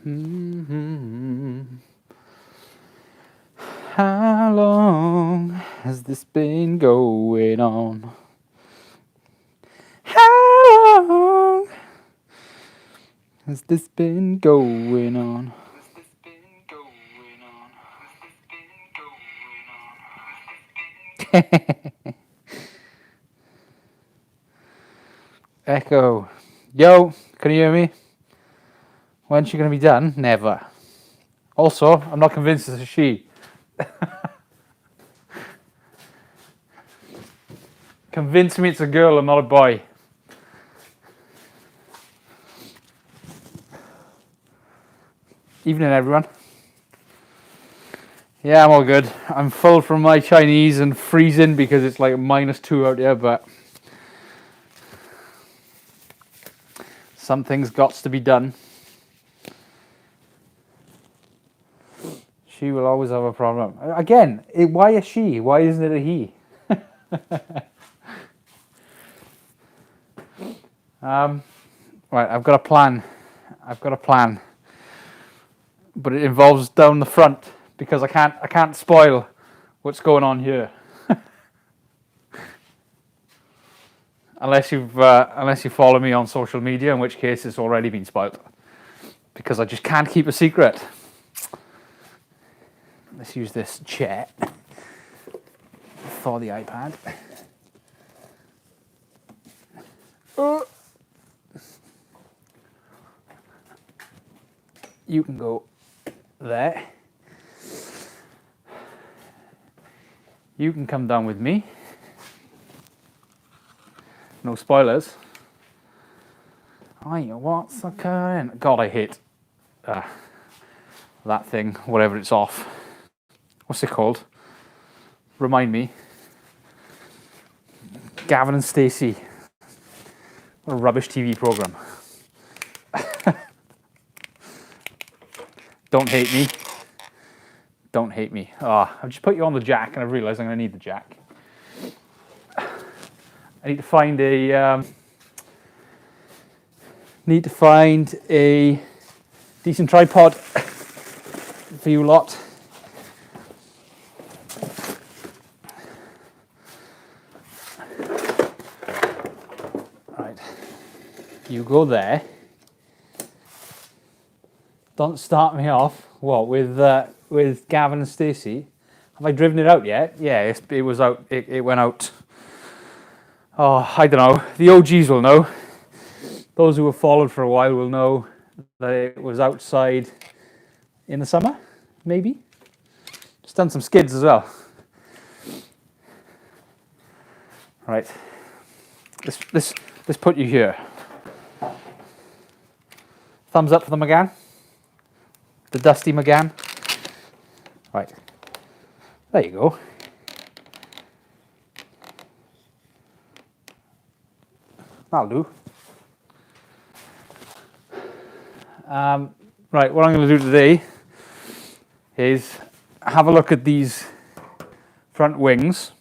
How long has this been going on? How long has this been going on? Echo. Yo, can you hear me? When's she going to be done? Never. Also, I'm not convinced it's a she. Convince me it's a girl and not a boy. Evening, everyone. Yeah, I'm all good. I'm full from my Chinese and freezing because it's like -2 out here, but something's got to be done. She will always have a problem. Again, why a she? Why isn't it a he? Right, I've got a plan. But it involves down the front because I can't spoil what's going on here. unless you follow me on social media, in which case it's already been spoiled. Because I just can't keep a secret. Let's use this chair for the iPad. You can go there. You can come down with me. No spoilers. Aye, what's occurring? God, I hate that thing, whatever it's off. What's it called? Remind me. Gavin and Stacey. What a rubbish TV program. Don't hate me. Don't hate me. Oh, I've just put you on the jack and I've realised I'm going to need the jack. I need to find a decent tripod for you lot. Right, you go there. Don't start me off. What with Gavin and Stacey? Have I driven it out yet? Yeah, it was out. It went out. Oh, I don't know. The OGs will know. Those who have followed for a while will know that it was outside in the summer, maybe. Just done some skids as well. Right. Let's put you here. Thumbs up for the McGann. The Dusty McGann. Right. There you go. That'll do. Right, what I'm going to do today is have a look at these front wings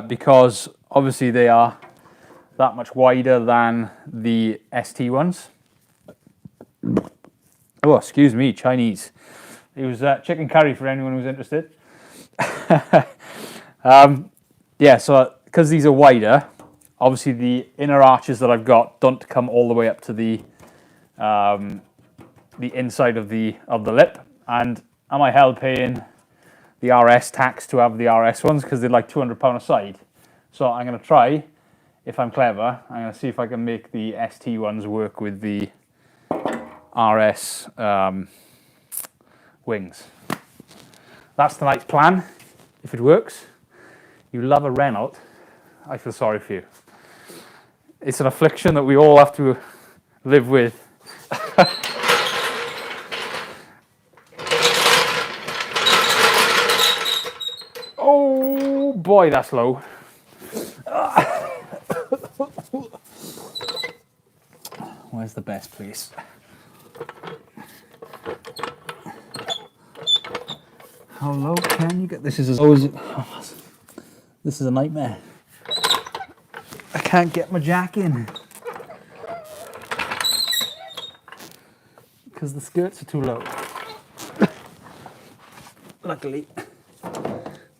because obviously they are that much wider than the ST ones. Oh, excuse me, Chinese. It was chicken curry for anyone who's interested. Yeah, so because these are wider, obviously the inner arches that I've got don't come all the way up to the inside of the lip. And am I hell paying the RS tax to have the RS ones because they're like £200 a side? So I'm going to try, if I'm clever, I'm going to see if I can make the ST ones work with the RS wings. That's tonight's plan. If it works, you love a Renault, I feel sorry for you. It's an affliction that we all have to live with. Oh boy, that's low. Where's the best place? How low can you get? This is as low as it. This is a nightmare. I can't get my jack in because the skirts are too low. Luckily,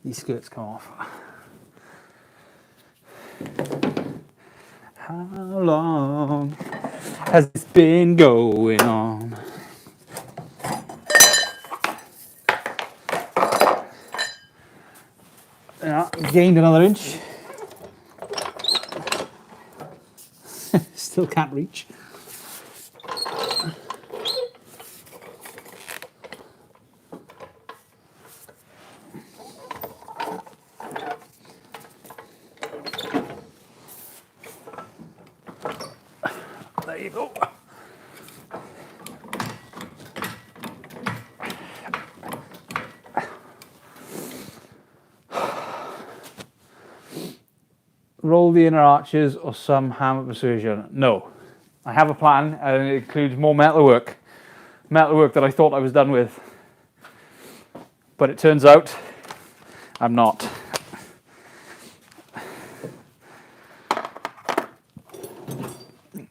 these skirts come off. How long has this been going on? Yeah, gained another inch. Still can't reach. There you go. Roll the inner arches or some hammer precision? No. I have a plan and it includes more metalwork. Metalwork that I thought I was done with. But it turns out I'm not.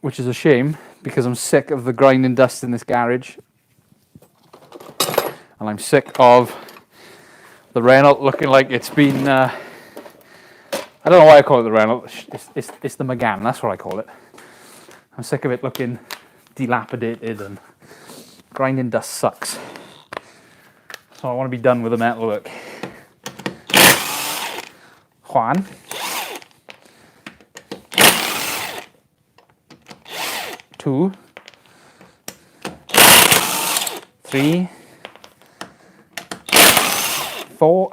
Which is a shame because I'm sick of the grinding dust in this garage. And I'm sick of the Renault looking like it's been... I don't know why I call it the Renault. It's the Megane, that's what I call it. I'm sick of it looking dilapidated and grinding dust sucks. So I want to be done with the metalwork. Juan. Two. Three. Four.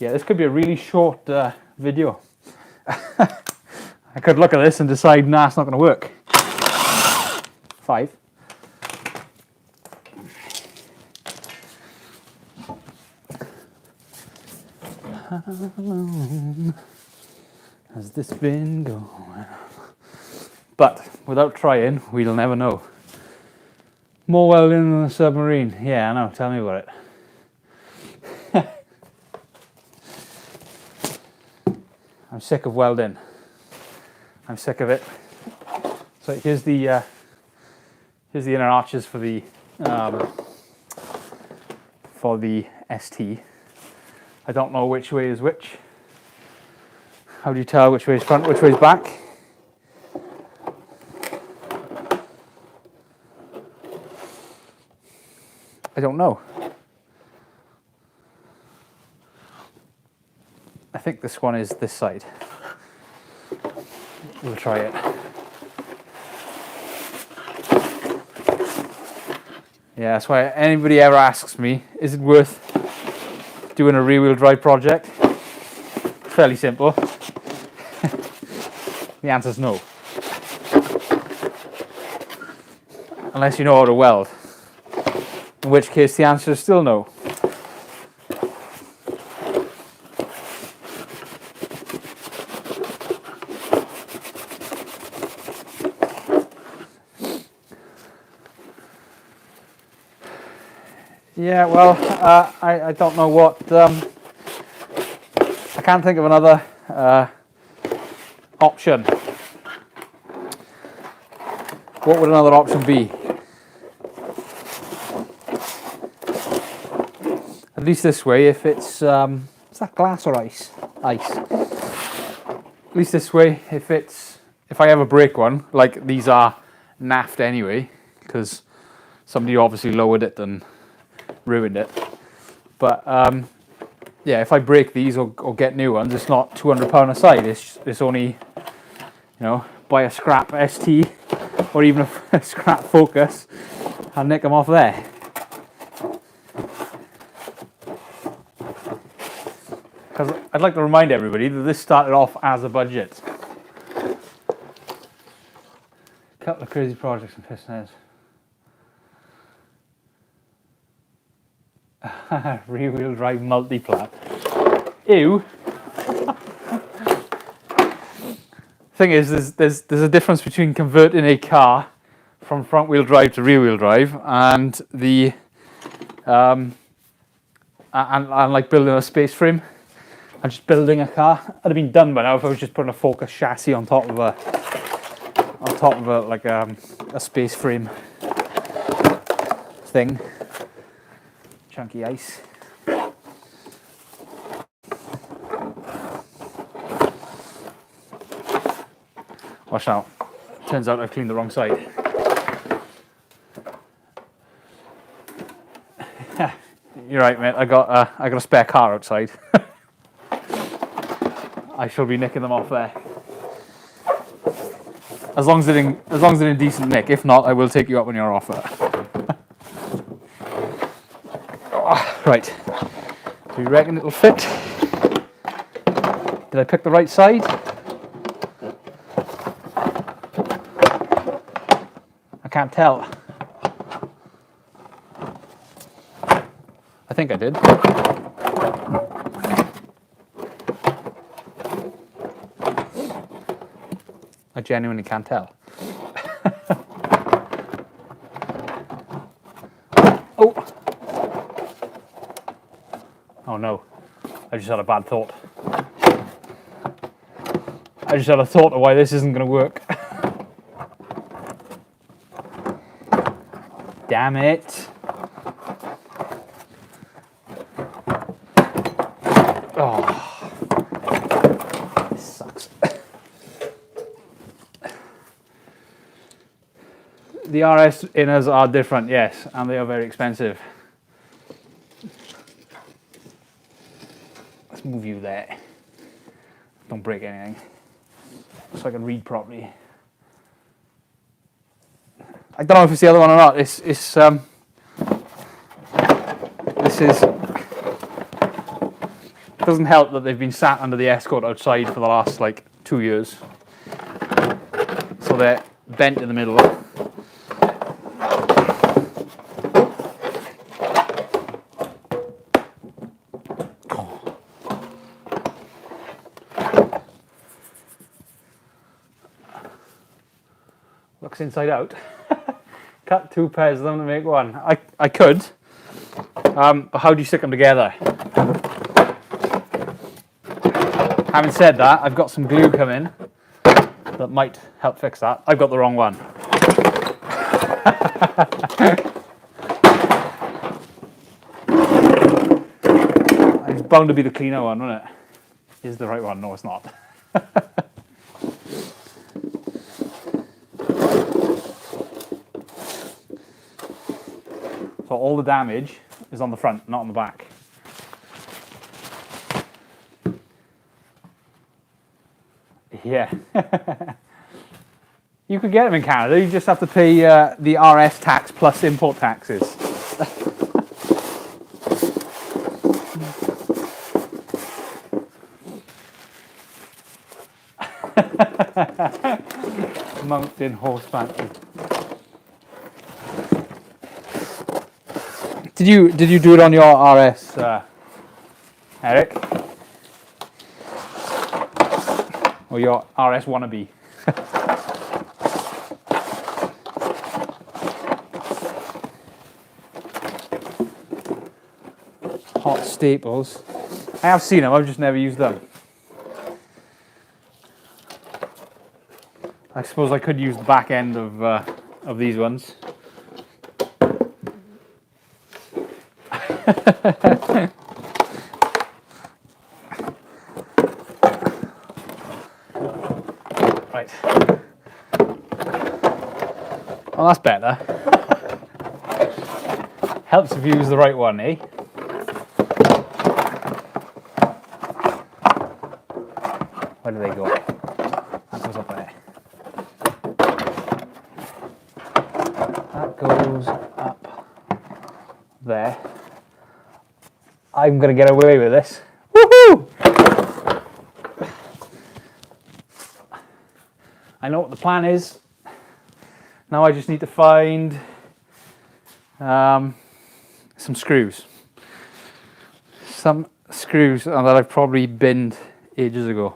Yeah, this could be a really short video. I could look at this and decide, nah, it's not going to work. 5. How long has this been going on? But without trying, we'll never know. More welding than a submarine. Yeah, I know. Tell me about it. I'm sick of welding. I'm sick of it. So here's the inner arches for the ST. I don't know which way is which. How do you tell which way is front, which way is back? I don't know. I think this one is this side. We'll try it. Yeah, that's why anybody ever asks me, is it worth doing a rear-wheel drive project? Fairly simple. The answer is no. Unless you know how to weld. In which case the answer is still no. Yeah, well, I don't know what, I can't think of another option. What would another option be? At least this way, if it's, is that glass or ice? Ice. At least this way, if I ever break one, like these are naffed anyway, because somebody obviously lowered it and ruined it. But yeah, if I break these or get new ones, it's not £200 a side. It's only, you know, buy a scrap ST or even a scrap Focus and nick them off there. Because I'd like to remind everybody that this started off as a budget. Couple of crazy projects and piston heads. Rear-wheel drive multiplat. Ew. Thing is, there's a difference between converting a car from front-wheel drive to rear-wheel drive and the and like building a space frame and just building a car. I'd have been done by now if I was just putting a Focus chassis on top of a like a space frame thing. Chunky ice. Watch out. Turns out I've cleaned the wrong side. You're right, mate. I got a spare car outside. I shall be nicking them off there. As long as they're in decent nick. If not, I will take you up on your offer. Right. Do you reckon it'll fit? Did I pick the right side? I can't tell. I think I did. I genuinely can't tell. Oh! Oh no. I just had a bad thought. I just had a thought of why this isn't going to work. Damn it. Oh, this sucks. The RS inners are different, yes, and they are very expensive. Let's move you there. Don't break anything. So I can read properly. I don't know if it's the other one or not. This is. It doesn't help that they've been sat under the Escort outside for the last like 2 years. So they're bent in the middle. Looks inside out. Cut 2 pairs of them to make one. I could. But how do you stick them together? Having said that, I've got some glue coming that might help fix that. I've got the wrong one. It's bound to be the cleaner one, wouldn't it? Is the right one? No, it's not. So all the damage is on the front, not on the back. Yeah. You could get them in Canada, you just have to pay the RS tax plus import taxes. Mountain horse fancy. Did you do it on your RS, Eric? Or your RS wannabe? Hot staples. I have seen them, I've just never used them. I suppose I could use the back end of these ones. Right. Well, that's better. Helps if you use the right one, eh? Where do they go? That goes up there. That goes up there. I'm going to get away with this. Woohoo! I know what the plan is. Now I just need to find some screws. Some screws that I've probably binned ages ago.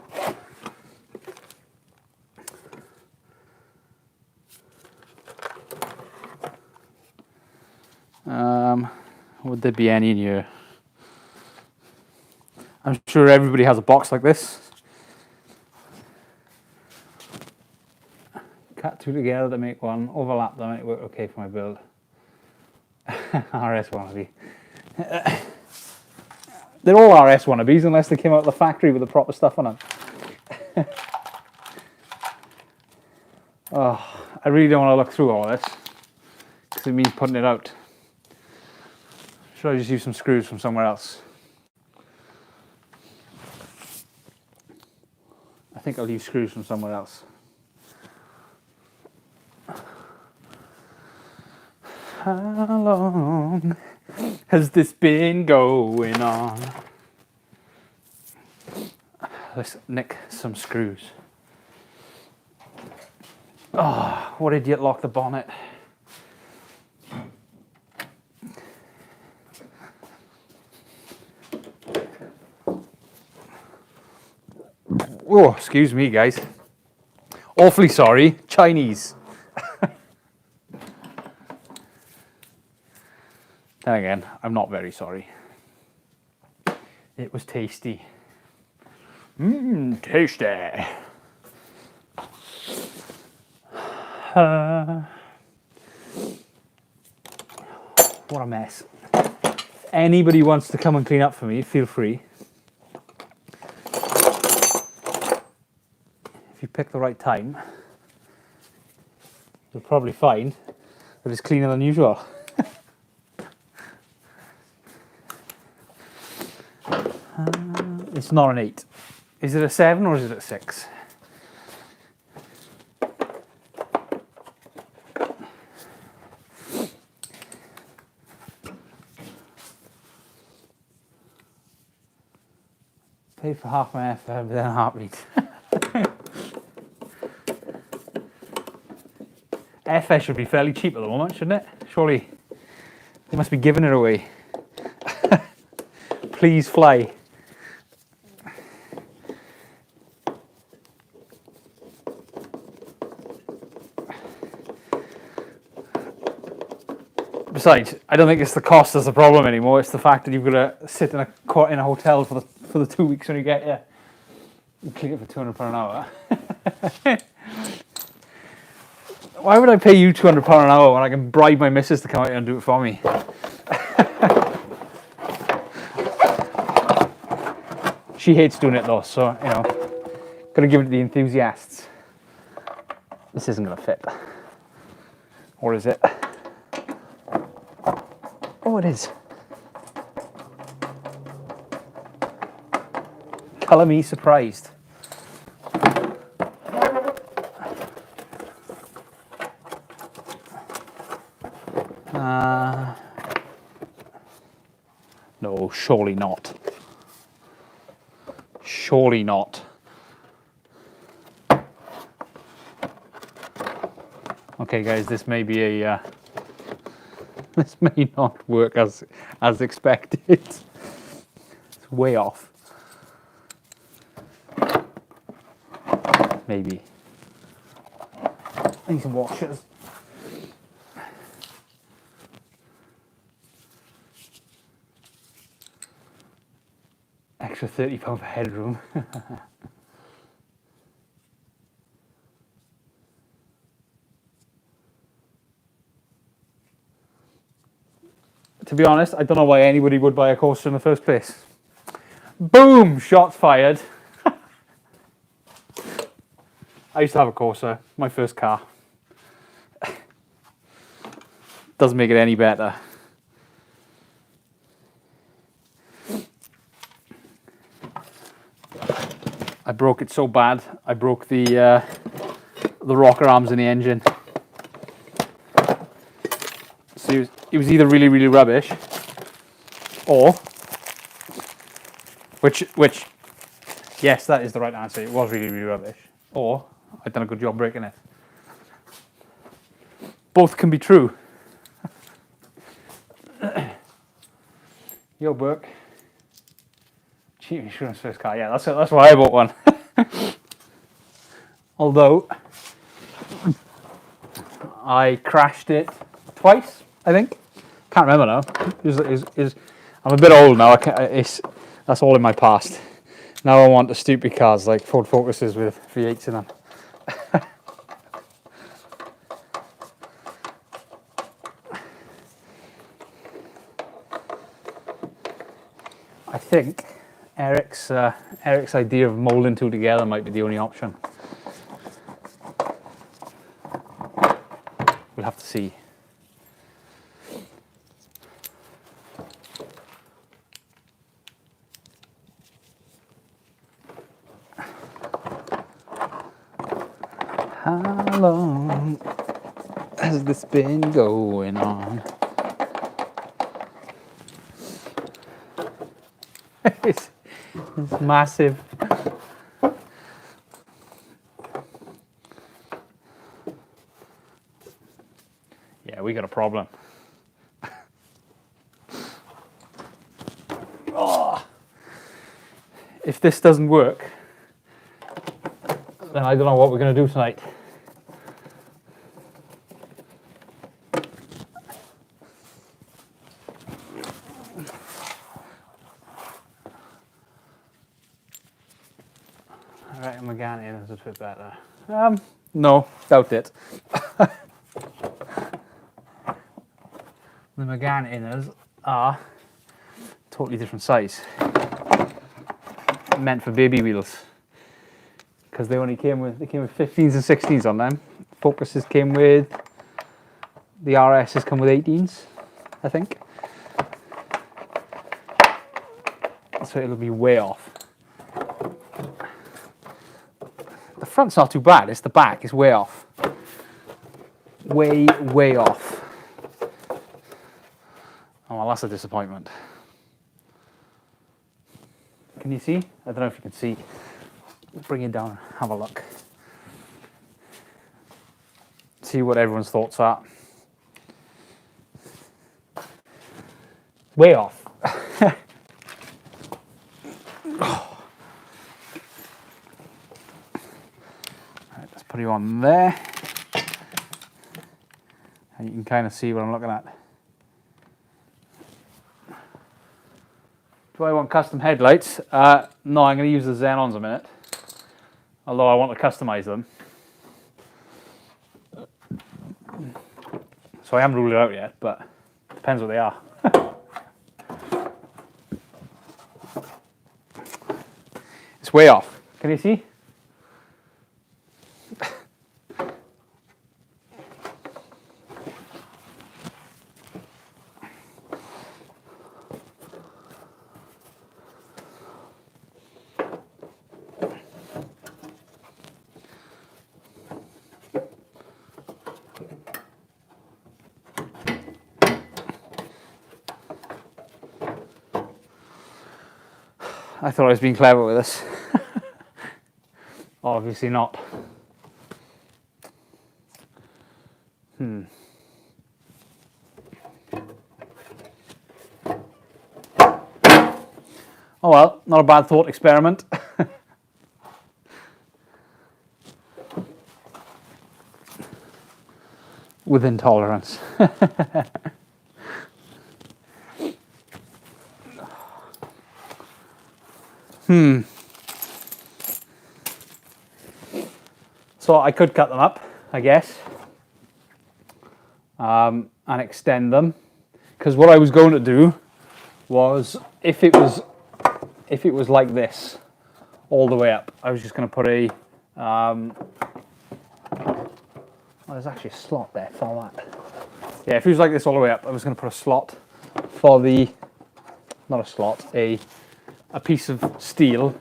Would there be any in here? I'm sure everybody has a box like this. Cut two together to make one, overlap them, and it worked okay for my build. RS wannabe. They're all RS wannabes unless they came out of the factory with the proper stuff on them. Oh, I really don't want to look through all this because it means putting it out. Should I just use some screws from somewhere else? I think I'll use screws from somewhere else. How long has this been going on? Let's nick some screws. Oh, what idiot locked the bonnet? Oh, excuse me, guys. Awfully sorry. Chinese. Then again, I'm not very sorry. It was tasty. Tasty. What a mess. Anybody wants to come and clean up for me, feel free. If you pick the right time, you'll probably find that it's cleaner than usual. It's not an 8. Is it a 7 or is it a 6? Pay for half my effort within a heartbeat. FS should be fairly cheap at the moment, shouldn't it? Surely they must be giving it away. Please fly. Besides, I don't think it's the cost that's the problem anymore. It's the fact that you've got to sit in a hotel for the 2 weeks when you get here. You click it for £200 an hour. Why would I pay you £200 an hour when I can bribe my missus to come out here and do it for me? She hates doing it though, so you know, gotta give it to the enthusiasts. This isn't gonna fit, or is it? Oh, it is. Colour me surprised. No, surely not. Surely not. Okay, guys, this may be a. This may not work as expected. It's way off. Maybe. I need some washers. Extra £30 for headroom. To be honest, I don't know why anybody would buy a Corsa in the first place. Boom! Shots fired. I used to have a Corsa, my first car. Doesn't make it any better. I broke it so bad, I broke the rocker arms in the engine. So it was either really, really rubbish, or, which, yes, that is the right answer, it was really, really rubbish, or I'd done a good job breaking it. Both can be true. Yo, Burke. Cheap insurance first car, yeah, that's why I bought one. Although, I crashed it twice, I think. Can't remember now. I'm a bit old now. That's all in my past. Now I want the stupid cars like Ford Focuses with V8s in them. I think Eric's idea of moulding two together might be the only option. We'll have to see. How long has this been going on? it's massive. Yeah, we got a problem. Oh. If this doesn't work, then I don't know what we're going to do tonight. I reckon Megane is a bit better. No, doubt it. The Megane inners are totally different size. Meant for baby wheels. Because they came with 15s and 16s on them. Focuses came with, the RSs come with 18s, I think. So it'll be way off. The front's not too bad, it's the back, it's way off. Way off. Oh, well, that's a disappointment. Can you see? I don't know if you can see. Bring it down and have a look. See what everyone's thoughts are. Way off. Right, let's put you on there. And you can kind of see what I'm looking at. Do I want custom headlights? No, I'm going to use the Xenons a minute. Although I want to customize them. So I haven't ruled it out yet, but it depends what they are. It's way off. Can you see? I thought I was being clever with this. Obviously not. Oh well, not a bad thought experiment. Within tolerance. So I could cut them up, I guess, and extend them. Because what I was going to do was, if it was like this, all the way up, I was just going to put a. Oh, there's actually a slot there for that. Yeah, if it was like this all the way up, I was going to put a slot for the, not a slot, a piece of steel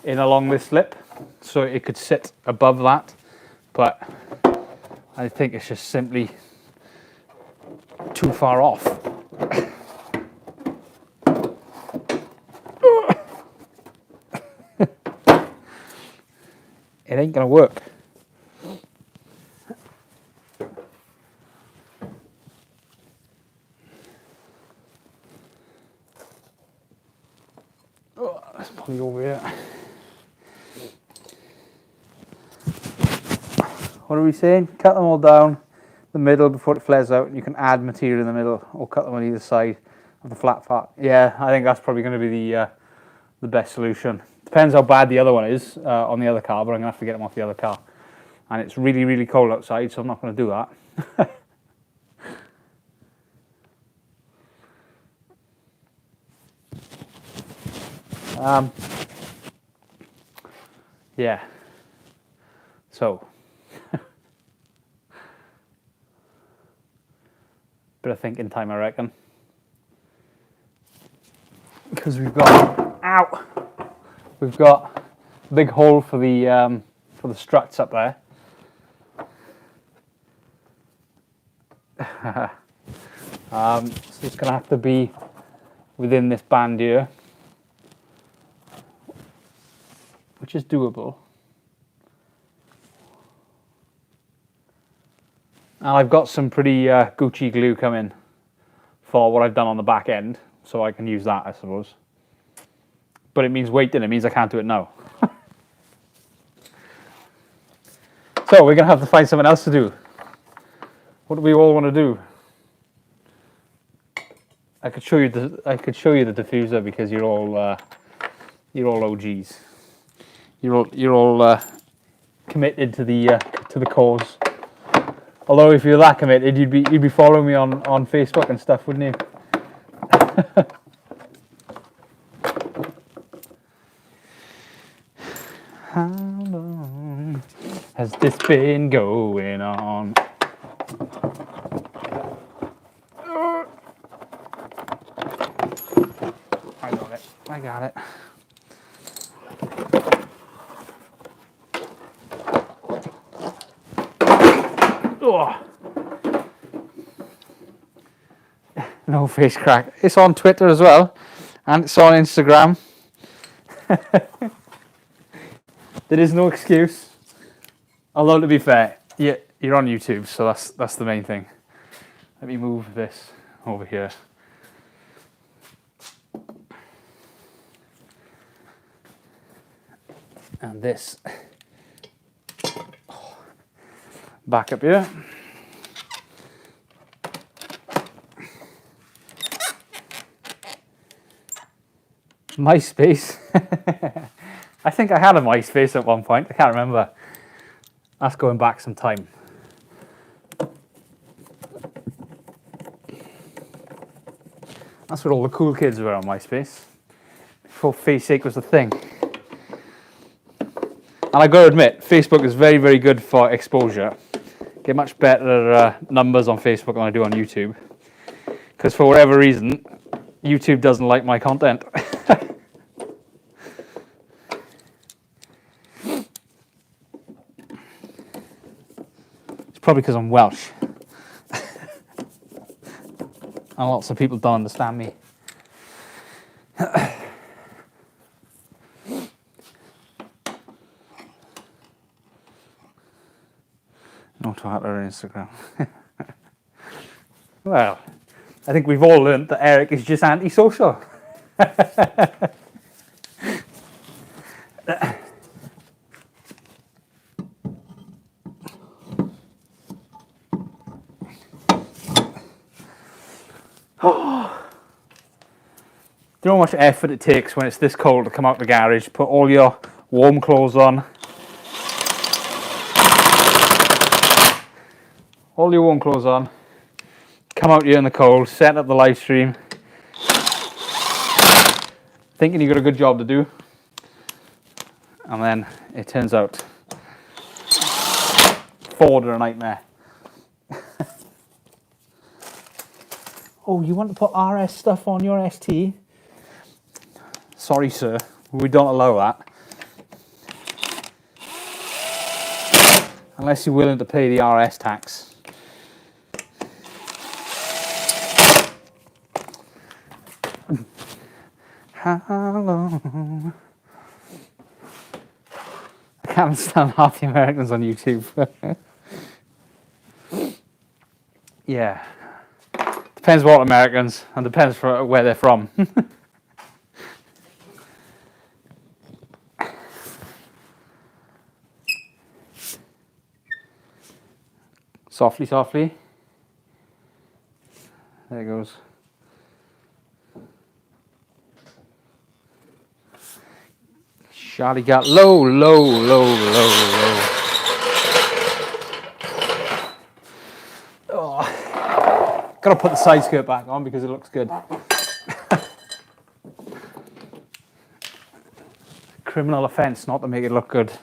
in along this lip, so it could sit above that. But I think it's just simply too far off. It ain't gonna work. Oh, let's pull you over here. What are we saying? Cut them all down, the middle before it flares out, and you can add material in the middle or cut them on either side of the flat part. Yeah, I think that's probably going to be the best solution. Depends how bad the other one is on the other car, but I'm going to have to get them off the other car. And it's really, really cold outside, so I'm not going to do that. Yeah. So, bit of thinking time, I reckon. Because we've got, we've got a big hole for the struts up there. So it's going to have to be within this band here, which is doable. And I've got some pretty Gucci glue coming for what I've done on the back end, so I can use that, I suppose. But it means waiting, it means I can't do it now. So we're going to have to find something else to do. What do we all want to do? I could show you the diffuser because you're all OGs. You're all committed to the cause. Although if you're that committed, you'd be following me on Facebook and stuff, wouldn't you? How long has this been going on? I got it. Oh. No face crack. It's on Twitter as well, and it's on Instagram. There is no excuse. Although to be fair, you're on YouTube, so that's the main thing. Let me move this over here. And this back up here. MySpace. I think I had a MySpace at one point. I can't remember. That's going back some time. That's where all the cool kids were on MySpace. Before FaceAche was the thing. And I got to admit, Facebook is very, very good for exposure. Get much better numbers on Facebook than I do on YouTube. Because for whatever reason, YouTube doesn't like my content. It's probably because I'm Welsh. And lots of people don't understand me. No Twitter or Instagram. Well, I think we've all learned that Eric is just antisocial. Do you know how much effort it takes when it's this cold to come out the garage, put all your warm clothes on, come out here in the cold, set up the live stream, thinking you've got a good job to do, and then it turns out Ford are a nightmare. Oh, you want to put RS stuff on your ST? Sorry, sir, we don't allow that. Unless you're willing to pay the RS tax. How long? I can't stand half the Americans on YouTube. Yeah. Depends what Americans, and depends for where they're from. Softly, softly. There it goes. Charlie got low, low, low, low, low. Oh. Gotta put the side skirt back on because it looks good. Criminal offence not to make it look good.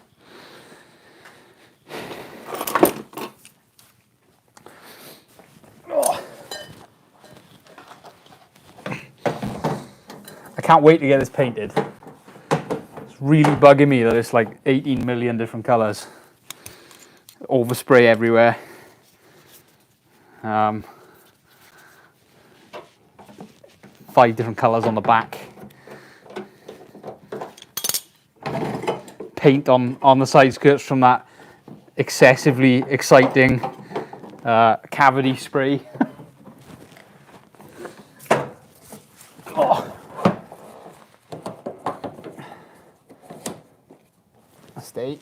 Oh. I can't wait to get this painted. It's really bugging me that it's like 18 million different colours. Overspray everywhere. 5 different colours on the back. Paint on the side skirts from that excessively exciting cavity spray. Oh. Stay.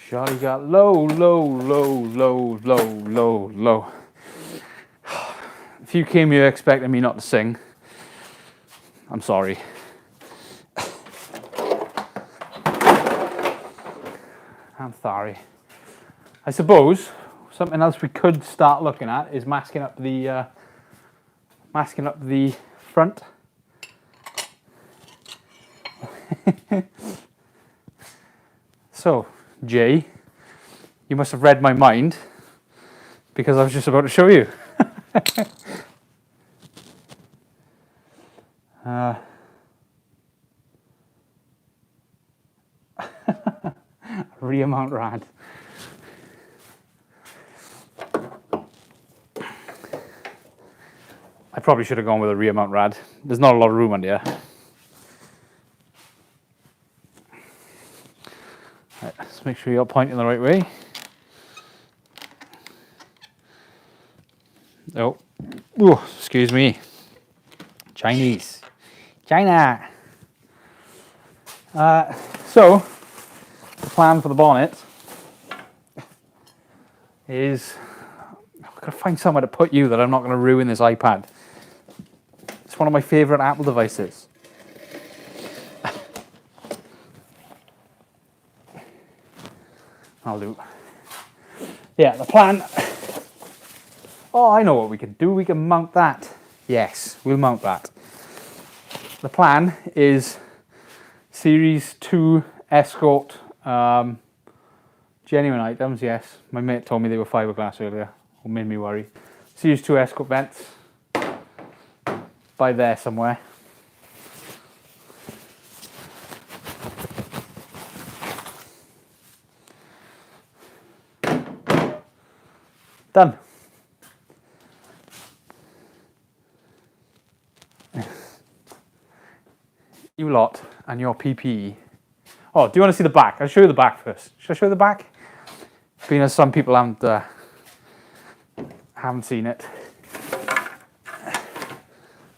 Charlie got low, low, low, low, low, low, low. If you came here expecting me not to sing, I'm sorry. I'm sorry. I suppose something else we could start looking at is masking up the front. So, Jay, you must have read my mind because I was just about to show you. Rear mount rad. I probably should have gone with a rear mount rad. There's not a lot of room under here. Right, let's make sure you're pointing the right way. Oh, ooh, excuse me. Chinese. China. So, the plan for the bonnet is I've got to find somewhere to put you that I'm not going to ruin this iPad. It's one of my favourite Apple devices. I'll do. Yeah, the plan. Oh, I know what we can do. We can mount that. Yes, we'll mount that. The plan is Series 2 Escort genuine items, yes. My mate told me they were fiberglass earlier, or made me worry. Series 2 Escort vents. By there somewhere. Done. You lot and your PPE. Oh, do you want to see the back? I'll show you the back first. Should I show you the back? Being as some people haven't seen it.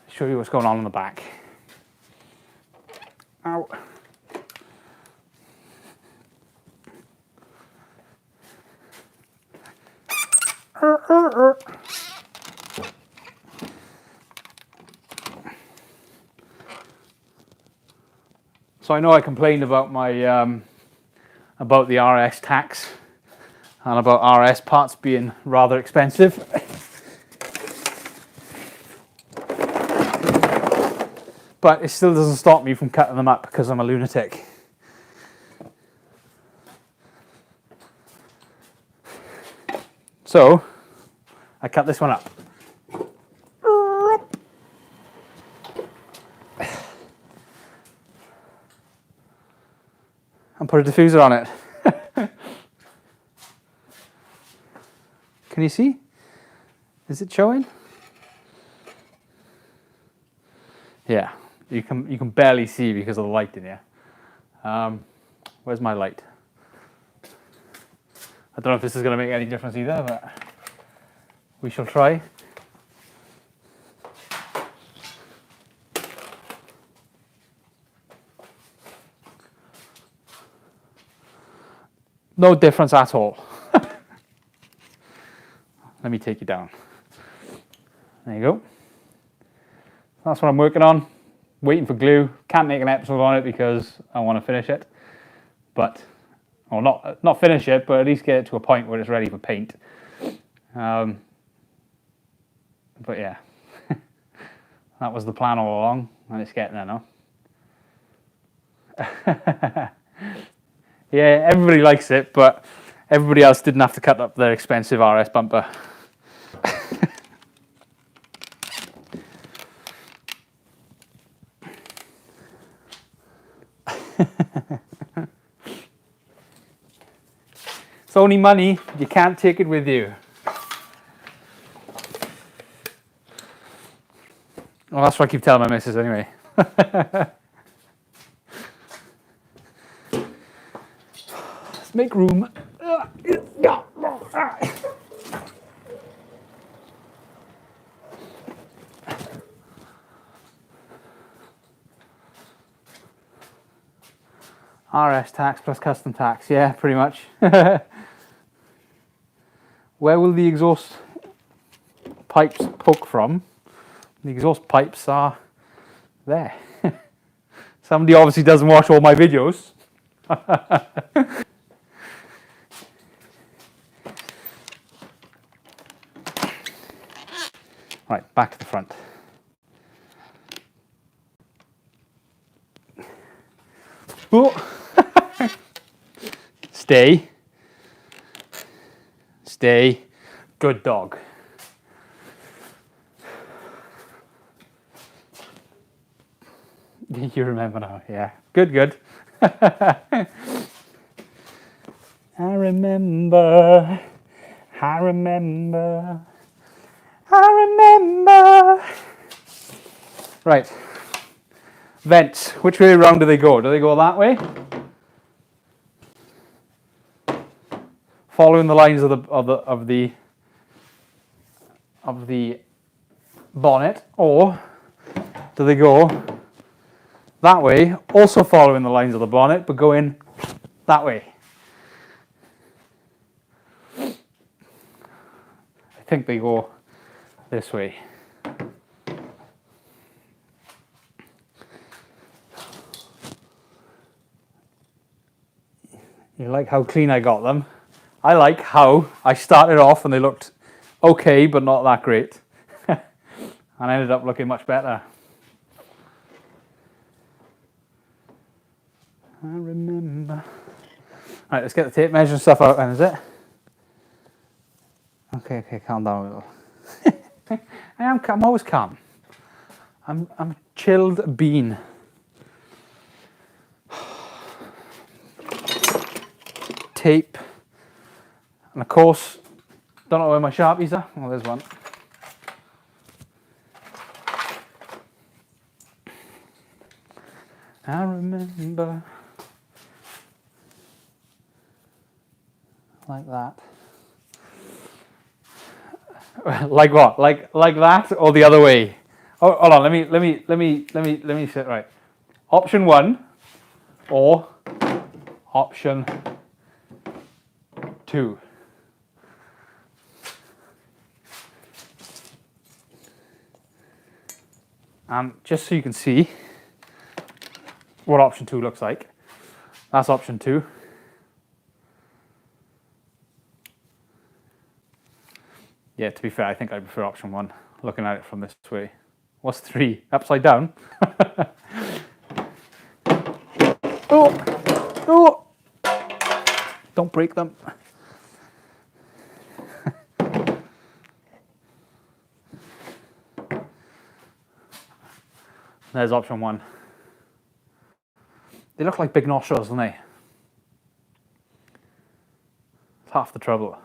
Show you what's going on in the back. Ow. So I know I complained about my about the RS tax and about RS parts being rather expensive. But it still doesn't stop me from cutting them up because I'm a lunatic. So I cut this one up. And put a diffuser on it. Can you see? Is it showing? Yeah, you can barely see because of the light in here. Where's my light? I don't know if this is going to make any difference either, but we shall try. No difference at all. Let me take you down. There you go. That's what I'm working on. Waiting for glue. Can't make an episode on it because I want to finish it. But, or not finish it, but at least get it to a point where it's ready for paint. But yeah, that was the plan all along, and it's getting there now. Yeah, everybody likes it, but everybody else didn't have to cut up their expensive RS bumper. It's only money, you can't take it with you. Well, that's what I keep telling my missus anyway. Let's make room. RS tax plus custom tax, yeah, pretty much. Where will the exhaust pipes poke from? The exhaust pipes are there. Somebody obviously doesn't watch all my videos. Right, back to the front. Oh. Stay. Stay. Good dog. You remember now, yeah. Good, good. I remember. I remember. I remember. Right. Vents. Which way around do they go? Do they go that way? Following the lines of the bonnet, or do they go that way, also following the lines of the bonnet, but going that way? I think they go this way. You like how clean I got them? I like how I started off and they looked okay, but not that great. And I ended up looking much better. I remember. Right, let's get the tape measure and stuff out then, is it? Okay, calm down a little. I'm always calm. I'm a chilled bean. Tape. And of course, don't know where my Sharpies are. Oh, there's one. I remember. Like that. Like what? Like that or the other way? Oh, hold on. Let me sit right. Option 1 or option 2. And just so you can see what option 2 looks like, that's option 2. Yeah, to be fair, I think I prefer option 1, looking at it from this way. What's 3? Upside down? Oh! Don't break them. There's option 1. They look like big nostrils, don't they? It's half the trouble.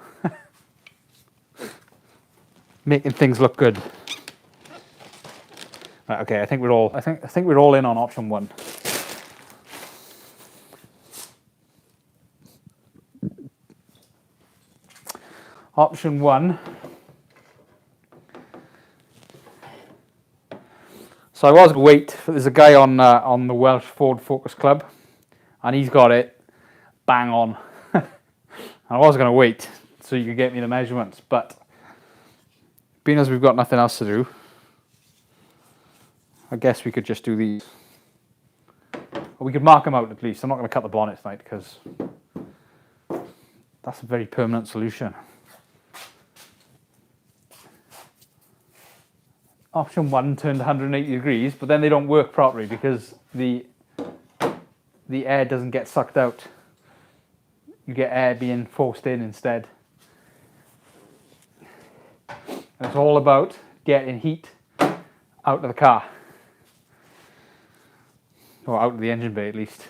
Making things look good. Right, okay, I think we're all in on option 1. Option 1. So I was going to wait. There's a guy on the Welsh Ford Focus Club, and he's got it bang on. I was going to wait so you could get me the measurements, but being as we've got nothing else to do, I guess we could just do these. Or we could mark them out at least. I'm not going to cut the bonnet tonight because that's a very permanent solution. Option 1 turned 180 degrees, but then they don't work properly because the air doesn't get sucked out. You get air being forced in instead. And it's all about getting heat out of the car. Or out of the engine bay at least.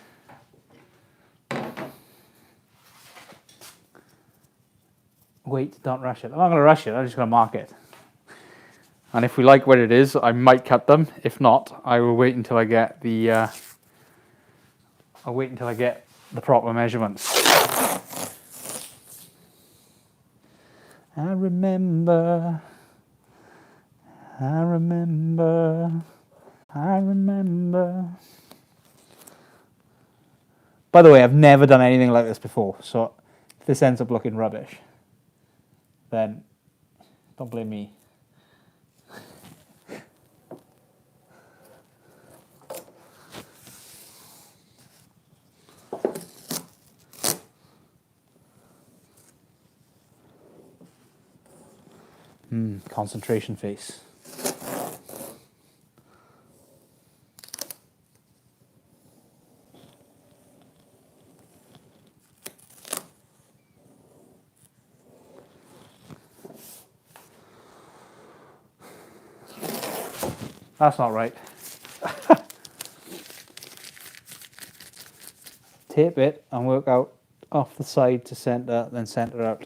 Wait, don't rush it. I'm not going to rush it, I'm just going to mark it. And if we like what it is, I might cut them. If not, I will wait until I get the proper measurements. I remember. By the way, I've never done anything like this before, so if this ends up looking rubbish, then don't blame me. Concentration face. That's not right. Tape it and work out off the side to center, then center out.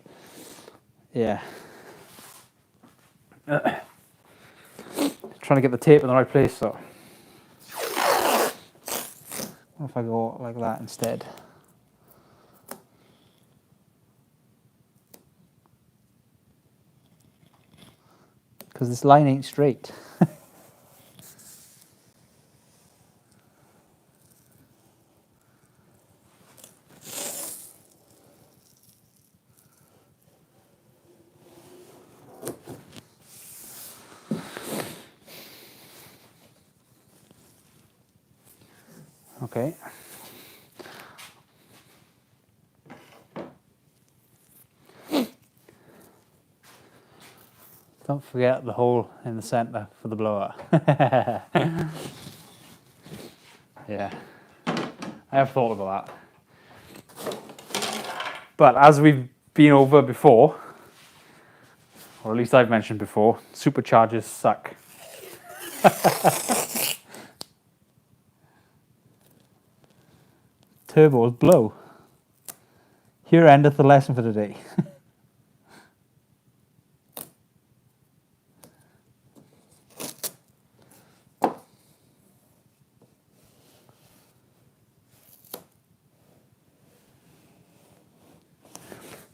Yeah. Trying to get the tape in the right place though. What if I go like that instead? Because this line ain't straight. Okay. Don't forget the hole in the center for the blower. Yeah, I have thought about that. But as we've been over before, or at least I've mentioned before, superchargers suck. Turbos blow. Here endeth the lesson for today.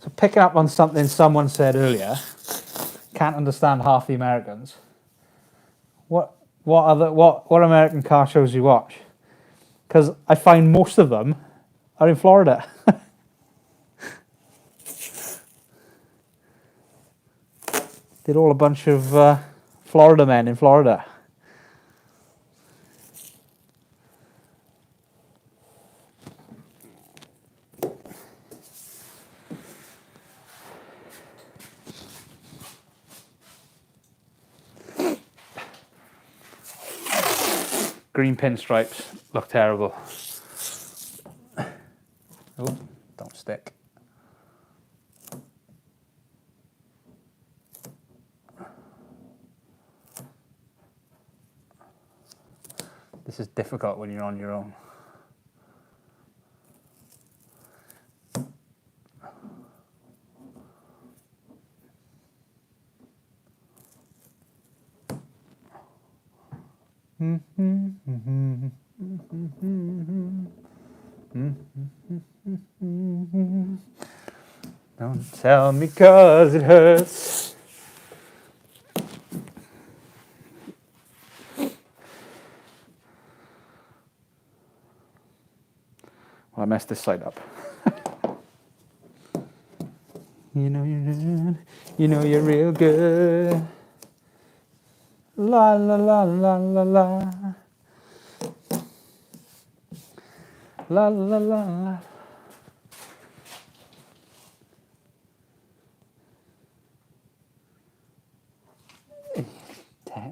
So picking up on something someone said earlier, can't understand half the Americans. What American car shows you watch? Because I find most of them are in Florida. They're all a bunch of Florida men in Florida. Green pinstripes look terrible. Oh, don't stick. This is difficult when you're on your own. Don't tell me 'cause it hurts. Well, I messed this side up. You know you're good. You know you're real good. La la la la la la. La la la la.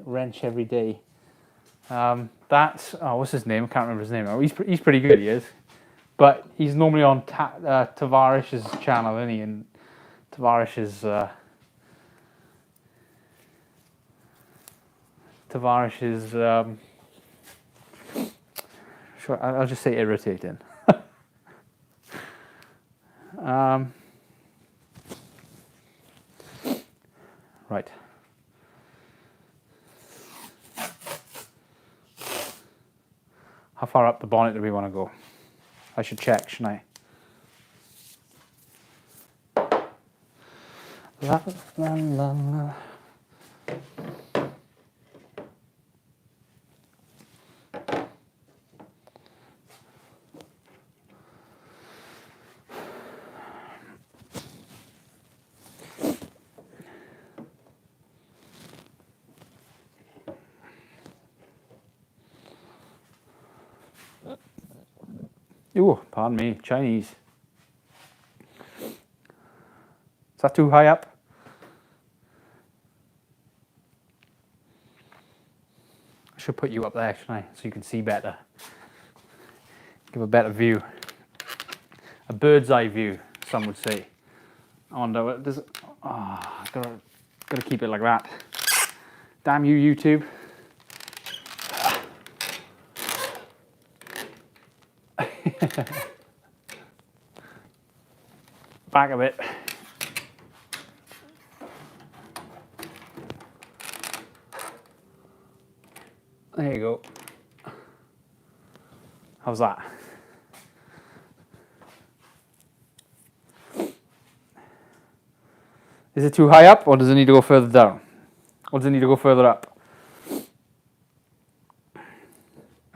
Wrench every day. That's what's his name? I can't remember his name now. He's pretty good. He is, but he's normally on Tavarish's channel, isn't he? And Tavarish is sure. I'll just say irritating. Right. How far up the bonnet do we want to go? I should check, shouldn't I? La, la, la, la. Ooh, pardon me, Chinese. Is that too high up? I should put you up there, shouldn't I? So you can see better. Give a better view. A bird's eye view, some would say. I wonder, does it... Oh, gotta keep it like that. Damn you, YouTube. Back a bit. There you go. How's that? Is it too high up, or does it need to go further down? Or does it need to go further up?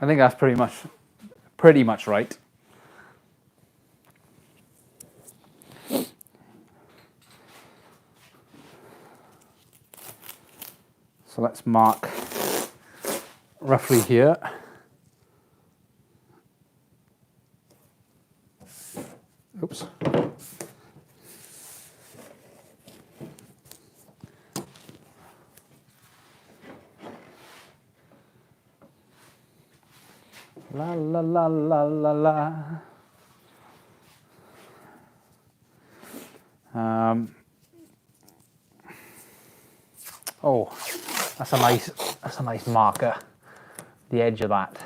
I think that's pretty much right. So let's mark roughly here. Oops. La la la la la la. Oh, that's a nice marker. The edge of that.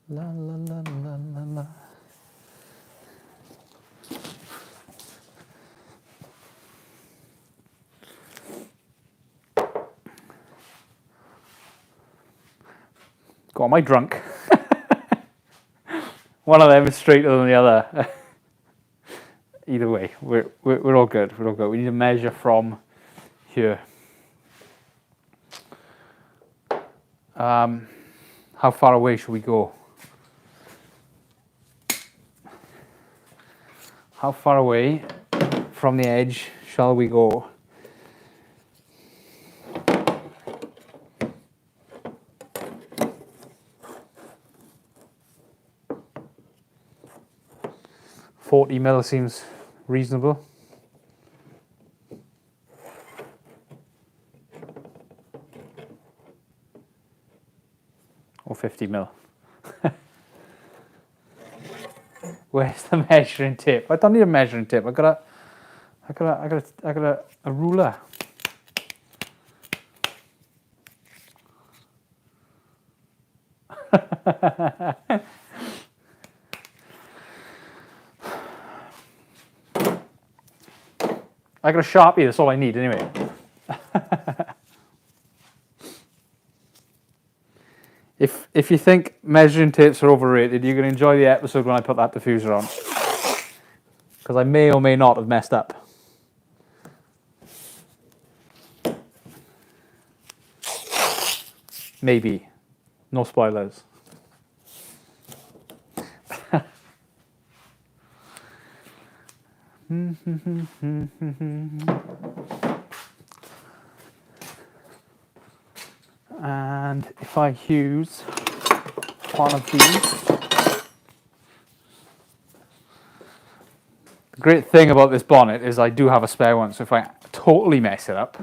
La la la la la la. God, am I drunk? One of them is straighter than the other. Either way, we're all good. We're all good. We need to measure from here. How far away should we go? How far away from the edge shall we go? $40mm seems reasonable. Or 50mm. Where's the measuring tape? I don't need a measuring tape. I got a ruler. I got a Sharpie. That's all I need anyway. If you think measuring tapes are overrated, you're going to enjoy the episode when I put that diffuser on. because I may or may not have messed up. Maybe. No spoilers. And if I use one of these, the great thing about this bonnet is I do have a spare one, so if I totally mess it up,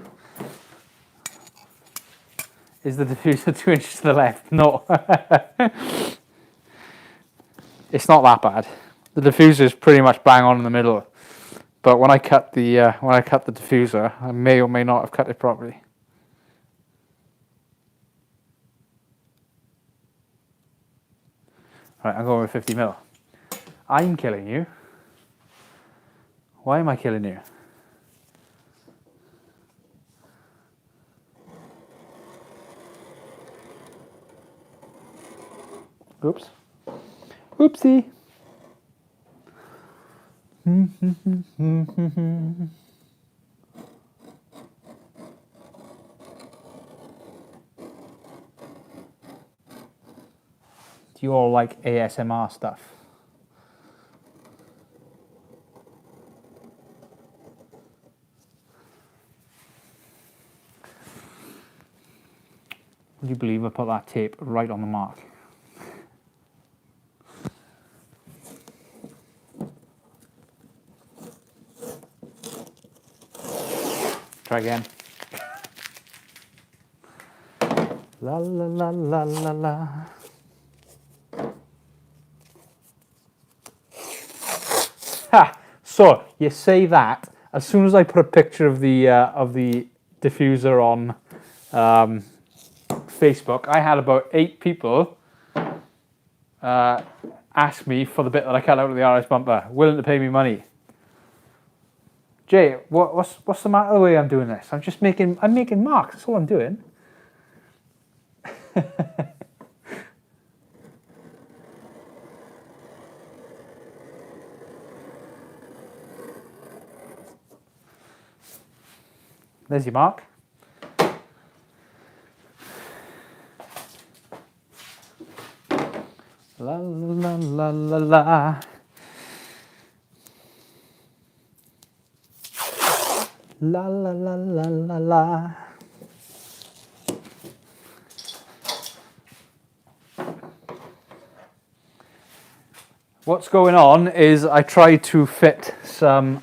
is the diffuser 2 inches to the left? No. It's not that bad. The diffuser is pretty much bang on in the middle, but when I cut the diffuser, I may or may not have cut it properly. Right, I'm going with 50 mil. I'm killing you. Why am I killing you? Oops. Oopsie. Do you all like ASMR stuff? Would you believe I put that tape right on the mark? Try again. La la la la la la. Ha! So you say that as soon as I put a picture of the diffuser on Facebook, I had about 8 people ask me for the bit that I cut out of the RS bumper, willing to pay me money. Jay, what's the matter the way I'm doing this? I'm making marks. That's all I'm doing. There's your mark. La la la la la. La la la la la la. What's going on is I try to fit some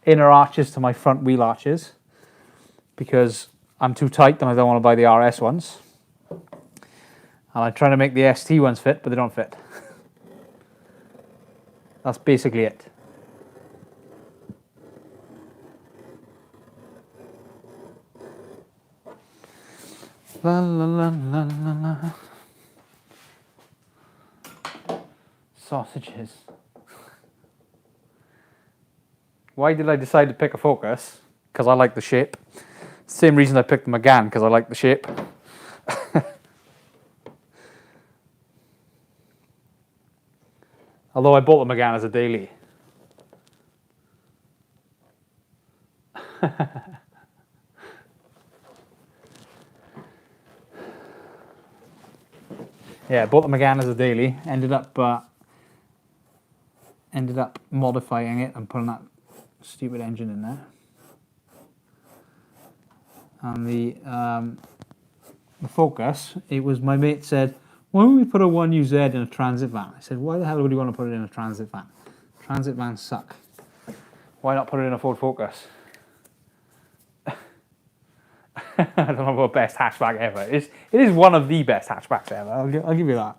inner arches to my front wheel arches because I'm too tight and I don't want to buy the RS ones. And I'm trying to make the ST ones fit, but they don't fit. That's basically it. La la la la la la. Sausages. Why did I decide to pick a Focus? Because I like the shape. Same reason I picked the Megane, because I like the shape. Although I bought the Megane as a daily. Yeah, I bought the Megane as a daily. Ended up modifying it and putting that stupid engine in there. And the Focus, it was my mate said, why don't we put a 1UZ in a transit van? I said, why the hell would you want to put it in a transit van? Transit vans suck. Why not put it in a Ford Focus? I don't know about best hatchback ever. It is one of the best hatchbacks ever. I'll give you that.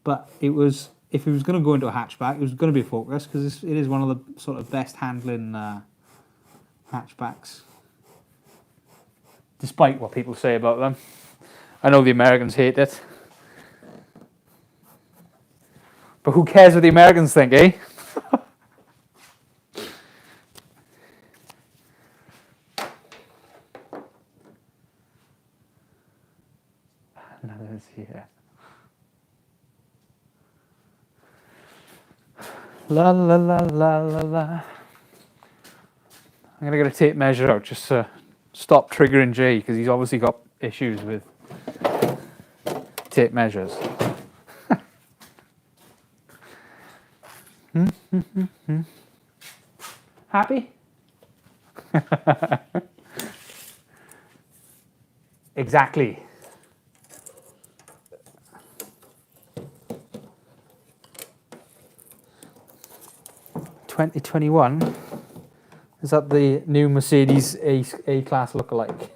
But it was, if it was going to go into a hatchback, it was going to be a Focus because it is one of the sort of best handling hatchbacks. Despite what people say about them. I know the Americans hate it. But who cares what the Americans think, eh? Another here. La la la la la la. I'm gonna get a tape measure out just to stop triggering Jay because he's obviously got issues with tape measures. Happy? Exactly. $2021. Is that the new Mercedes A-Class lookalike?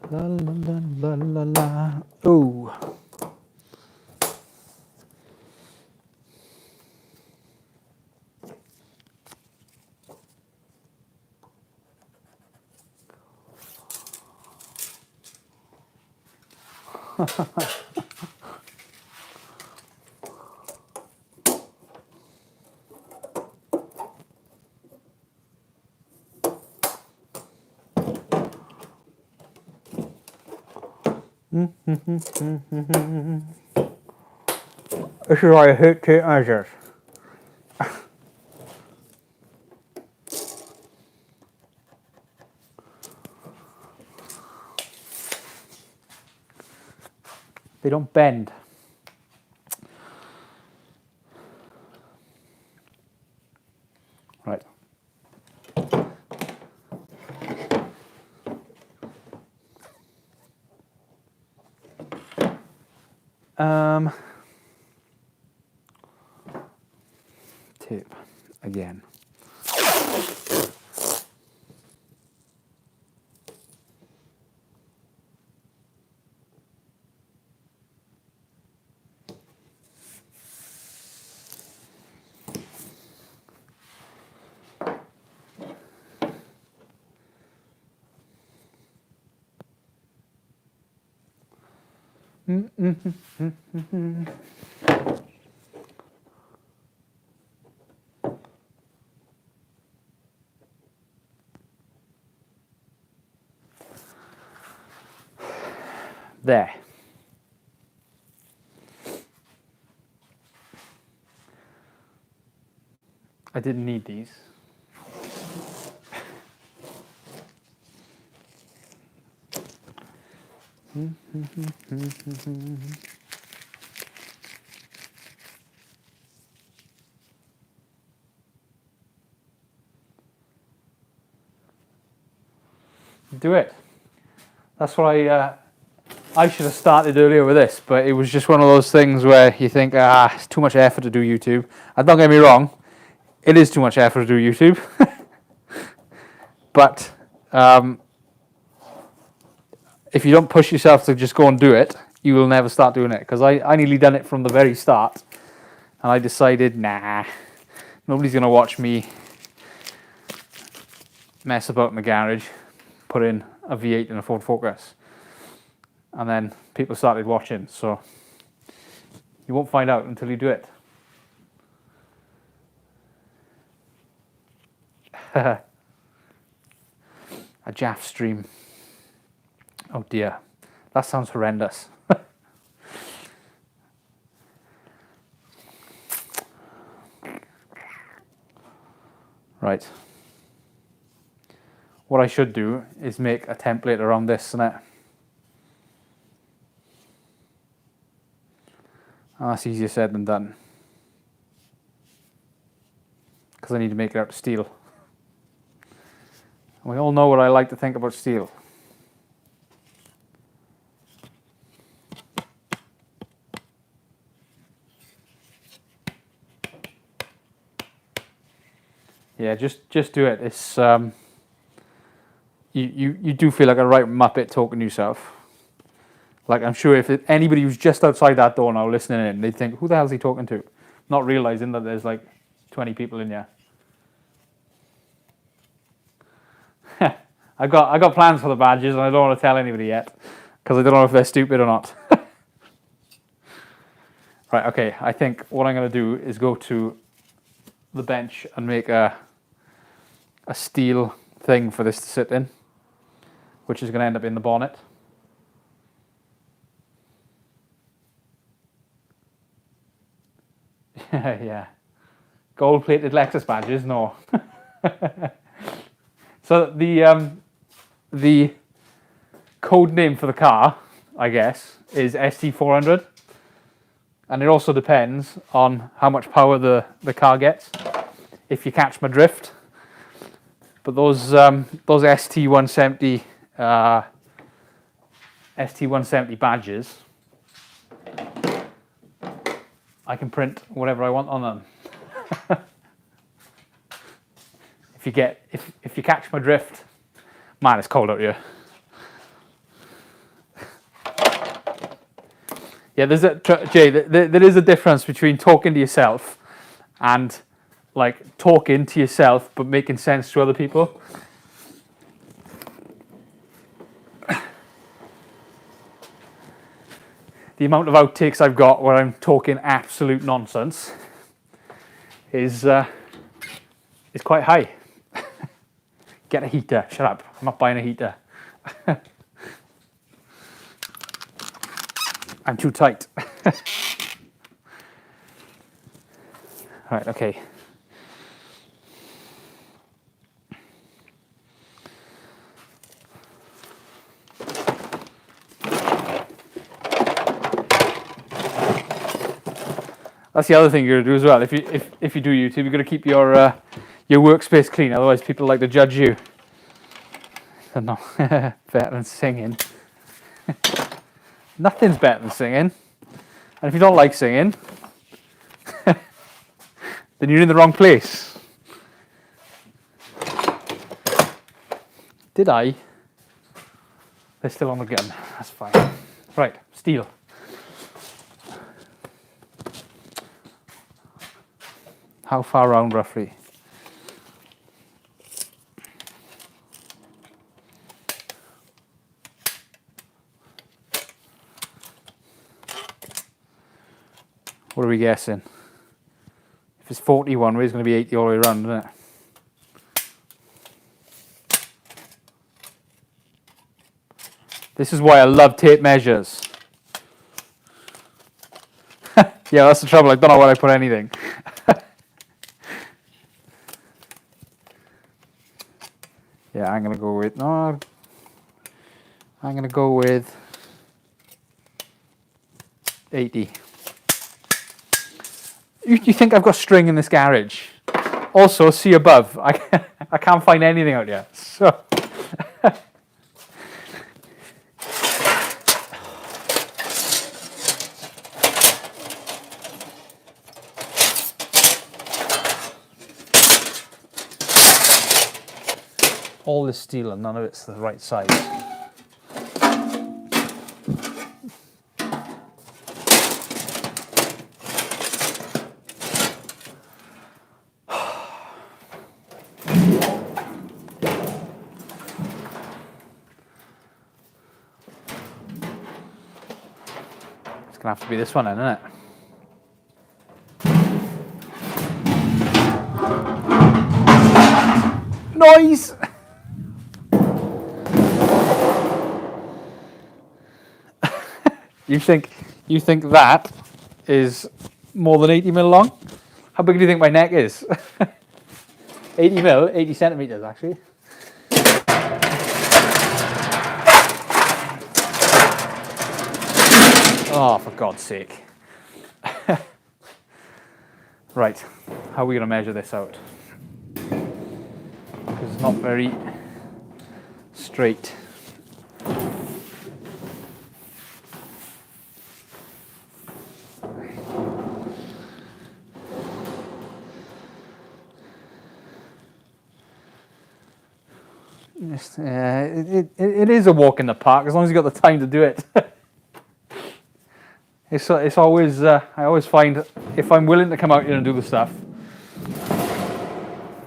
La la la la la la. Oh. This is why I hate tape measures. They don't bend. Right. Tape again. There. I didn't need these. Do it. That's what I should have started earlier with this, but it was just one of those things where you think, it's too much effort to do YouTube. And don't get me wrong, it is too much effort to do YouTube. But if you don't push yourself to just go and do it, you will never start doing it. Because I nearly done it from the very start, and I decided, nah, nobody's going to watch me mess about in the garage, put in a V8 and a Ford Focus. And then people started watching, so you won't find out until you do it. A Jaff stream. Oh dear, that sounds horrendous. Right. What I should do is make a template around this, innit? Oh, that's easier said than done. Because I need to make it out of steel. And we all know what I like to think about steel. Yeah, just do it. It's you do feel like a right muppet talking to yourself. Like, I'm sure if anybody who's just outside that door now listening in, they'd think, who the hell is he talking to? Not realizing that there's like 20 people in here. I got plans for the badges, and I don't want to tell anybody yet because I don't know if they're stupid or not. Right, okay. I think what I'm going to do is go to the bench and make a steel thing for this to sit in, which is going to end up in the bonnet. Yeah. Gold-plated Lexus badges, no. So the code name for the car, I guess, is ST400, and it also depends on how much power the car gets, if you catch my drift. But those ST170 ST170 badges, I can print whatever I want on them. If you catch my drift, man, it's cold out here. Yeah, Jay, there is a difference between talking to yourself and like talking to yourself but making sense to other people. The amount of outtakes I've got where I'm talking absolute nonsense is quite high. Get a heater. Shut up. I'm not buying a heater. I'm too tight. Right, okay. That's the other thing you're gonna do as well. If you do YouTube, you're gonna keep your workspace clean. Otherwise, people like to judge you. So no, better than singing. Nothing's better than singing. And if you don't like singing, then you're in the wrong place. Did I? They're still on the gun. That's fine. Right, steel. How far round roughly? What are we guessing? If it's 41 way, it's going to be 80 all the way around, isn't it? This is why I love tape measures. Yeah, that's the trouble. I don't know where I put anything. Yeah, I'm going to go with... No. I'm going to go with 80. You think I've got string in this garage? Also, see above. I can't find anything out here. So... all this steel and none of it's the right size. It's gonna have to be this one then, isn't it? Noise! You think that is more than 80 mil long? How big do you think my neck is? 80 mil, 80 centimeters actually. Oh, for God's sake. Right, how are we going to measure this out? Because it's not very straight. It is a walk in the park as long as you've got the time to do it. It's always I always find if I'm willing to come out here and do the stuff,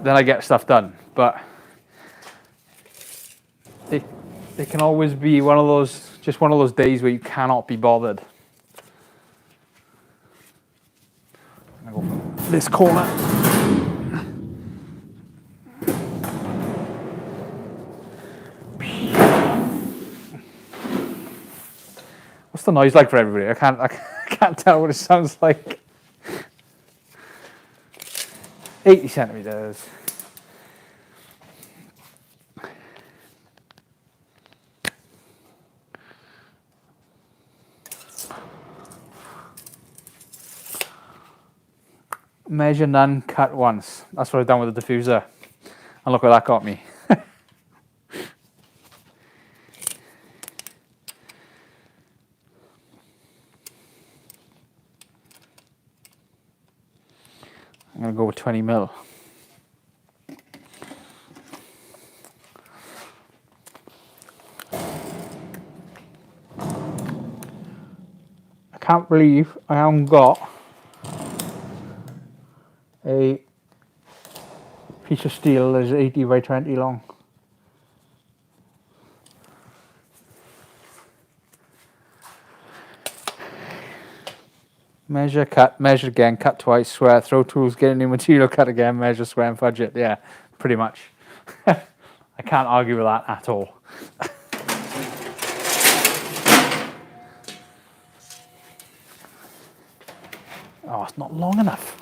then I get stuff done. But they can always be one of those days where you cannot be bothered. I'm gonna go for this corner. What's the noise like for everybody? I can't tell what it sounds like. 80 centimeters. Measure none, cut once. That's what I've done with the diffuser. And look what that got me. I'm going to go with 20 mil. I can't believe I haven't got a piece of steel that is 80 by 20 long. Measure, cut, measure again, cut twice, swear, throw tools, get a new material, cut again, measure, swear and fudge it. Yeah, pretty much. I can't argue with that at all. Oh, it's not long enough.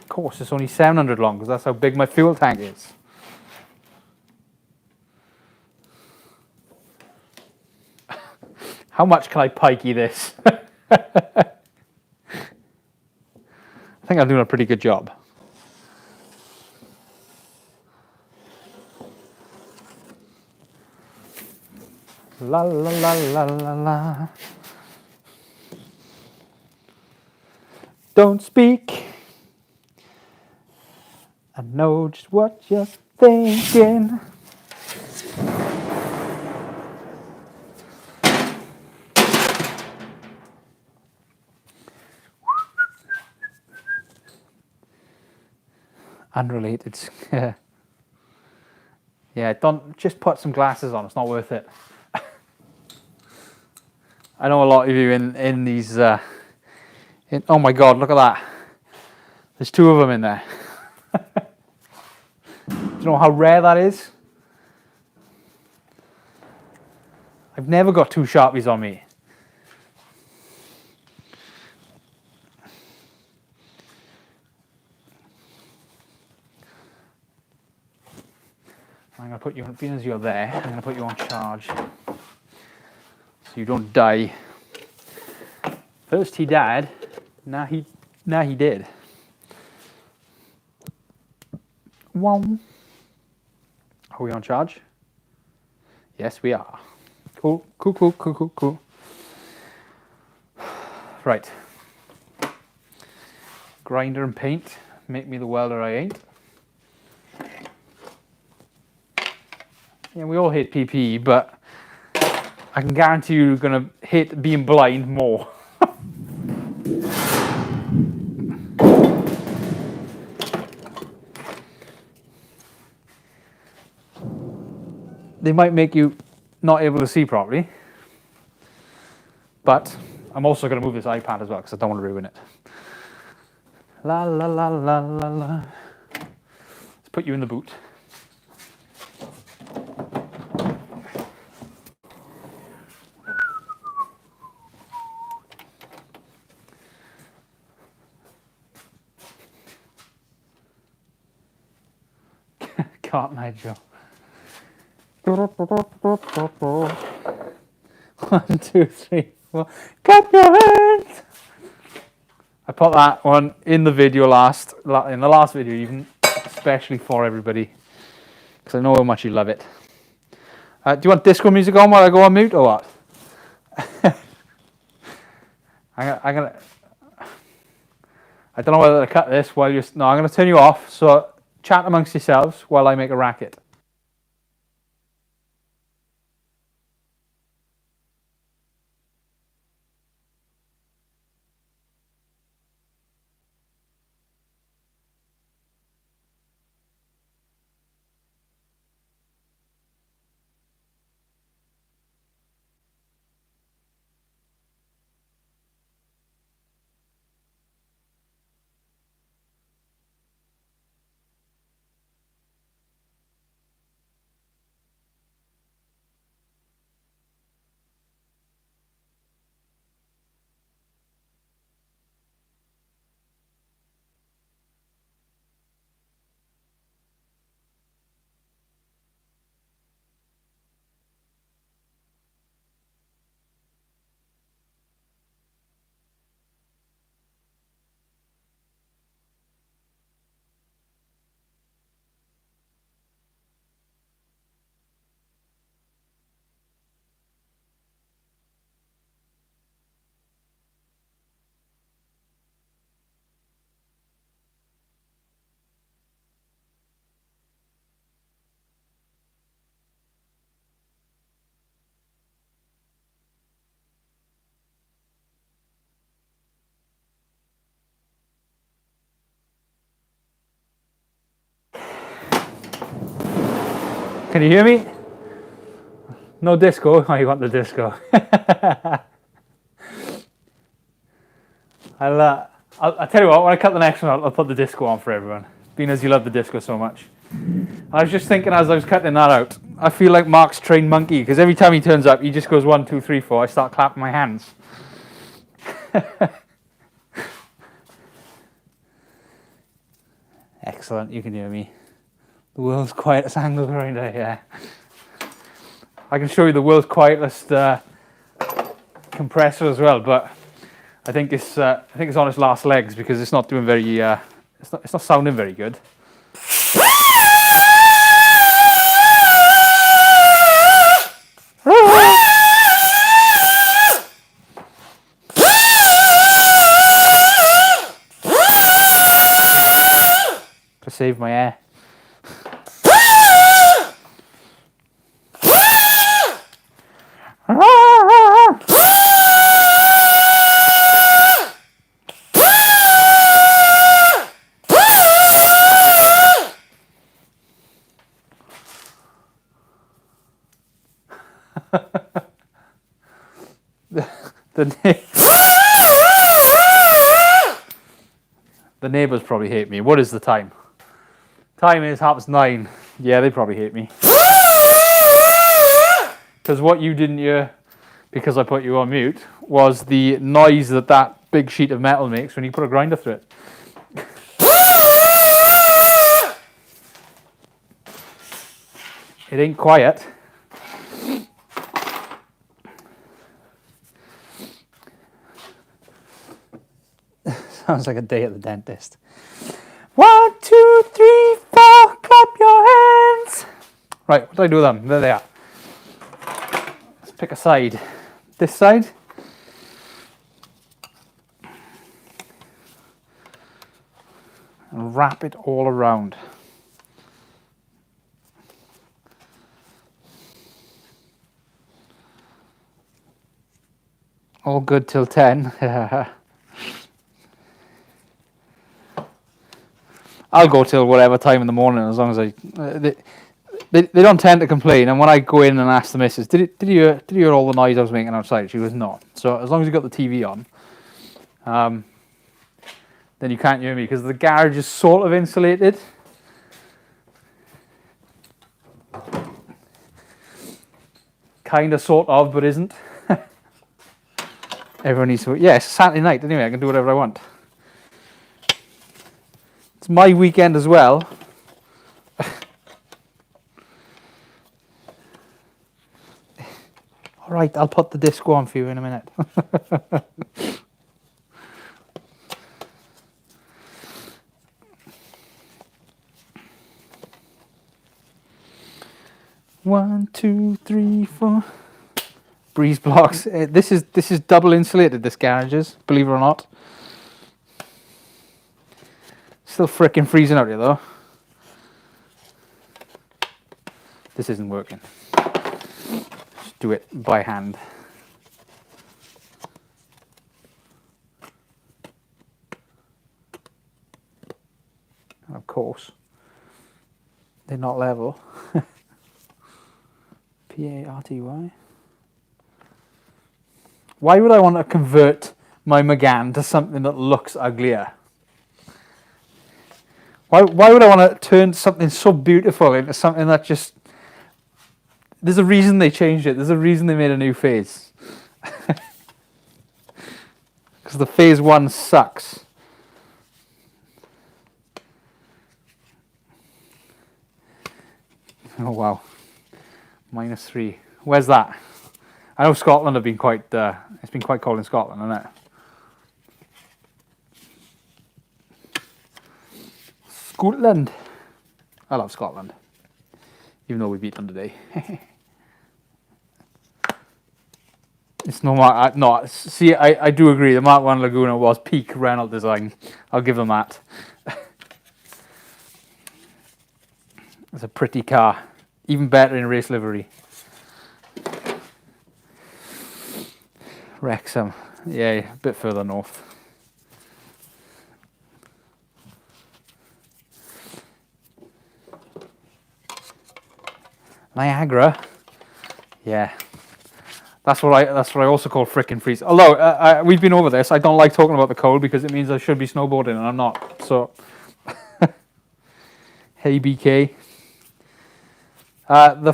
Of course, it's only 700 long because that's how big my fuel tank is. How much can I pikey this? I think I'm doing a pretty good job. La la la la la la. Don't speak. I know just what you're thinking. Unrelated. Yeah, don't just put some glasses on. It's not worth it. I know a lot of you in these. Oh my God! Look at that. There's two of them in there. Do you know how rare that is? I've never got two Sharpies on me. I'm going to put you on, being as you're there, I'm going to put you on charge so you don't die. First he died, now he did. Wow. Are we on charge? Yes, we are. Cool, cool, cool, cool, cool, cool. Right. Grinder and paint, make me the welder I ain't. Yeah, we all hate PPE, but I can guarantee you're going to hate being blind more. They might make you not able to see properly, but I'm also going to move this iPad as well because I don't want to ruin it. La la la la la la. Let's put you in the boot. Can't Nigel. 1, 2, 3, 4. Clap your hands. I put that one in the video in the last video even, especially for everybody, because I know how much you love it. Do you want disco music on while I go on mute or what? I don't know whether to cut this while you're. No, I'm going to turn you off. So chat amongst yourselves while I make a racket. Can you hear me? No disco? Oh, you want the disco. I'll tell you what, when I cut the next one, I'll put the disco on for everyone. Being as you love the disco so much. I was just thinking as I was cutting that out, I feel like Mark's trained monkey, because every time he turns up, he just goes 1, 2, 3, 4. I start clapping my hands. Excellent, you can hear me. The world's quietest angle grinder, yeah. I can show you the world's quietest compressor as well, but I think it's on its last legs because it's not doing very. It's not sounding very good. To save my air. The neighbours probably hate me. What is the time? Time is 9:30. Yeah, they probably hate me. Because what you didn't hear, because I put you on mute, was the noise that big sheet of metal makes when you put a grinder through it. It ain't quiet. Sounds like a day at the dentist. 1, 2, 3, 4, clap your hands. Right, what do I do with them? There they are. Let's pick a side. This side. And wrap it all around. All good till 10. I'll go till whatever time in the morning, as long as they don't tend to complain. And when I go in and ask the missus, did you hear all the noise I was making outside? She goes, no. So as long as you got the TV on, then you can't hear me, because the garage is sort of insulated. Kind of, sort of, but isn't. Everyone needs to. Yeah, it's Saturday night anyway. I can do whatever I want. It's my weekend as well. All right, I'll put the disco on for you in a minute. 1, 2, 3, 4. Breeze blocks. This is double insulated. This garage is, believe it or not. Still frickin' freezing out here though. This isn't working. Just do it by hand. And of course, they're not level. P-A-R-T-Y. Why would I want to convert my Megane to something that looks uglier? Why would I want to turn something so beautiful into something that just... There's a reason they changed it. There's a reason they made a new phase. Because the phase 1 sucks. Oh wow. -3. Where's that? I know Scotland have been quite... it's been quite cold in Scotland, hasn't it? Scotland. I love Scotland. Even though we beat them today. It's no Mark... no, see, I do agree. The Mark 1 Laguna was peak Renault design. I'll give them that. It's a pretty car. Even better in race livery. Wrexham. Yeah, a bit further north. Niagara. Yeah. That's what I also call frickin' freeze. Although we've been over this, I don't like talking about the cold because it means I should be snowboarding and I'm not. So, hey BK. The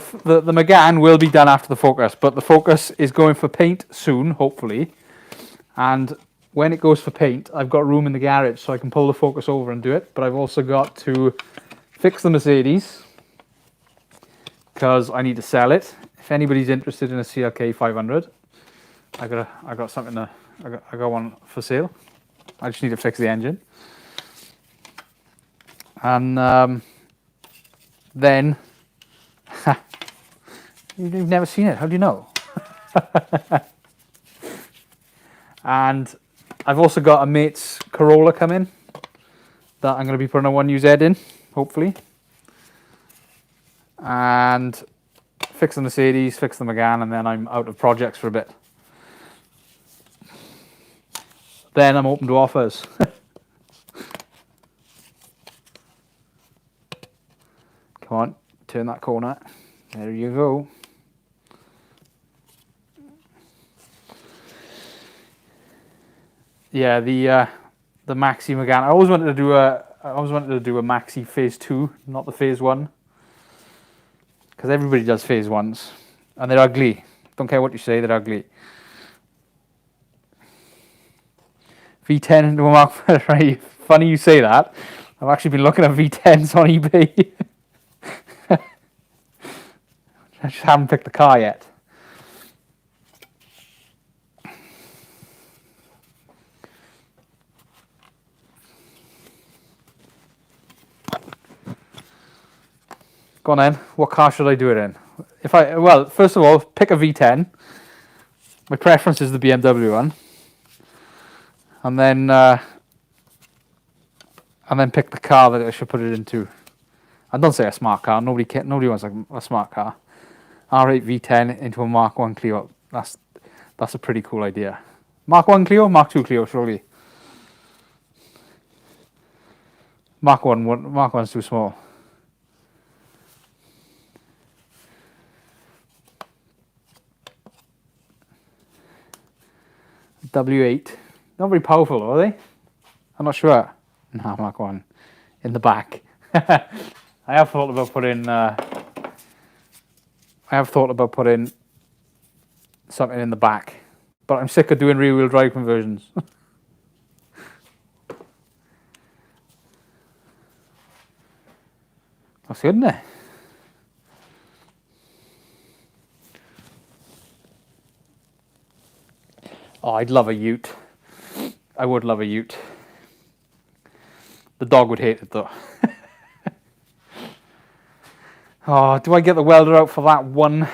Megane will be done after the Focus, but the Focus is going for paint soon, hopefully. And when it goes for paint, I've got room in the garage so I can pull the Focus over and do it. But I've also got to fix the Mercedes because I need to sell it. If anybody's interested in a CLK 500, I got something I got one for sale. I just need to fix the engine, and then you've never seen it. How do you know? And I've also got a mate's Corolla coming that I'm going to be putting a 1UZ in, hopefully, and fix the Mercedes, fix the Megane, and then I'm out of projects for a bit. Then I'm open to offers. Come on, turn that corner. There you go. Yeah, the Maxi Megane. I always wanted to do a Maxi Phase 2, not the Phase 1. Because everybody does Phase 1s. And they're ugly. Don't care what you say, they're ugly. V10 into a Mark, right? Funny you say that. I've actually been looking at V10s on eBay. I just haven't picked the car yet. Go on then. What car should I do it in? Well, first of all, pick a V10. My preference is the BMW one. And then pick the car that I should put it into. And don't say a smart car. Nobody wants a smart car. R8 V10 into a Mark 1 Clio. That's a pretty cool idea. Mark 1 Clio, Mark 2 Clio, surely. Mark 1's too small. W8. Not very powerful, are they? I'm not sure. No, Mark 1. In the back. I have thought about putting something in the back. But I'm sick of doing rear-wheel drive conversions. That's good, isn't it? Oh, I'd love a ute. I would love a ute. The dog would hate it though. Oh, do I get the welder out for that one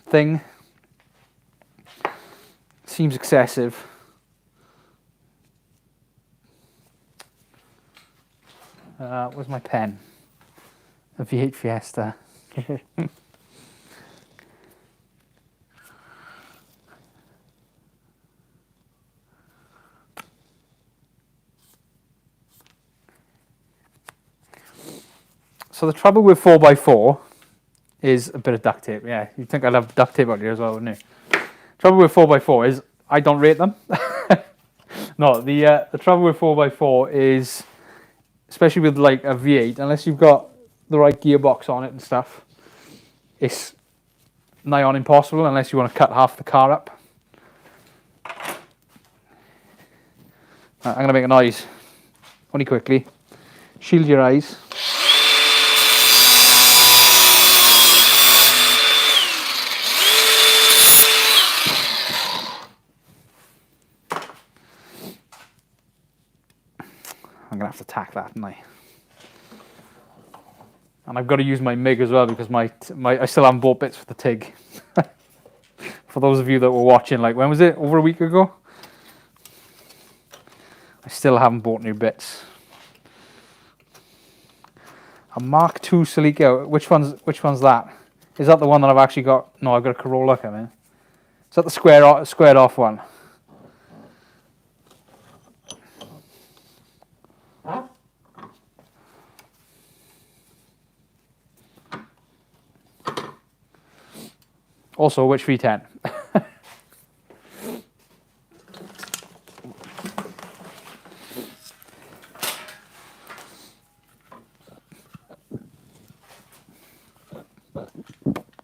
thing? Seems excessive. Where's my pen? A V8 Fiesta. So the trouble with 4x4 is a bit of duct tape. Yeah, you'd think I'd have duct tape out here as well, wouldn't you? Trouble with 4x4 is I don't rate them. No, the trouble with 4x4 is, especially with like a V8, unless you've got the right gearbox on it and stuff, it's nigh on impossible unless you want to cut half the car up. I'm going to make a noise, only quickly. Shield your eyes. I'm going to have to tack that, haven't I? And I've got to use my MIG as well because I still haven't bought bits for the TIG. For those of you that were watching, like, when was it? Over a week ago? I still haven't bought new bits. A Mark II Celica. Which one's that? Is that the one that I've actually got? No, I've got a Corolla coming. Is that the squared off one? Also, which V10?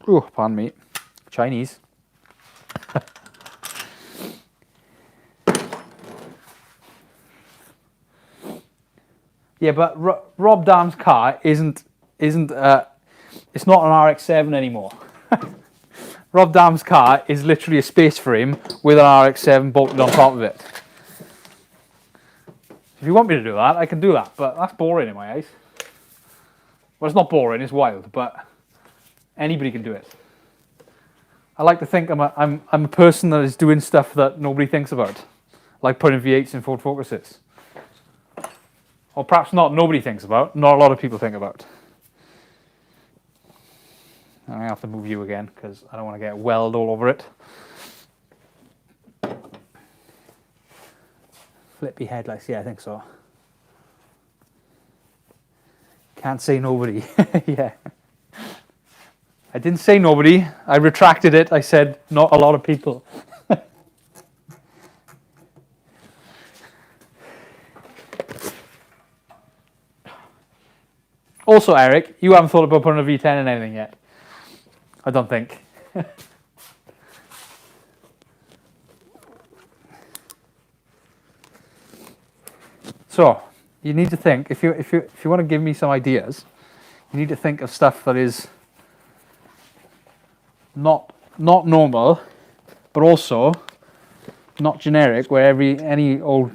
Oh, pardon me. Chinese. Yeah, but Rob Dam's car isn't it's not an RX-7 anymore. Rob Dam's car is literally a space frame with an RX-7 bolted on top of it. If you want me to do that, I can do that, but that's boring in my eyes. Well, it's not boring, it's wild, but anybody can do it. I like to think I'm a person that is doing stuff that nobody thinks about, like putting V8s in Ford Focuses. Or perhaps not nobody thinks about, not a lot of people think about. I'm going to have to move you again because I don't want to get weld all over it. Flippy headlights, yeah, I think so. Can't say nobody, yeah. I didn't say nobody, I retracted it, I said not a lot of people. Also, Eric, you haven't thought about putting a V10 in anything yet. I don't think. So, you need to think, if you want to give me some ideas, you need to think of stuff that is not normal, but also not generic, where any old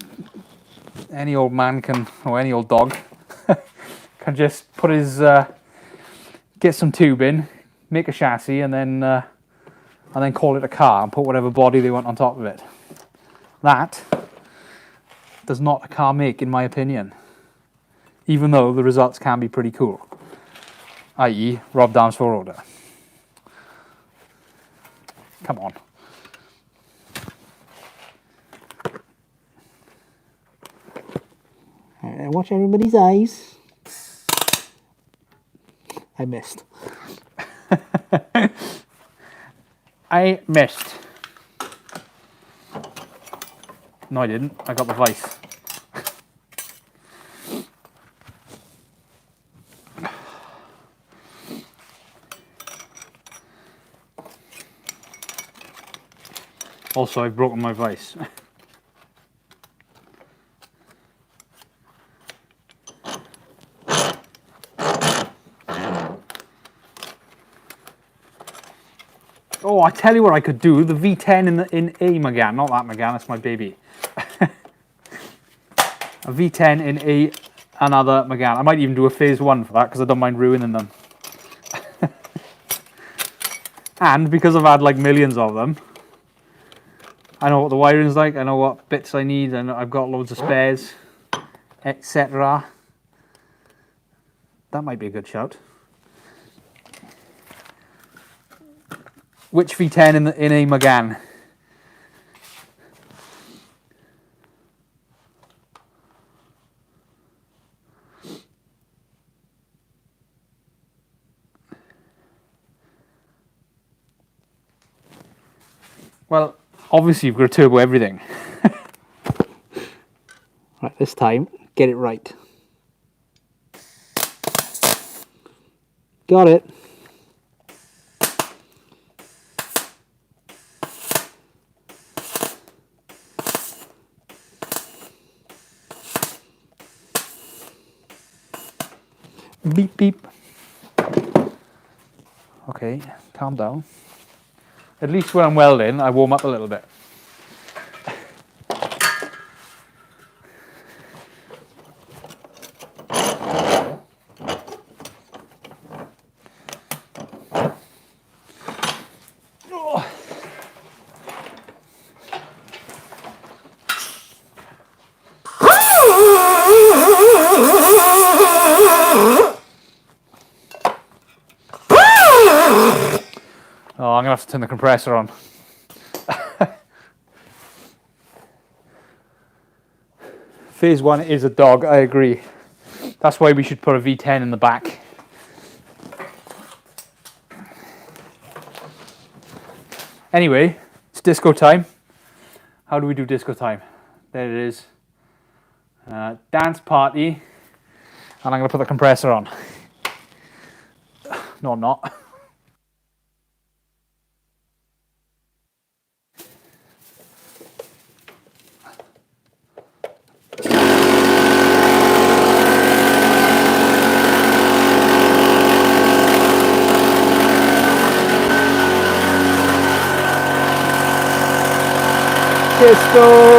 man can, or any old dog can just put his get some tubing, make a chassis, and then call it a car and put whatever body they want on top of it. That does not a car make, in my opinion, even though the results can be pretty cool, i.e. Rob Dam's 4-Roader. Come on. Alright, watch everybody's eyes. I missed. I missed. No, I didn't. I got the vice. Also, I've broken my vice. Oh, I tell you what I could do. The V10 in a Megane, not that Megane, that's my baby. A V10 in another Megane. I might even do a phase 1 for that because I don't mind ruining them. And because I've had like millions of them, I know what the wiring's like, I know what bits I need, and I've got loads of spares, etc. That might be a good shout. Which V10 in a Megane? Well, obviously you've got to turbo everything. Right, this time, get it right. Got it. Beep, beep. Okay, calm down. At least when I'm welding, I warm up a little bit. Oh, I'm going to have to turn the compressor on. Phase 1 is a dog, I agree. That's why we should put a V10 in the back. Anyway, it's disco time. How do we do disco time? There it is. Dance party. And I'm going to put the compressor on. No, I'm not. Disco!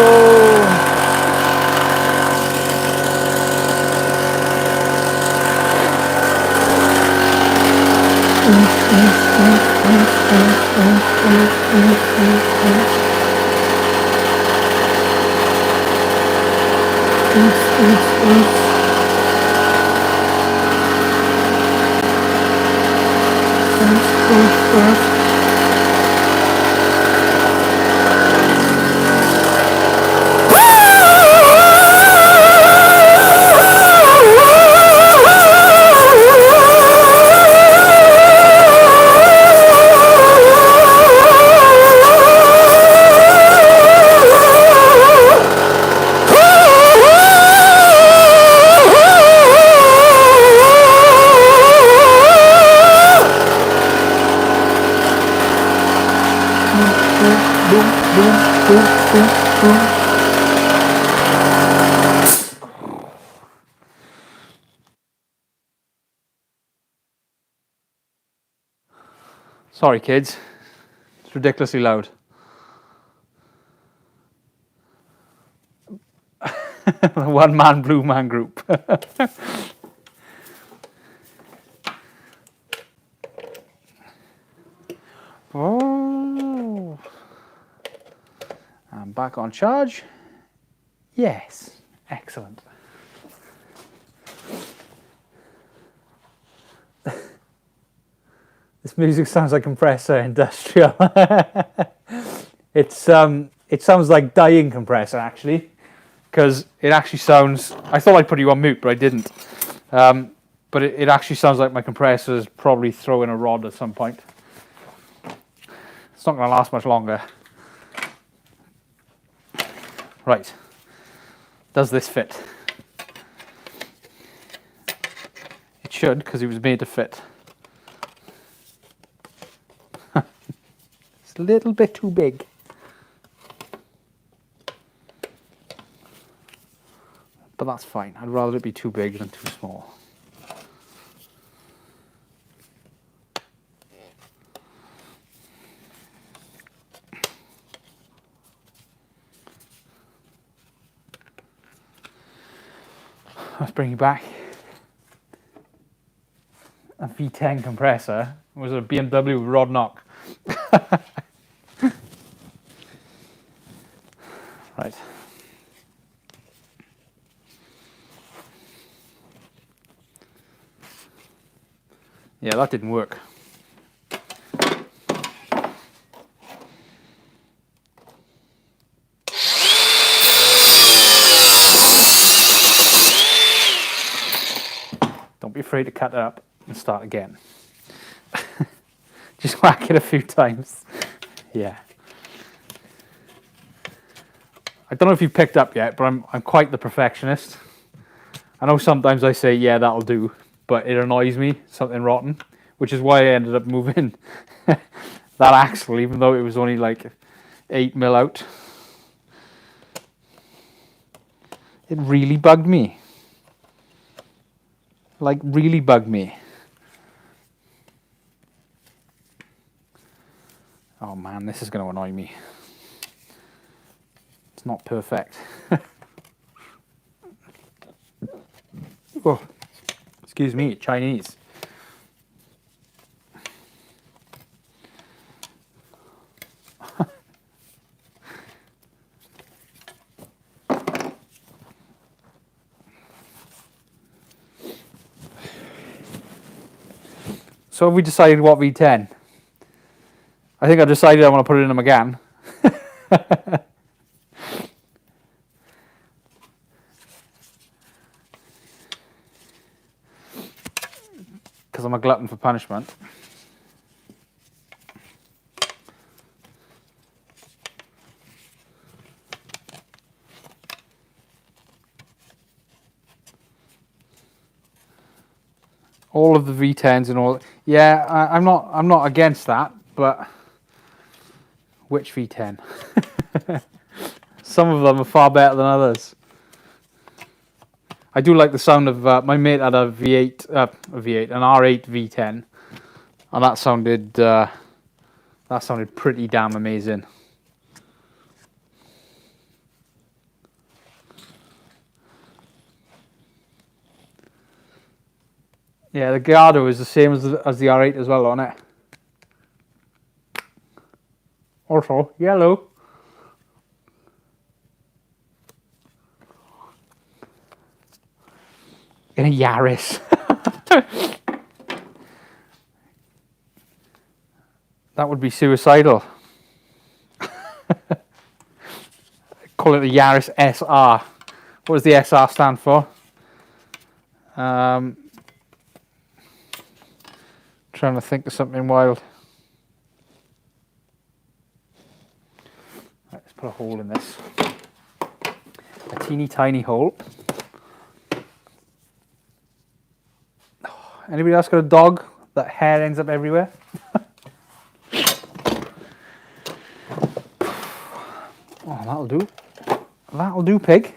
Sorry, kids. It's ridiculously loud. One man blue man group. Oh. I'm back on charge. Yes, excellent. This music sounds like compressor industrial. It sounds like dying compressor actually, because it actually sounds. I thought I'd put you on mute, but I didn't. But it actually sounds like my compressor is probably throwing a rod at some point. It's not going to last much longer. Right. Does this fit? It should, because it was made to fit. It's a little bit too big. But that's fine. I'd rather it be too big than too small. Let's bring you back. A V10 compressor. It was a BMW rod knock. Right. Yeah, that didn't work. Don't be afraid to cut it up and start again. Just whack it a few times. Yeah. I don't know if you've picked up yet, but I'm quite the perfectionist. I know sometimes I say, yeah, that'll do, but it annoys me, something rotten, which is why I ended up moving that axle, even though it was only like 8mm out. It really bugged me. Like, really bugged me. Oh man, this is going to annoy me. It's not perfect. Oh, excuse me, Chinese. So have we decided what V10? I think I decided I want to put it in a Megane. Because I'm a glutton for punishment. All of the V10s and all. Yeah, I'm not against that, but which V10? Some of them are far better than others. I do like the sound of my mate had a V8, an R8 V10, and that sounded pretty damn amazing. Yeah, the Gallardo is the same as the R8 as well on it. Also yellow. In a Yaris. That would be suicidal. Call it a Yaris SR. What does the SR stand for? Trying to think of something wild. Right, let's put a hole in this. A teeny tiny hole. Anybody else got a dog that hair ends up everywhere? Oh, that'll do. That'll do, pig.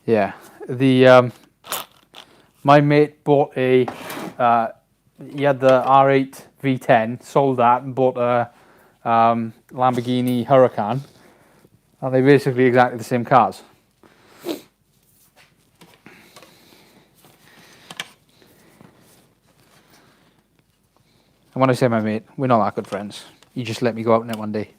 Yeah, my mate bought he had the R8 V10, sold that and bought a Lamborghini Huracan. And they're basically exactly the same cars. And when I say my mate, we're not that good friends. He just let me go out in it one day.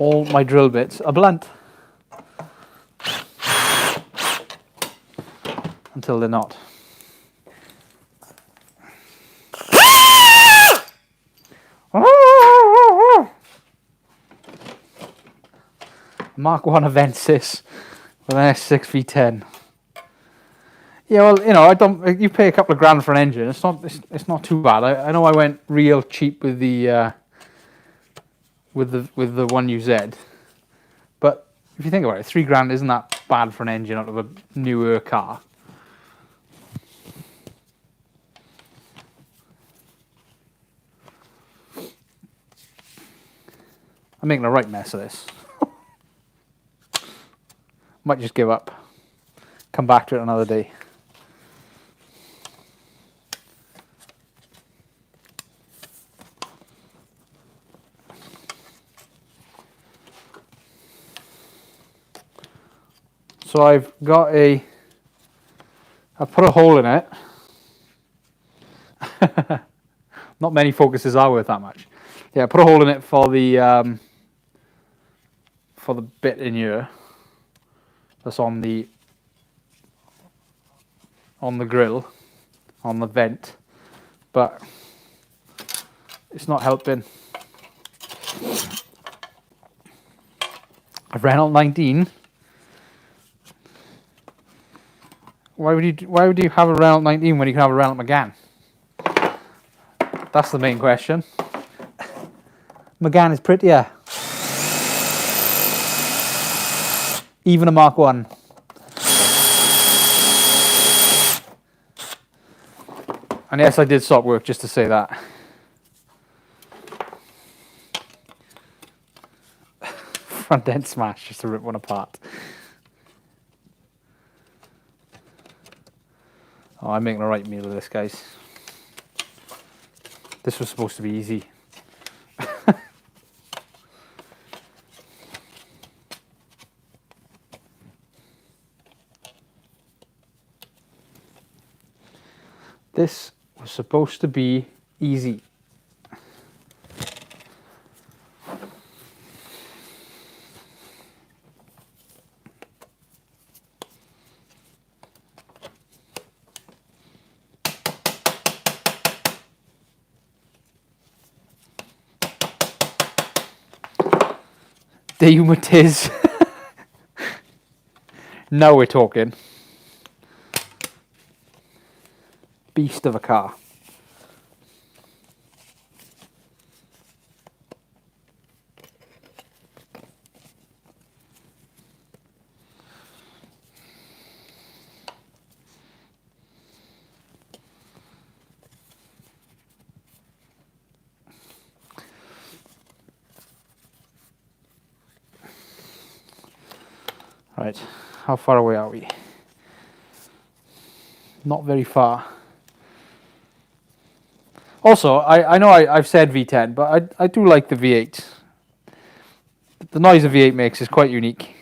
All my drill bits are blunt. Until they're not. Mark 1 Avensis with an S6 V10. Yeah, well, you know, I don't. You pay a couple of grand for an engine. It's not too bad. I know I went real cheap with the with the One UZ, but if you think about it, 3 grand isn't that bad for an engine out of a newer car. I'm making a right mess of this. Might just give up. Come back to it another day. So I've got I put a hole in it. Not many focuses are worth that much. Yeah, I put a hole in it for the bit in here. That's on the grill, on the vent, but it's not helping. A Renault 19. Why would you have a Renault 19 when you can have a Renault Megane? That's the main question. Megane is prettier. Even a Mark 1. And yes, I did stop work just to say that. Front end smash just to rip one apart. Oh, I'm making a right meal of this, guys. This was supposed to be easy. This was supposed to be easy. Daewoo Matiz. Now we're talking. Beast of a car. Right, how far away are we? Not very far. Also, I know I've said V10, but I do like the V8. The noise a V8 makes is quite unique.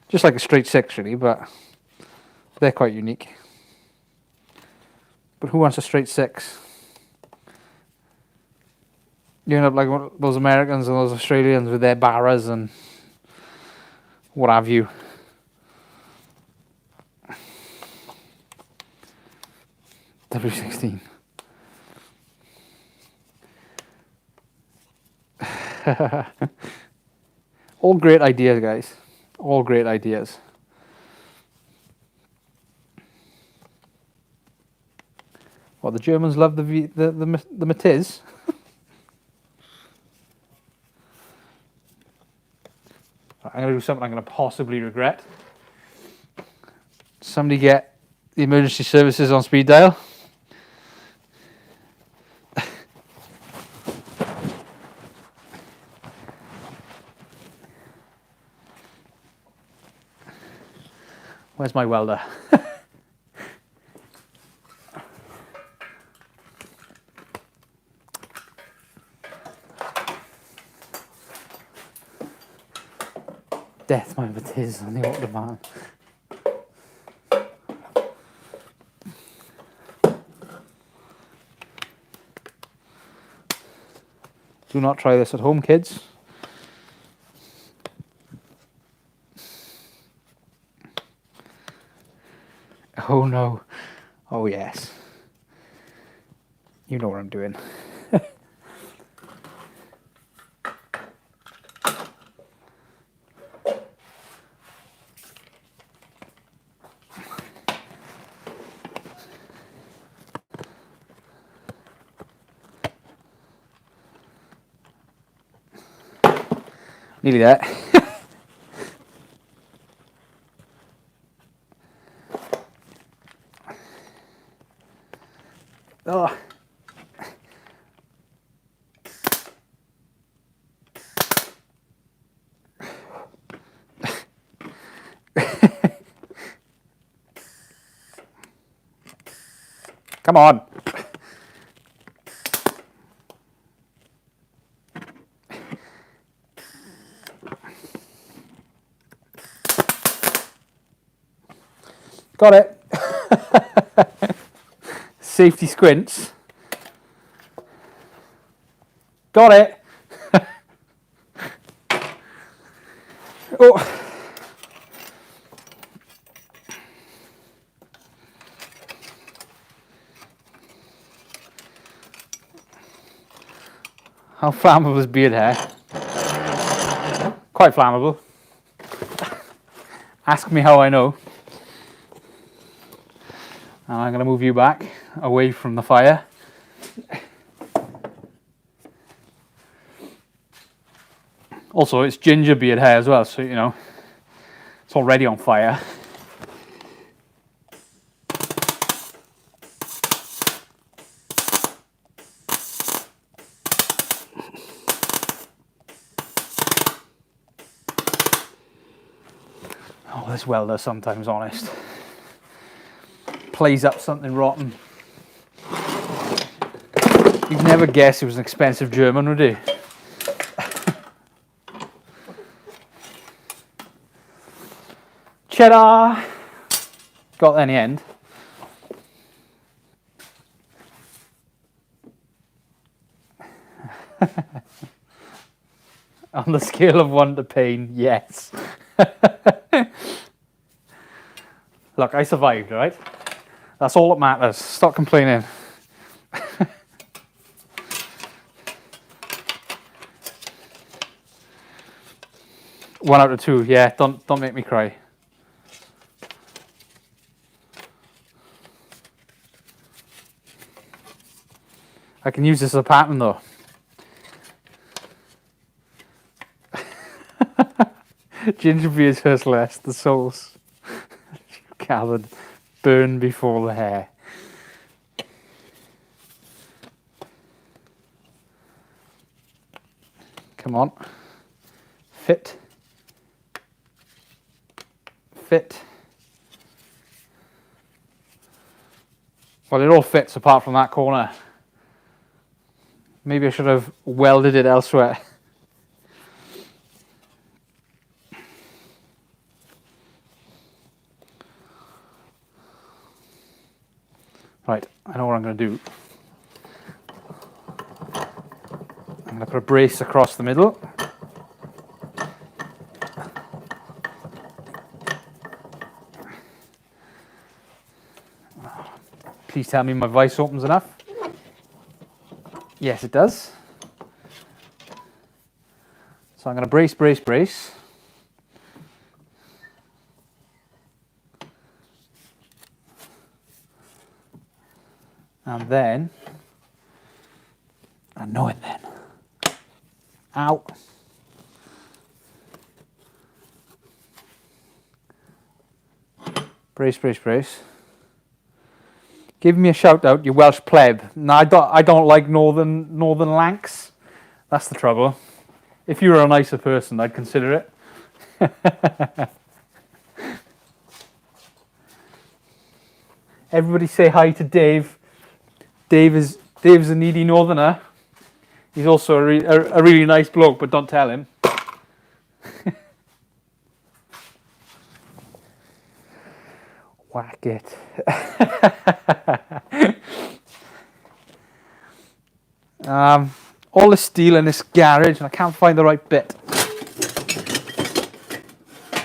Just like a straight six, really, but they're quite unique. But who wants a straight six? You end up like those Americans and those Australians with their Barras and what have you. W16. All great ideas, guys. All great ideas. Well, the Germans love the Matiz. I'm going to do something I'm going to possibly regret. Somebody get the emergency services on speed dial. Where's my welder? Death, my Matiz on the Autobahn. Do not try this at home, kids. Oh no. Oh yes. You know what I'm doing. Nearly there. Oh. Come on. Got it. Safety squints. Got it. Oh. How flammable is beard hair? Quite flammable. Ask me how I know. And I'm going to move you back away from the fire. Also, it's ginger beard hair as well, so you know, it's already on fire. Oh, this welder sometimes, honest. Plays up something rotten. You'd never guess it was an expensive German, would you? Cheddar! Got there in the end. On the scale of 1 to pain, yes. Look, I survived, right? That's all that matters. Stop complaining. 1 out of 2. Yeah, don't make me cry. I can use this as a pattern though. Ginger beers hurts less. The souls gathered, burn before the hair. Come on. Fit. Fit. Well, it all fits apart from that corner. Maybe I should have welded it elsewhere. Right, I know what I'm going to do. I'm going to put a brace across the middle. Please tell me my vise opens enough. Yes, it does. So I'm going to brace, brace, brace. And then, I know it then. Ow. Brace, brace, brace. Give me a shout out, you Welsh pleb. No, I don't like northern Lancs. That's the trouble. If you were a nicer person, I'd consider it. Everybody say hi to Dave. Dave's a needy northerner. He's also a really nice bloke, but don't tell him. Whack it. All the steel in this garage, and I can't find the right bit.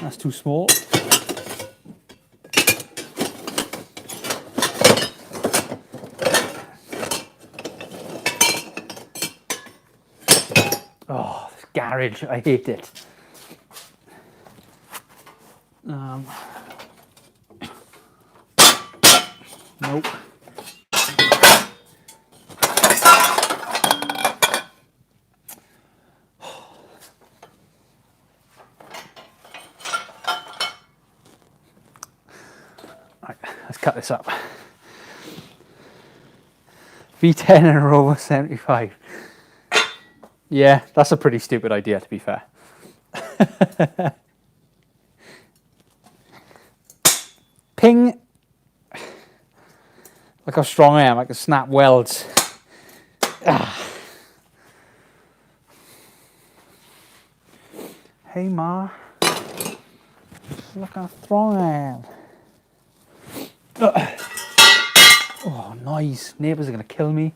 That's too small. Oh, this garage, I hate it. Nope. Right, let's cut this up. V10 and a Rover 75. Yeah, that's a pretty stupid idea, to be fair. Ping. Look how strong I am. I can snap welds. Ah. Hey, Ma. Look how strong I am. Oh, noise. Neighbours are going to kill me.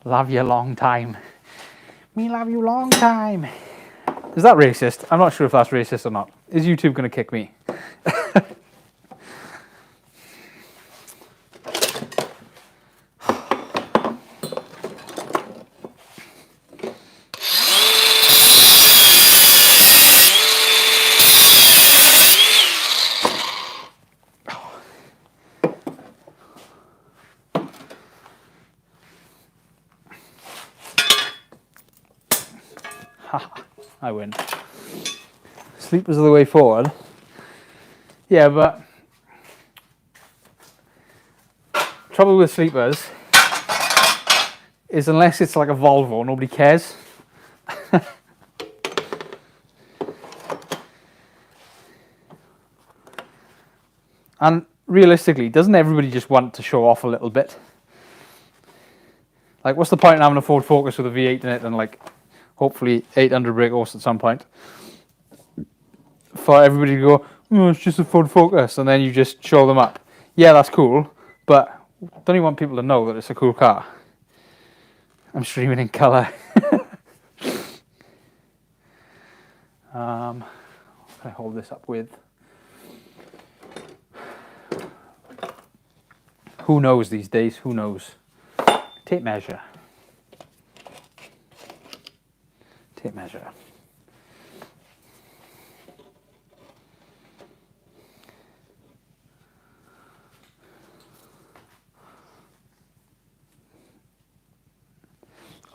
Love you long time. Me love you long time. Is that racist? I'm not sure if that's racist or not. Is YouTube going to kick me? I win. Sleepers are the way forward. Yeah, but trouble with sleepers is unless it's like a Volvo, nobody cares. And realistically, doesn't everybody just want to show off a little bit? Like, what's the point in having a Ford Focus with a V8 in it and like hopefully 800 brake horse at some point for everybody to go, oh, it's just a Ford Focus, and then you just show them up. Yeah, that's cool, but don't you want people to know that it's a cool car? I'm streaming in colour. What can I hold this up with? Who knows these days? Who knows? Tape measure. Tape measure.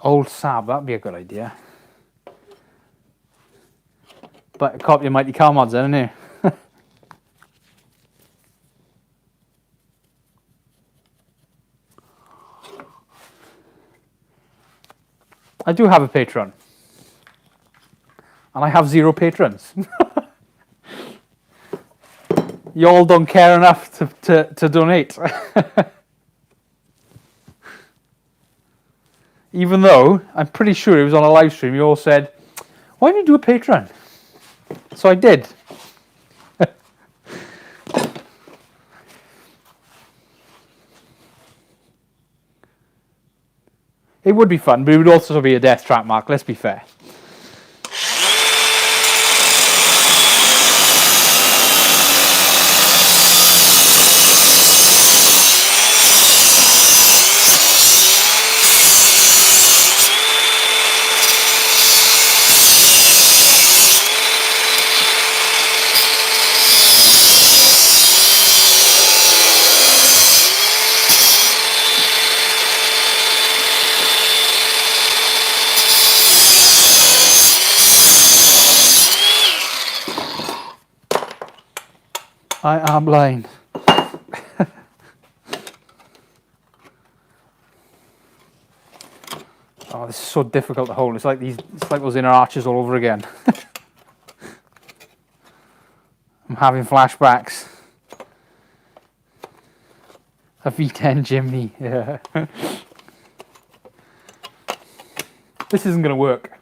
Old Saab, that'd be a good idea. But a copy of Mighty Car Mods, isn't it? I do have a Patreon. And I have 0 patrons. You all don't care enough to donate. Even though, I'm pretty sure it was on a live stream, you all said, why don't you do a Patreon? So I did. It would be fun, but it would also be a death trap, Mark, let's be fair. I am blind. Oh, this is so difficult to hold. It's like those inner arches all over again. I'm having flashbacks. A V10 Jimny. Yeah. This isn't going to work.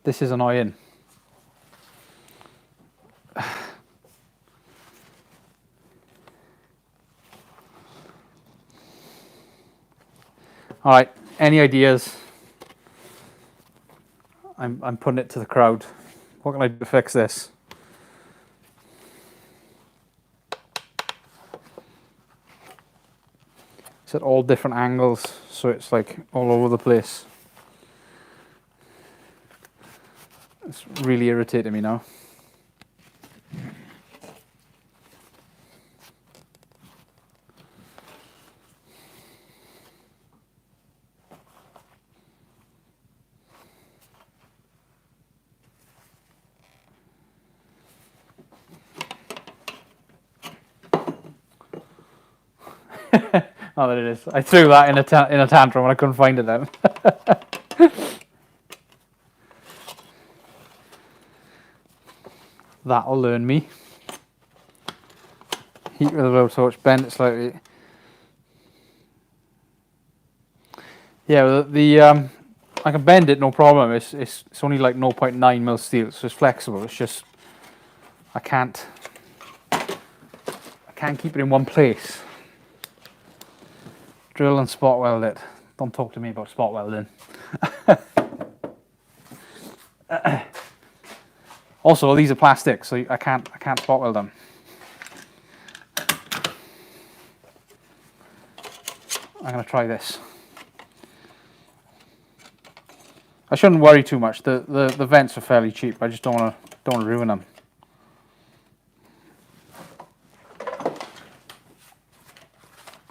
This is annoying. All right, any ideas? I'm putting it to the crowd. What can I do to fix this? It's at all different angles, so it's like all over the place. It's really irritating me now. Oh, there it is. I threw that in a tantrum and I couldn't find it then. That'll learn me. Heat with a blowtorch, bend it slightly. Yeah, I can bend it, no problem. It's only like 0.9 mil steel, so it's flexible. It's just I can't keep it in one place. Drill and spot weld it. Don't talk to me about spot welding. Also, these are plastic, so I can't spot weld them. I'm gonna try this. I shouldn't worry too much. The vents are fairly cheap. I just don't wanna ruin them.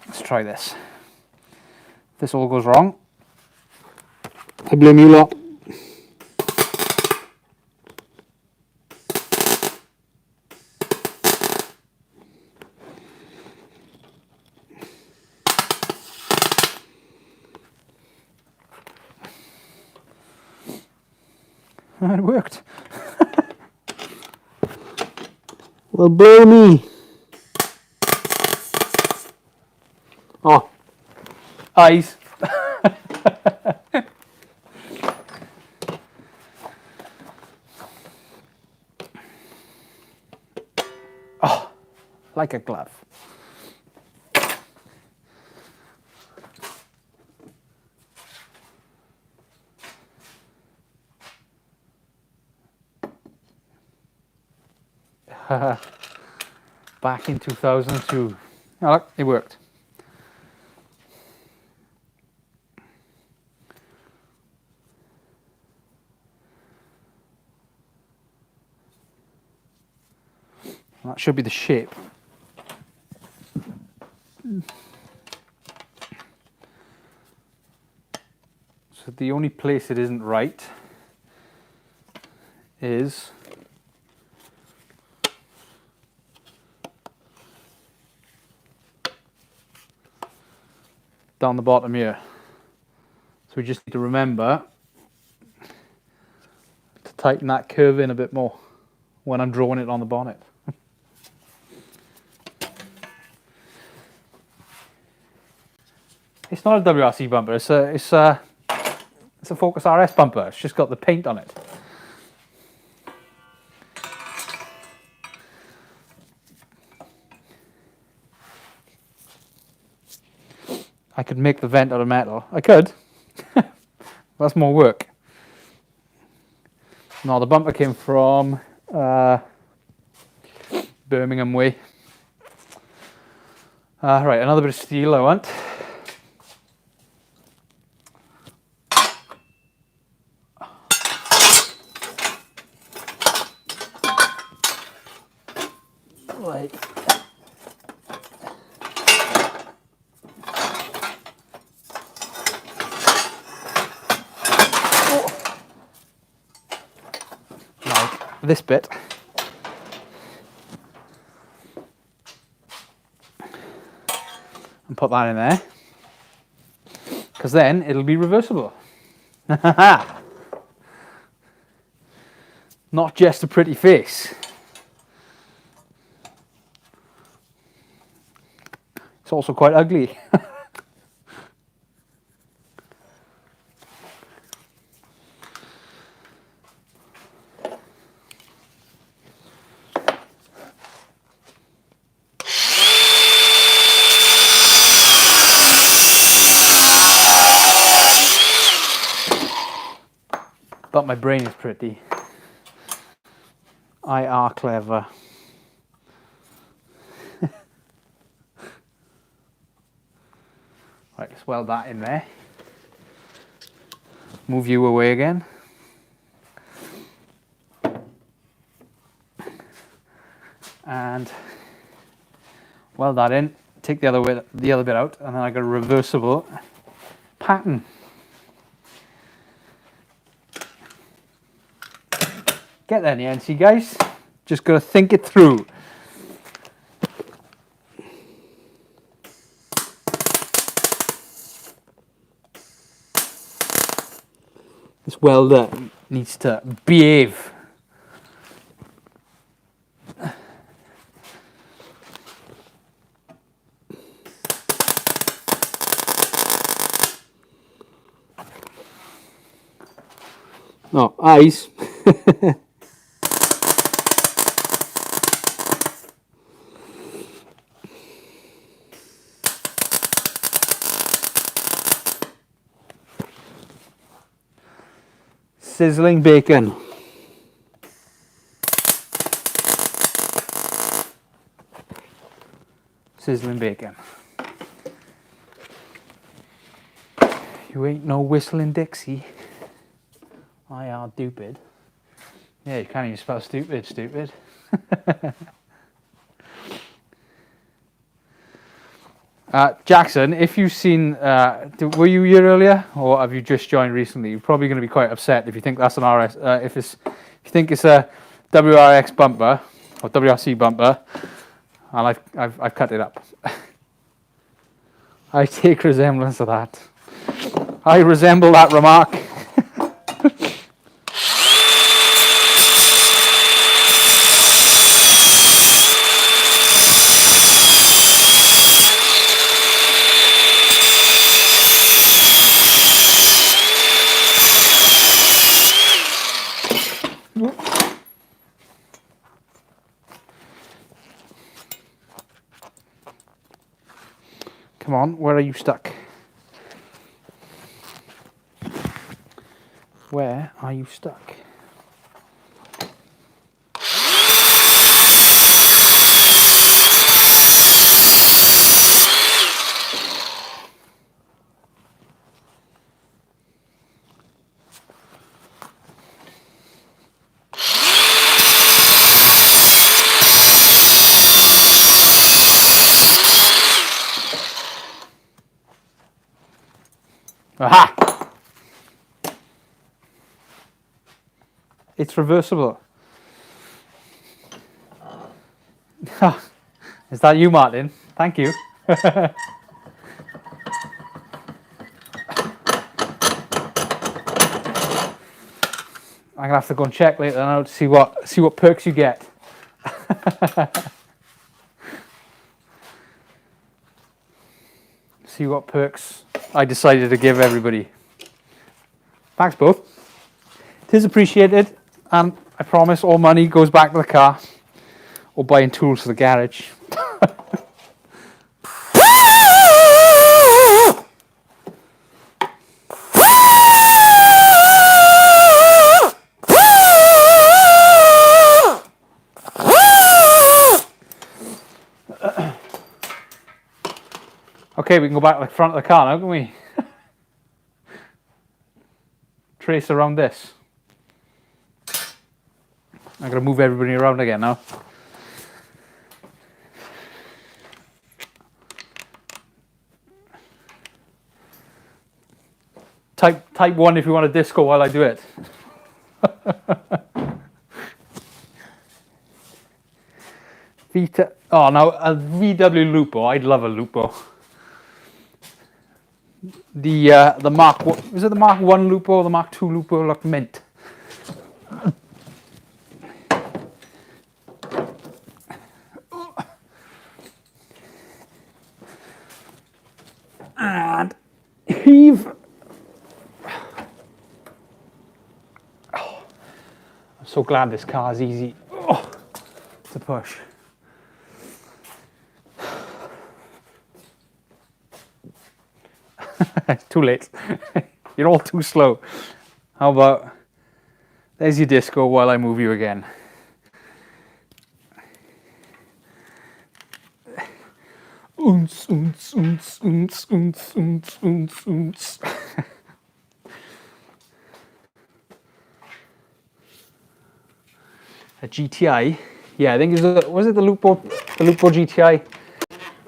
Let's try this. If this all goes wrong, I blame you lot. it worked. Well, blow me. Oh, Eyes. Oh, like a glove. back in 2002. Oh, look, it worked. That should be the shape. So the only place it isn't right is down the bottom here. So we just need to remember to tighten that curve in a bit more when I'm drawing it on the bonnet. It's not a WRC bumper, it's a Focus RS bumper. It's just got the paint on it. I could make the vent out of metal. I could. That's more work. No, the bumper came from Birmingham way. Right, another bit of steel I want. Like this bit. And put that in there. Because then it'll be reversible. Not just a pretty face. It's also quite ugly. But my brain is pretty. I are clever. Right, let's weld that in there. Move you away again. And weld that in. Take the other bit out, and then I got a reversible pattern. Get there in the end, see guys? Just gotta think it through. This welder needs to behave. No, eyes. Sizzling bacon. Sizzling bacon. You ain't no whistling Dixie. I are stupid. Yeah, you can't even spell stupid, stupid. Jackson, if you've seen, were you here earlier, or have you just joined recently? You're probably going to be quite upset if you think that's an RS. If you think it's a WRX bumper or WRC bumper, and I've cut it up. I take resemblance of that. I resemble that remark. Come on, where are you stuck? Where are you stuck? Aha! It's reversible. Is that you, Martin? Thank you. I'm gonna have to go and check later now to see what perks you get. See what perks I decided to give everybody. Thanks both. It is appreciated, and I promise all money goes back to the car or buying tools for the garage. Okay, we can go back to the front of the car now, can we? Trace around this. I'm going to move everybody around again now. Type 1 if you want a disco while I do it. Vita. Oh, now a VW Lupo. I'd love a Lupo. The Mark, was it the Mark 1 Lupo or the Mark 2 Lupo look mint? And heave. Oh, I'm so glad this car is easy to push. Too late. You're all too slow. How about there's your disco while I move you again. Oons, oons, oons, oons, oons, oons, oons, oons. A GTI. Yeah, I think it was it the Lupo GTI?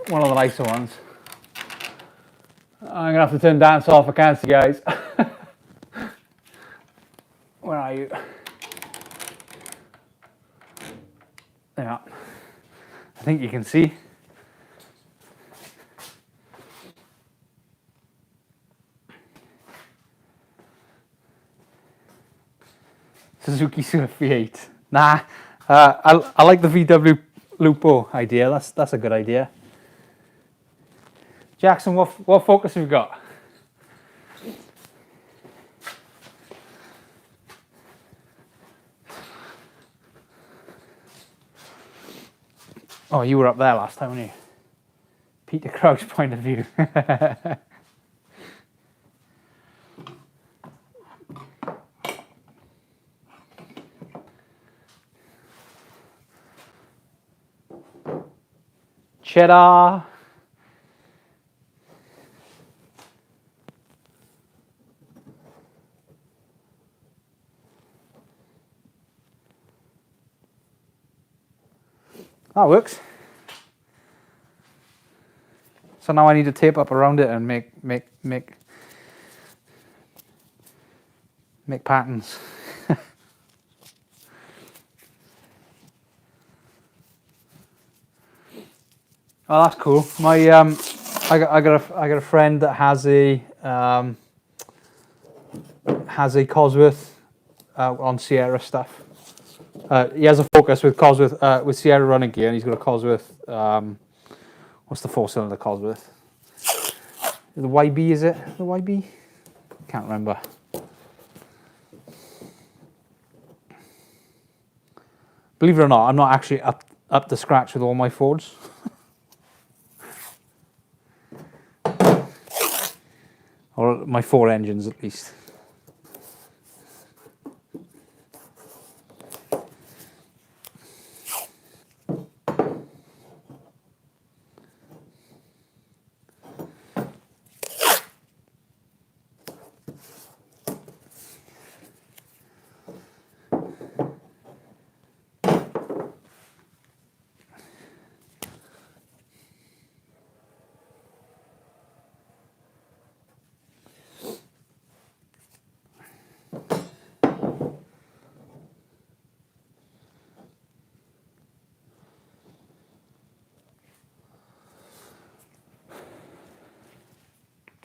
One of the nicer ones. I'm gonna have to turn dance off. I can't see, guys. Where are you? Yeah. I think you can see. Suzuki Swift V8. Nah, I like the VW Lupo idea. That's a good idea. Jackson, what focus have you got? Oh, you were up there last time, weren't you? Peter Crouch point of view. Cheddar. That works. So now I need to tape up around it and make patterns. Oh, that's cool. My I got a friend that has a Cosworth on Sierra stuff. He has a Focus with Cosworth with Sierra running gear, and he's got a Cosworth. What's the 4-cylinder Cosworth? The YB, is it? The YB? Can't remember. Believe it or not, I'm not actually up to scratch with all my Fords. Or my 4 engines at least.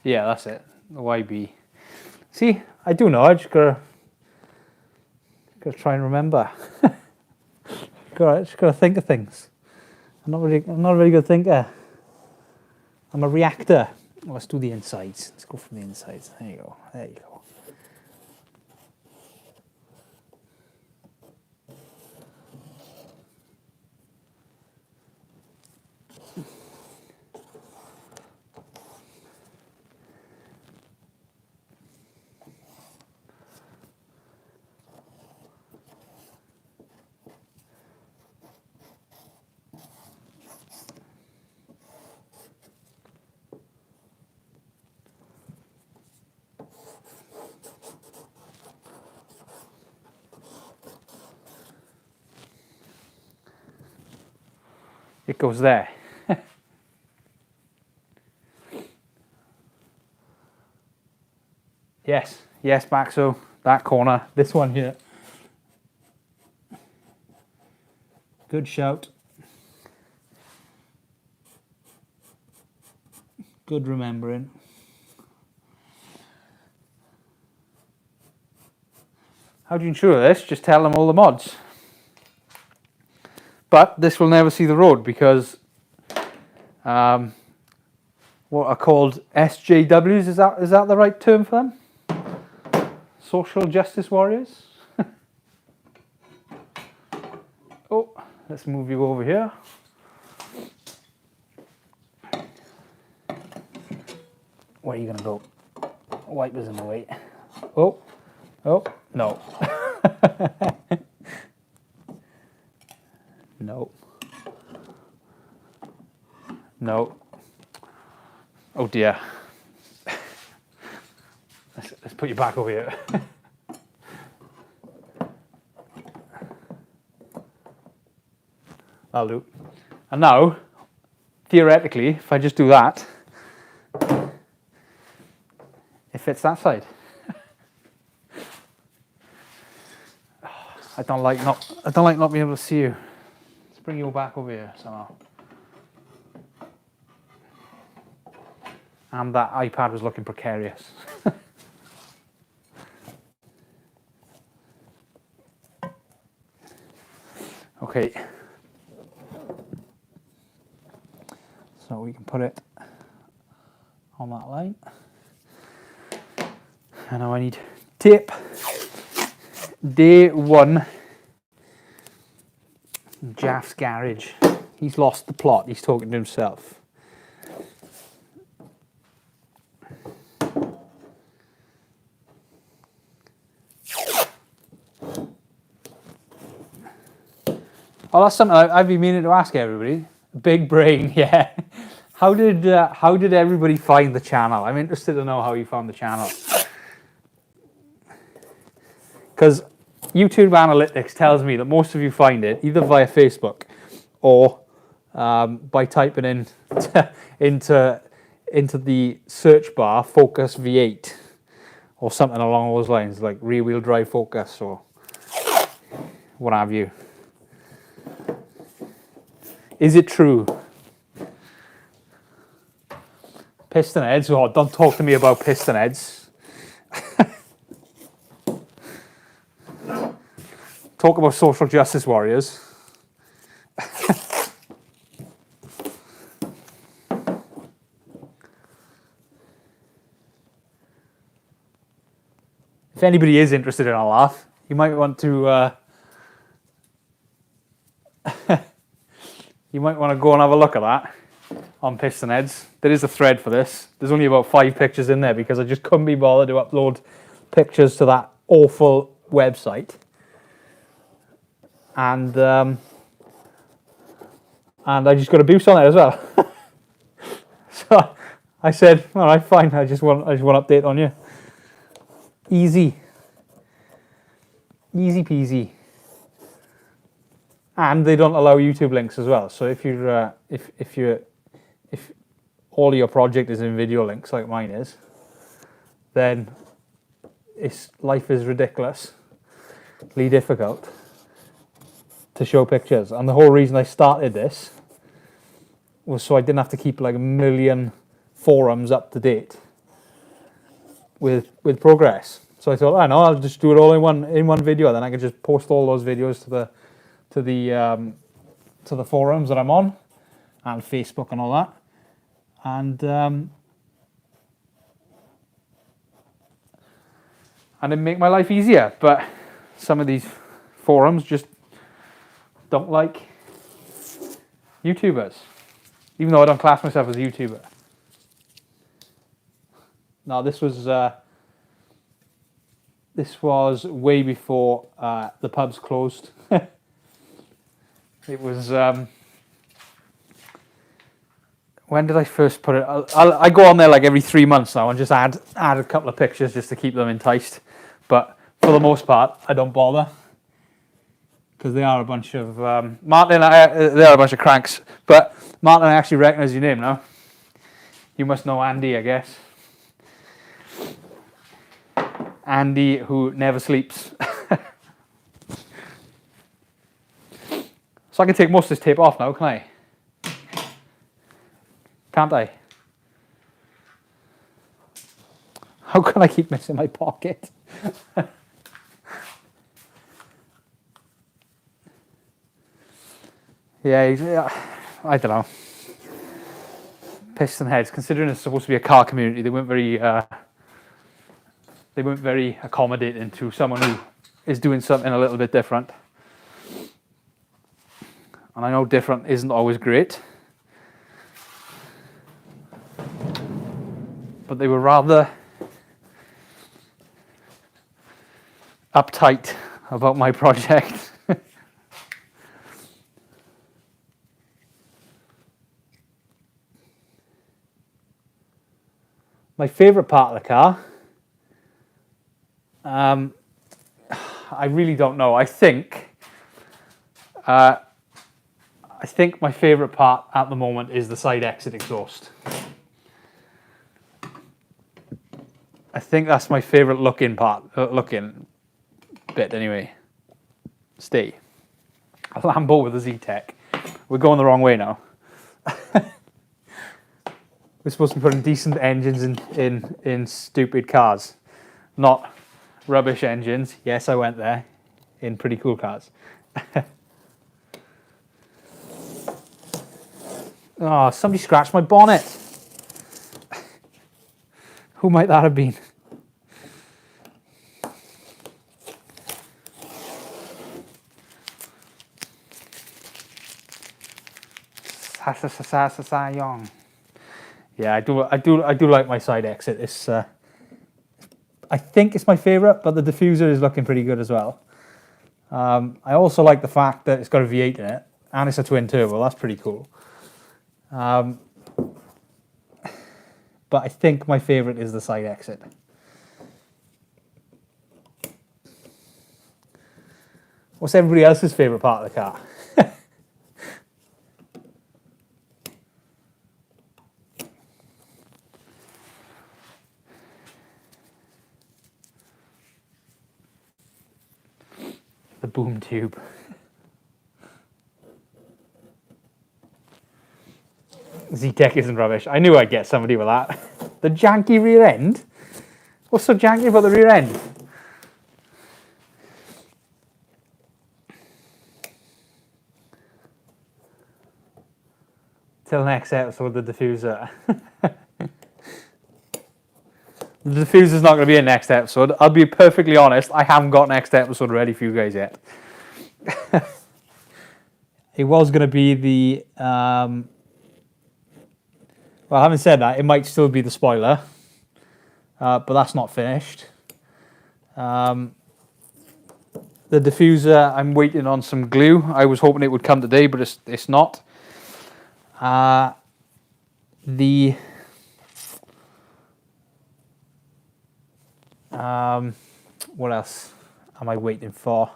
Yeah, that's it. The YB. See, I do know. I just gotta try and remember. Just gotta think of things. I'm not a very good thinker. I'm a reactor. Well, let's do the insides. Let's go from the insides. There you go. There you go. It goes there. Yes, Maxo. That corner. This one here. Good shout. Good remembering. How do you ensure this? Just tell them all the mods. But this will never see the road because what are called SJWs, is that the right term for them? Social justice warriors? Oh, let's move you over here. Where are you going to go? Wipers in the way. Oh, no. No. No. Oh dear. Let's put you back over here. That'll do. And now, theoretically, if I just do that, it fits that side. I don't like not being able to see you. Let's bring you back over here somehow. And that iPad was looking precarious. Okay. So we can put it on that line. And now I need tape. Day 1. Jaff's garage. He's lost the plot. He's talking to himself. Oh, that's something I've been meaning to ask everybody. Big brain, yeah. How did everybody find the channel? I'm interested to know how you found the channel. Because YouTube Analytics tells me that most of you find it either via Facebook or by typing in into the search bar Focus V8 or something along those lines, like rear-wheel drive Focus or what have you. Is it true? Piston heads? Oh, don't talk to me about piston heads. Talk about social justice warriors. If anybody is interested in a laugh, you might want to go and have a look at that on Piston Heads. There is a thread for this. There's only about 5 pictures in there because I just couldn't be bothered to upload pictures to that awful website. And I just got abuse on there as well. So I said, all right, fine. I just want an update on you. Easy peasy. And they don't allow YouTube links as well. So if all your project is in video links like mine is, then life is ridiculously difficult to show pictures. And the whole reason I started this was so I didn't have to keep like a million forums up to date with progress. So I thought, I know, I'll just do it all in one video. Then I can just post all those videos to the forums that I'm on, and Facebook and all that, and it make my life easier. But some of these forums just don't like YouTubers, even though I don't class myself as a YouTuber. Now this was way before the pubs closed. It was when did I first put it? I go on there like every 3 months now and just add a couple of pictures just to keep them enticed. But for the most part, I don't bother because they are a bunch of Martin. They are a bunch of cranks. But Martin, I actually recognise your name now. You must know Andy, I guess. Andy, who never sleeps. So I can take most of this tape off now, can I? Can't I? How can I keep missing my pocket? Yeah, I don't know. Piston heads. Considering it's supposed to be a car community, they weren't very accommodating to someone who is doing something a little bit different. And I know different isn't always great, but they were rather uptight about my project. My favourite part of the car, I really don't know. I think my favourite part at the moment is the side exit exhaust. I think that's my favourite looking bit anyway. Stay. A Lambo with a Z-Tech. We're going the wrong way now. We're supposed to be putting decent engines in stupid cars, not rubbish engines. Yes, I went there, in pretty cool cars. Oh, somebody scratched my bonnet. Who might that have been? Young. Yeah, I do like my side exit. It's I think it's my favourite, but the diffuser is looking pretty good as well. I also like the fact that it's got a V8 in it, and it's a twin turbo. That's pretty cool. But I think my favourite is the side exit. What's everybody else's favourite part of the car? The boom tube. Z-Tech isn't rubbish. I knew I'd get somebody with that. The janky rear end? What's so janky about the rear end? Till next episode, the diffuser. The diffuser's not going to be in next episode. I'll be perfectly honest, I haven't got next episode ready for you guys yet. It was going to be the... well, having said that, it might still be the spoiler. But that's not finished. The diffuser, I'm waiting on some glue. I was hoping it would come today, but it's not. What else am I waiting for?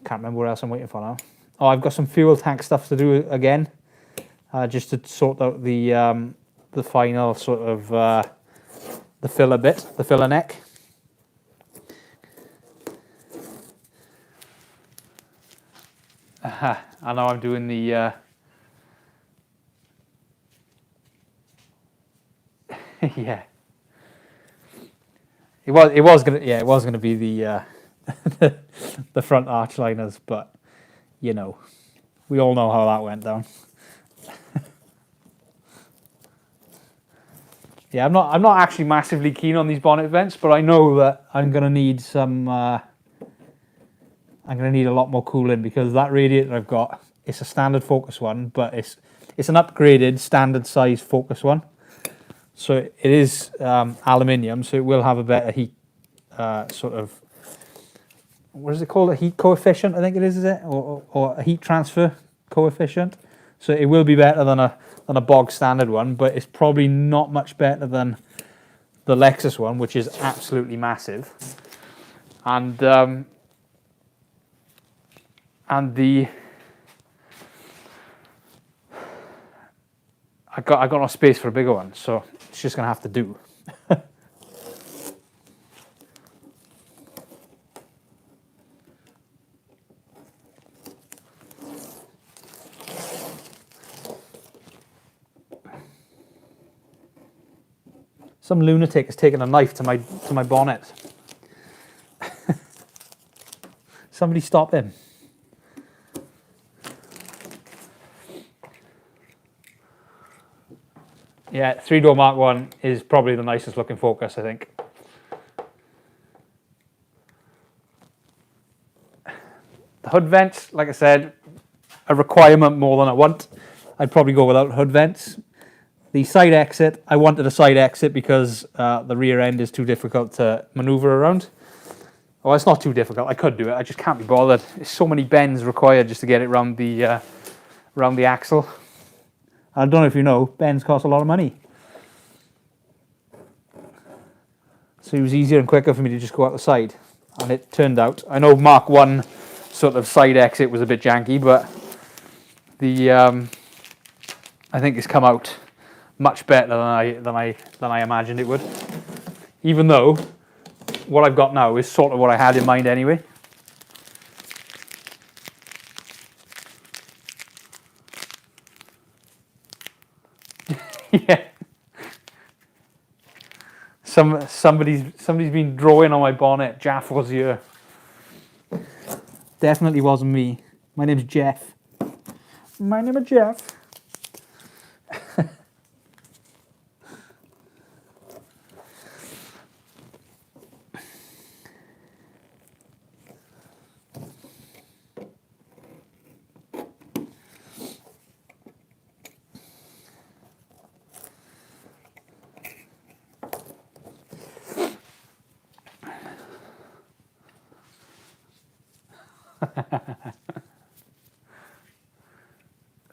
Can't remember what else I'm waiting for now. Oh, I've got some fuel tank stuff to do again, just to sort out the final sort of the filler bit, the filler neck. I know I'm doing the Yeah. It was gonna be the the front arch liners, but you know, we all know how that went down. Yeah, I'm not actually massively keen on these bonnet vents, but I know that I'm gonna need some. I'm gonna need a lot more cooling because that radiator I've got, it's a standard Focus one, but it's an upgraded standard size Focus one. So it is aluminium, so it will have a better heat sort of, what is it called? A heat coefficient, I think it is it? Or a heat transfer coefficient. So it will be better than a bog standard one, but it's probably not much better than the Lexus one, which is absolutely massive. And the I got no space for a bigger one, so it's just gonna have to do. Some lunatic has taken a knife to my bonnet. Somebody stop him. Yeah, 3-door Mark 1 is probably the nicest looking Focus, I think. The hood vents, like I said, a requirement more than I want. I'd probably go without hood vents. The side exit, I wanted a side exit because the rear end is too difficult to maneuver around. Well, it's not too difficult. I could do it. I just can't be bothered. There's so many bends required just to get it around the axle. I don't know if you know, bends cost a lot of money. So it was easier and quicker for me to just go out the side. And it turned out, I know Mark 1 sort of side exit was a bit janky, but the I think it's come out much better than I imagined it would. Even though what I've got now is sort of what I had in mind anyway. Yeah. Somebody's been drawing on my bonnet. Jeff was here. Definitely wasn't me. My name's Jeff. My name is Jeff.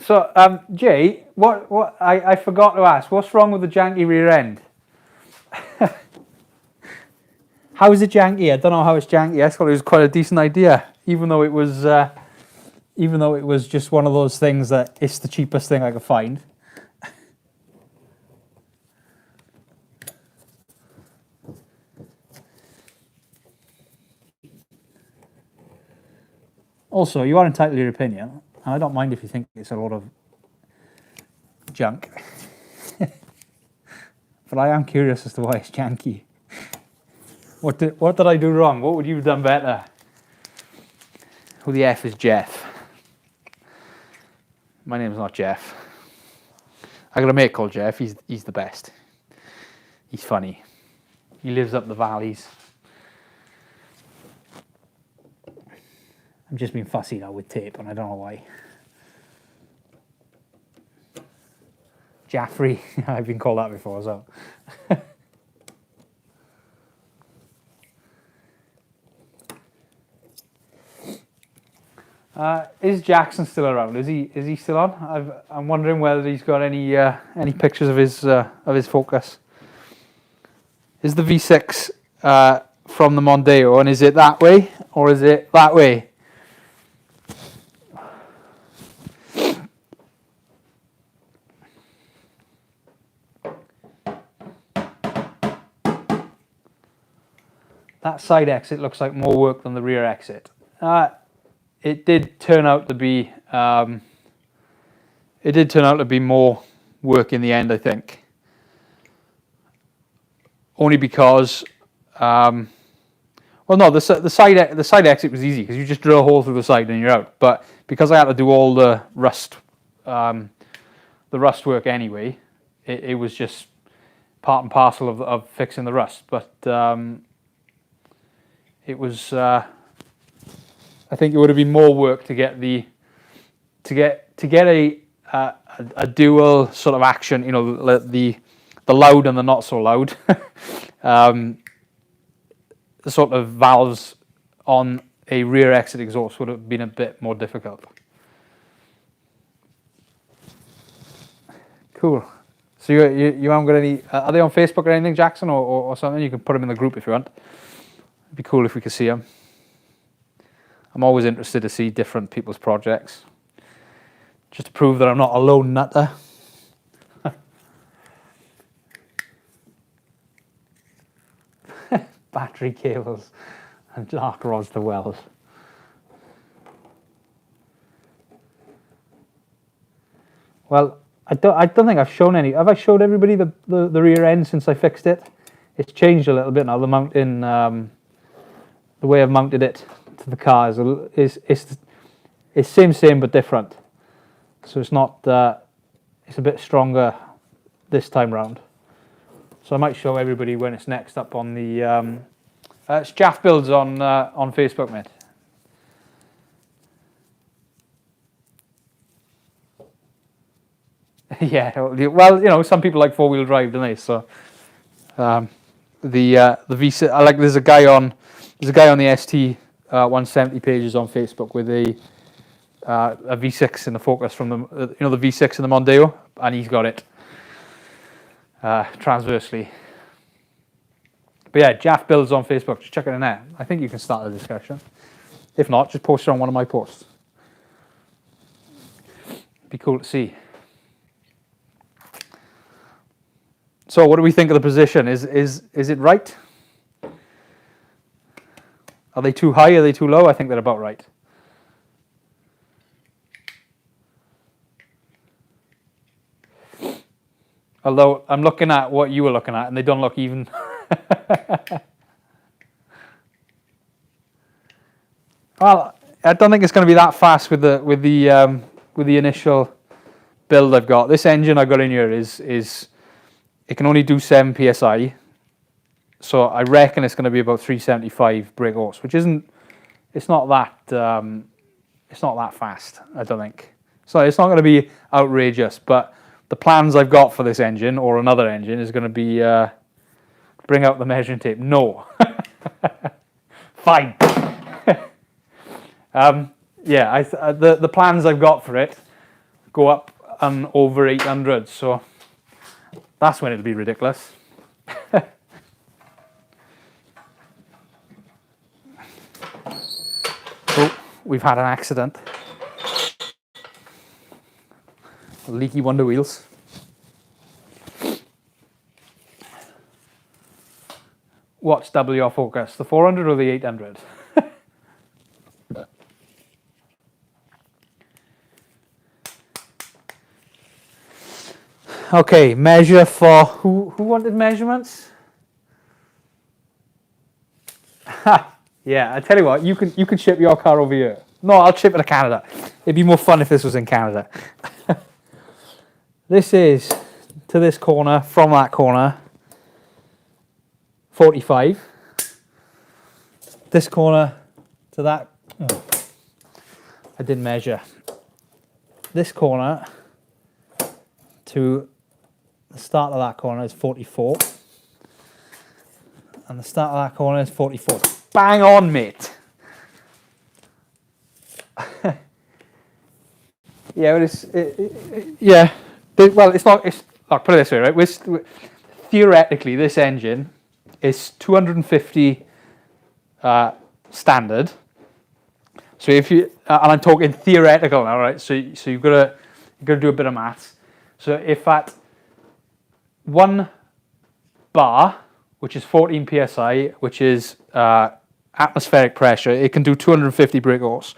So, Jay, what I forgot to ask, what's wrong with the janky rear end? How is it janky? I don't know how it's janky. I thought it was quite a decent idea, even though it was just one of those things that it's the cheapest thing I could find. Also, you are entitled to your opinion, and I don't mind if you think it's a lot of junk. But I am curious as to why it's janky. What did I do wrong? What would you have done better? Who the F is Jeff? My name's not Jeff. I got a mate called Jeff. He's the best. He's funny. He lives up the valleys. I'm just being fussy now with tape, and I don't know why. Jaffrey, I've been called that before as well. Is Jackson still around? Is he still on? I'm wondering whether he's got any pictures of his Focus. Is the V6 from the Mondeo, and is it that way or is it that way? That side exit looks like more work than the rear exit. It did turn out to be more work in the end, I think. only because, well, no, the side exit was easy because you just drill a hole through the side and you're out. But because I had to do all the rust work anyway, it was just part and parcel of fixing the rust. But it was, I think it would have been more work to get a dual sort of action, you know, the loud and the not so loud, the sort of valves on a rear exit exhaust would have been a bit more difficult. Cool. So you haven't got any? Are they on Facebook or anything, Jackson, or something? You can put them in the group if you want. It'd be cool if we could see them. I'm always interested to see different people's projects, just to prove that I'm not a lone nutter. Battery cables and dark rods to weld. Well, I don't think I've shown any. Have I showed everybody the rear end since I fixed it? It's changed a little bit now. The mounting, the way I've mounted it to the car is same but different. So it's not. It's a bit stronger this time round. So I might show everybody when it's next up on the. It's Jaff Builds on Facebook, mate. Yeah, well, you know, some people like four-wheel drive, don't they? So the V6, I like. There's a guy on the ST 170 pages on Facebook with a V6 in the Focus from the the V6 in the Mondeo, and he's got it transversely. But yeah, Jaff Builds on Facebook. Just check it in there. I think you can start the discussion. If not, just post it on one of my posts. Be cool to see. So, what do we think of the position? Is it right? Are they too high? Are they too low? I think they're about right. Although I'm looking at what you were looking at, and they don't look even. Well, I don't think it's going to be that fast with the initial build I've got. This engine I've got in here is it can only do 7 psi, so I reckon it's going to be about 375 brake horse, which isn't. It's not that fast. I don't think. So it's not going to be outrageous, but the plans I've got for this engine or another engine is going to be bring out the measuring tape. No. Fine. Yeah, the plans I've got for it go up and over 800, so that's when it'll be ridiculous. Oh, we've had an accident. Leaky wonder wheels. What's WR Focus? The 400 or the 800? Okay, measure for who wanted measurements? Yeah, I tell you what, you can ship your car over here. No, I'll ship it to Canada. It'd be more fun if this was in Canada. This is to this corner, from that corner, 45. This corner to that, oh, I didn't measure. This corner to the start of that corner is 44. And the start of that corner is 44. Bang on, mate. Yeah, but yeah. Well, it's not. I'll put it this way, right? Theoretically, this engine is 250 standard. So if you, and I'm talking theoretical now, right? So you've got to do a bit of maths. So if at 1 bar, which is 14 psi, which is atmospheric pressure, it can do 250 brake horse.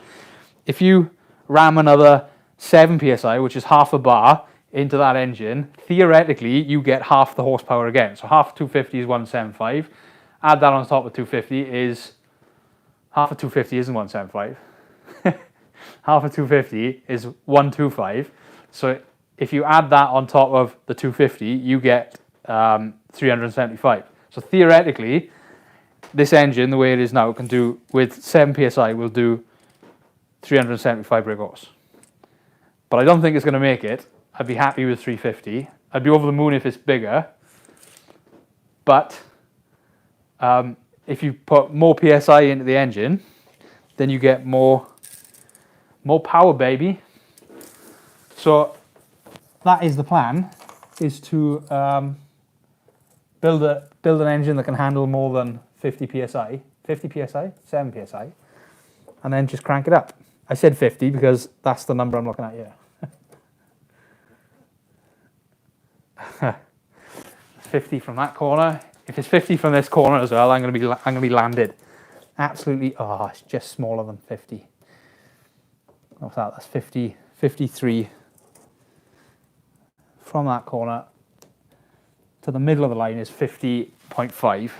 If you ram another 7 psi, which is half a bar, into that engine, theoretically, you get half the horsepower again. So half of 250 is 175. Add that on top of 250 is... Half of 250 isn't 175. Half of 250 is 125. So if you add that on top of the 250, you get 375. So theoretically, this engine, the way it is now, can do, with 7 psi, will do 375 brake horse. But I don't think it's going to make it. I'd be happy with 350. I'd be over the moon if it's bigger. But if you put more psi into the engine, then you get more power, baby. So that is the plan, is to build an engine that can handle more than 50 psi, 7 psi, and then just crank it up. I said 50 because that's the number I'm looking at here. 50 from that corner. If it's 50 from this corner as well, I'm gonna be landed. Absolutely. Oh, it's just smaller than 50. What's that? That's 50, 53. From that corner to the middle of the line is 50.5.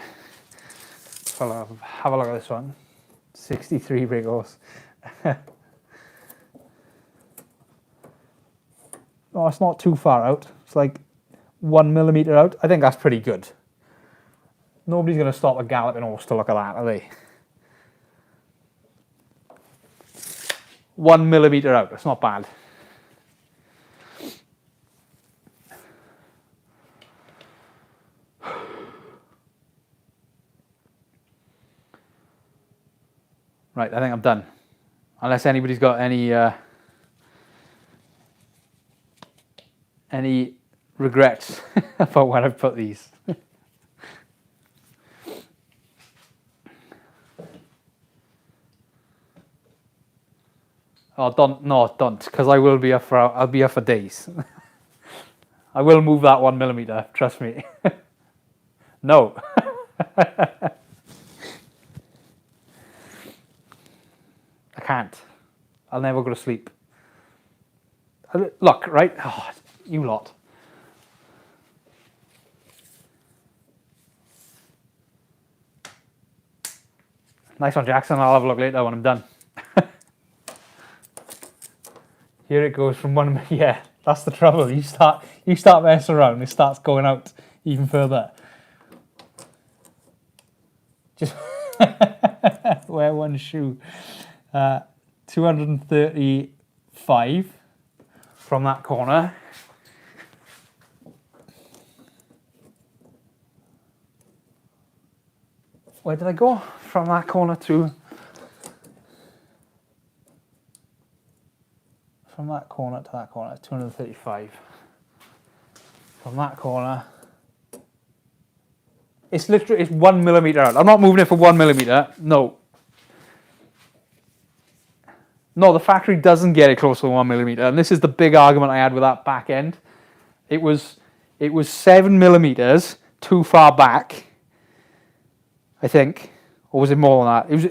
So have a look at this one. 63 brake horse. Oh, it's not too far out. It's like 1 millimeter out. I think that's pretty good. Nobody's going to stop a galloping horse to look at that, are they? 1 millimeter out. That's not bad. Right, I think I'm done. Unless anybody's got any regrets about when I've put these. Oh, don't, because I will be up for. I'll be up for days. I will move that 1 millimeter. Trust me. No. I can't. I'll never go to sleep. Look, right? Oh, you lot. Nice one, Jackson. I'll have a look later when I'm done. Here it goes from one. Yeah, that's the trouble. You start messing around, it starts going out even further. Just wear one shoe. 235 from that corner. Where did I go? From that corner to... From that corner to that corner, 235. From that corner... It's literally, it's 1 millimeter out. I'm not moving it for 1 millimeter. No. No, the factory doesn't get it close to 1 millimeter. And this is the big argument I had with that back end. It was 7 millimeters too far back, I think. Or was it more than that? It was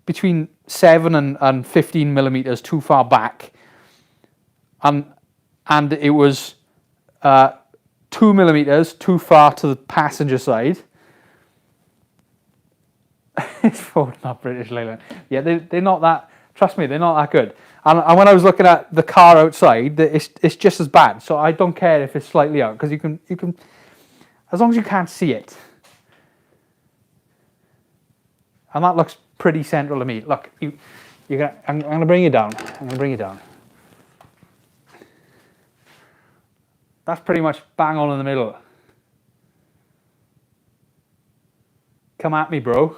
between 7 and 15 millimeters too far back. And it was 2 millimeters too far to the passenger side. It's Ford, not British Leyland. Yeah, they're not that. Trust me, they're not that good. And when I was looking at the car outside, it's just as bad. So I don't care if it's slightly out, because you can, as long as you can't see it. And that looks pretty central to me. Look, I'm going to bring you down. I'm going to bring you down. That's pretty much bang on in the middle. Come at me, bro.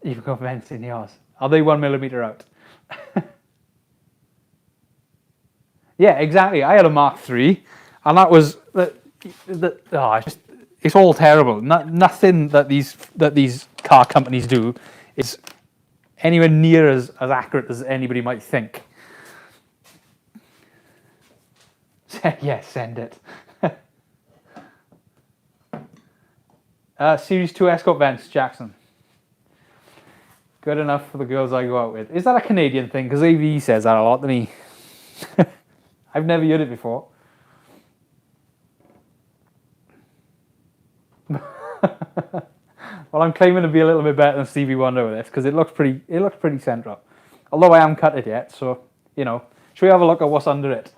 You've got vents in yours. Are they 1 millimeter out? Yeah, exactly. I had a Mark III, and that was it's all terrible. Nothing that these car companies do is anywhere near as accurate as anybody might think. Yeah, send it. Series 2 Escort vents, Jackson. Good enough for the girls I go out with. Is that a Canadian thing? Because AV says that a lot, doesn't he? I've never heard it before. Well, I'm claiming to be a little bit better than Stevie Wonder with this because it looks pretty central. Although I haven't cut it yet, so you know. Should we have a look at what's under it?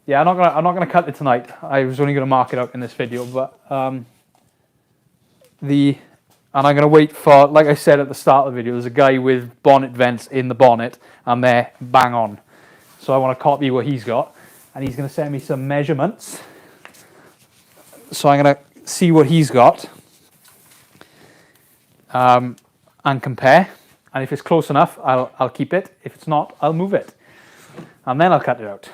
Yeah, I'm not gonna cut it tonight. I was only gonna mark it out in this video, but and I'm gonna wait for, like I said at the start of the video, there's a guy with bonnet vents in the bonnet, and they're bang on. So I want to copy what he's got, and he's gonna send me some measurements. So I'm gonna see what he's got, and compare. And if it's close enough, I'll keep it. If it's not, I'll move it, and then I'll cut it out.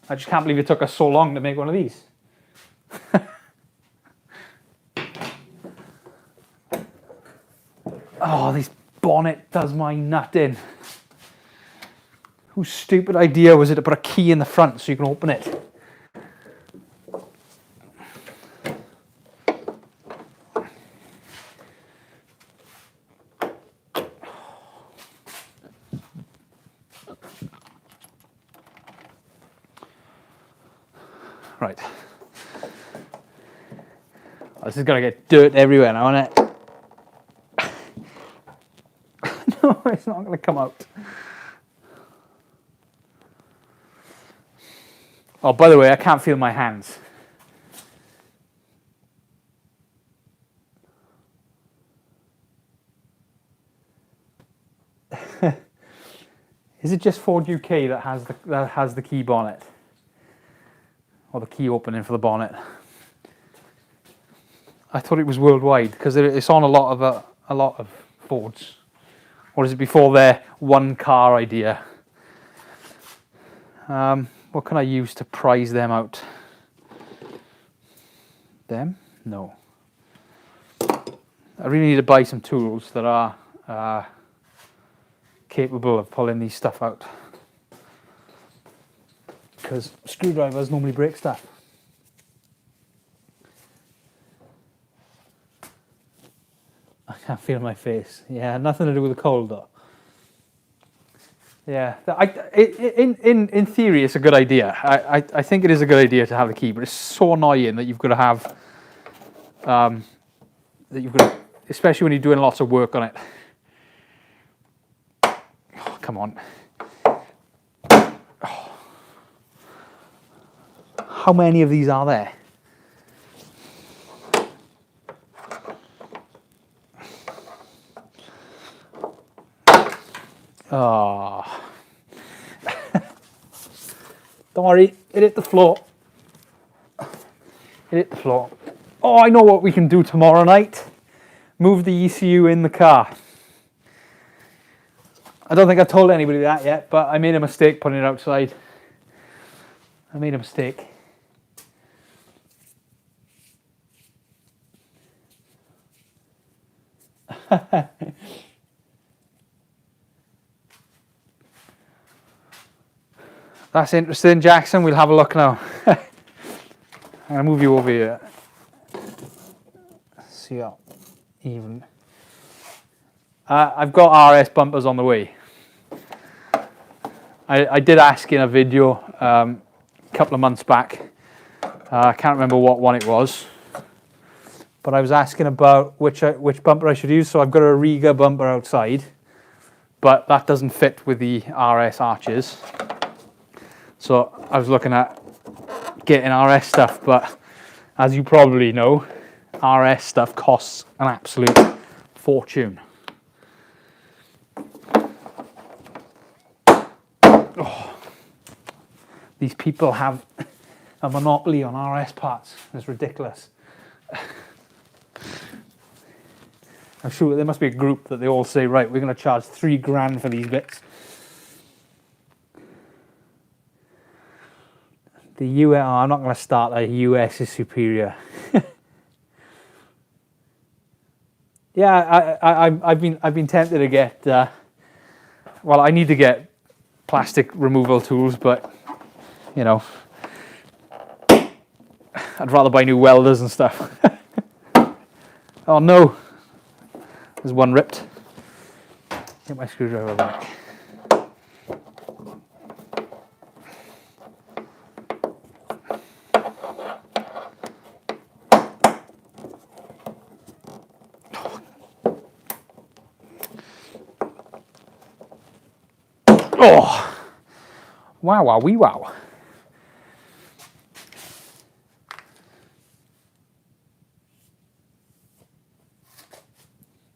I just can't believe it took us so long to make one of these. Oh, this bonnet does my nut in. Whose stupid idea was it to put a key in the front so you can open it? Right. Oh, this is going to get dirt everywhere now, isn't it? No, it's not going to come out. Oh, by the way, I can't feel my hands. Is it just Ford UK that has the key bonnet? Or the key opening for the bonnet? I thought it was worldwide because it's on a lot of Fords. Or is it before their one car idea? What can I use to prize them out? Them? No. I really need to buy some tools that are capable of pulling these stuff out. Because screwdrivers normally break stuff. I can't feel my face. Yeah, nothing to do with the cold though. Yeah, in theory, it's a good idea. I think it is a good idea to have the key, but it's so annoying that you've got to have, especially when you're doing lots of work on it. Oh, come on. Oh. How many of these are there? Oh. Don't worry, it hit the floor. It hit the floor. Oh, I know what we can do tomorrow night. Move the ECU in the car. I don't think I've told anybody that yet, but I made a mistake putting it outside. I made a mistake. That's interesting, Jackson. We'll have a look now. I'm going to move you over here. See how even. I've got RS bumpers on the way. I did ask in a video a couple of months back. I can't remember what one it was. But I was asking about which bumper I should use. So I've got a Riga bumper outside. But that doesn't fit with the RS arches. So I was looking at getting RS stuff, but as you probably know, RS stuff costs an absolute fortune. Oh, these people have a monopoly on RS parts. It's ridiculous. I'm sure there must be a group that they all say, right, we're going to charge $3,000 for these bits. The US, I'm not going to start a US is superior. Yeah, I've been tempted to get well, I need to get plastic removal tools, but you know, I'd rather buy new welders and stuff. Oh no, there's one ripped. Get my screwdriver back. Oh, wow, wow, wee wow.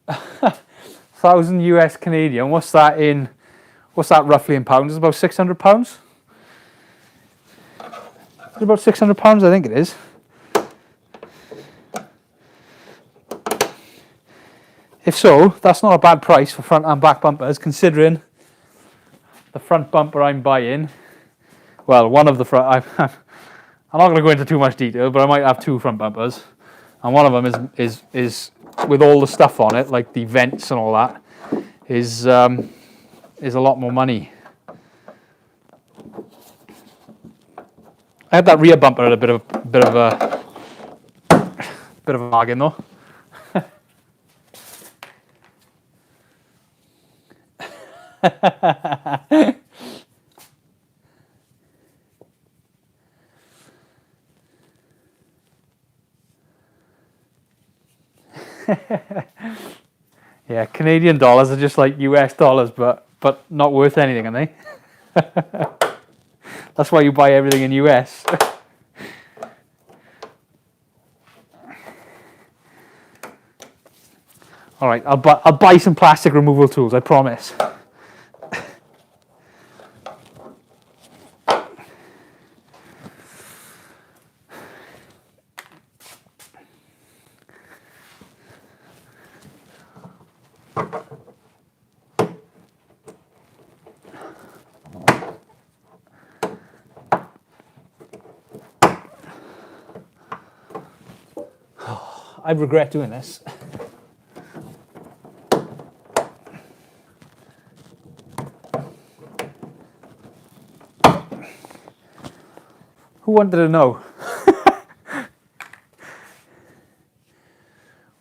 $1,000 US Canadian. What's that in? What's that roughly in pounds? It's about £600. It's about £600, I think it is. If so, that's not a bad price for front and back bumpers, considering the front bumper I'm buying. Well, one of the front. I'm not going to go into too much detail, but I might have two front bumpers, and one of them is with all the stuff on it, like the vents and all that, is a lot more money. I had that rear bumper at a bit of a bargain though. Yeah, Canadian dollars are just like US dollars, but not worth anything, are they? That's why you buy everything in US. All right, I'll buy some plastic removal tools, I promise. I regret doing this. Who wanted to know?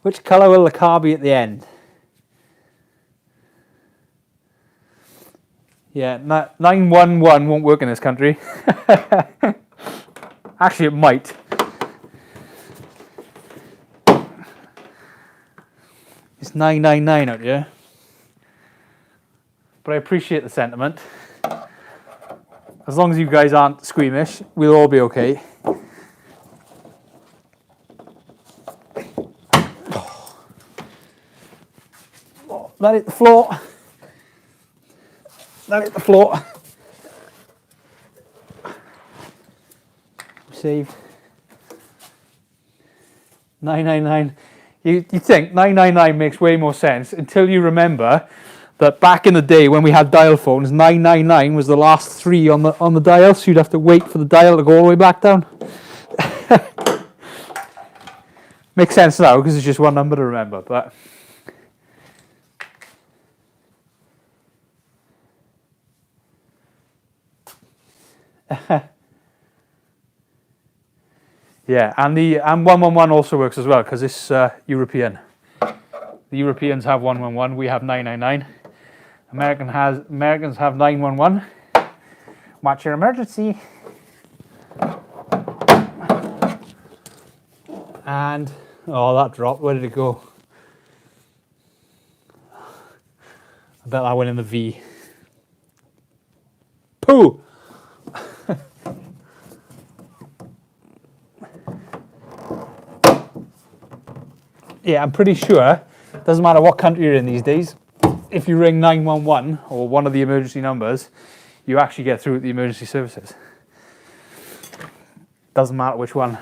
Which colour will the car be at the end? Yeah, 911 won't work in this country. Actually, it might. It's 999 out here. But I appreciate the sentiment. As long as you guys aren't squeamish, we'll all be okay. Oh, that hit the floor. That hit the floor. Saved. 999. You think 999 makes way more sense until you remember that back in the day when we had dial phones, 999 was the last three on the dial, so you'd have to wait for the dial to go all the way back down. Makes sense now because it's just one number to remember, but yeah, and 111 also works as well because it's European. The Europeans have 111, we have 999. Americans have 911. What's your emergency? And oh, that dropped. Where did it go? I bet that went in the V. Pooh! Yeah, I'm pretty sure, doesn't matter what country you're in these days, if you ring 911 or one of the emergency numbers, you actually get through to the emergency services. Doesn't matter which one.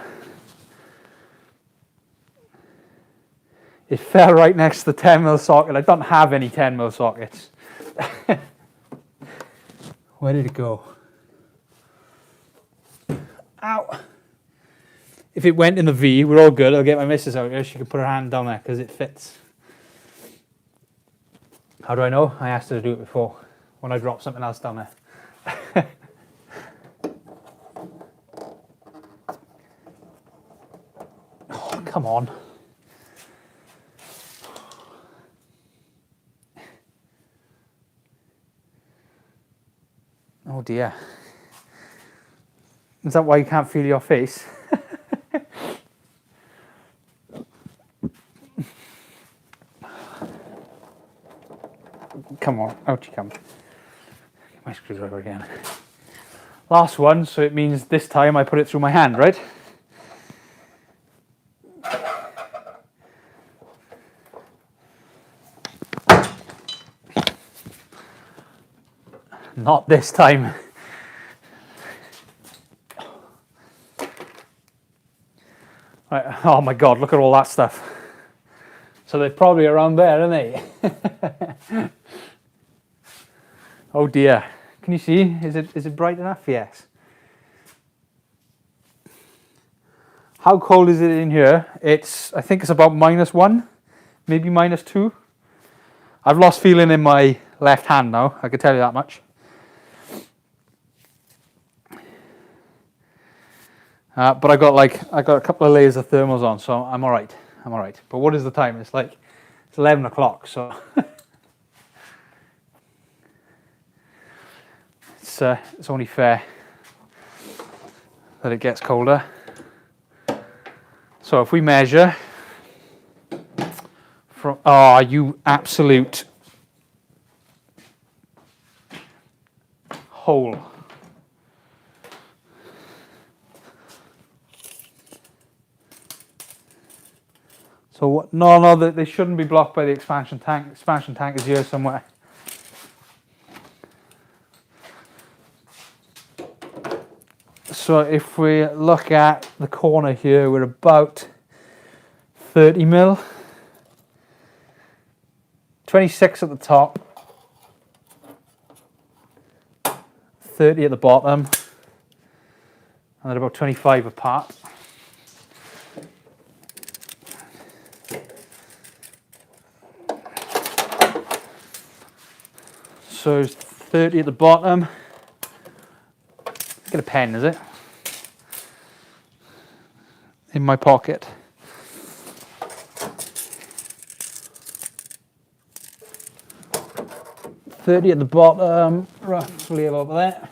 It fell right next to the 10mm socket. I don't have any 10mm sockets. Where did it go? Ow! If it went in the V, we're all good. I'll get my missus out here. She can put her hand down there because it fits. How do I know? I asked her to do it before. when I drop something else down there. Oh, come on. Oh dear. Is that why you can't feel your face? Come on, out you come. Get my screwdriver again. Last one, so it means this time I put it through my hand, right? Not this time. Right. Oh my God, look at all that stuff. So they're probably around there, aren't they? Oh dear. Can you see? Is it bright enough? Yes. How cold is it in here? I think it's about -1, maybe -2. I've lost feeling in my left hand now, I can tell you that much. But I got a couple of layers of thermals on, so I'm all right. But what is the time? It's 11 o'clock, so it's only fair that it gets colder. So if we measure from, oh, you absolute hole. So what? No, they shouldn't be blocked by the expansion tank. Expansion tank is here somewhere. So if we look at the corner here, we're about 30 mil. 26 at the top, 30 at the bottom, and then about 25 apart. So it's 30 at the bottom. Get a pen, is it? In my pocket. $30 at the bottom, roughly over there.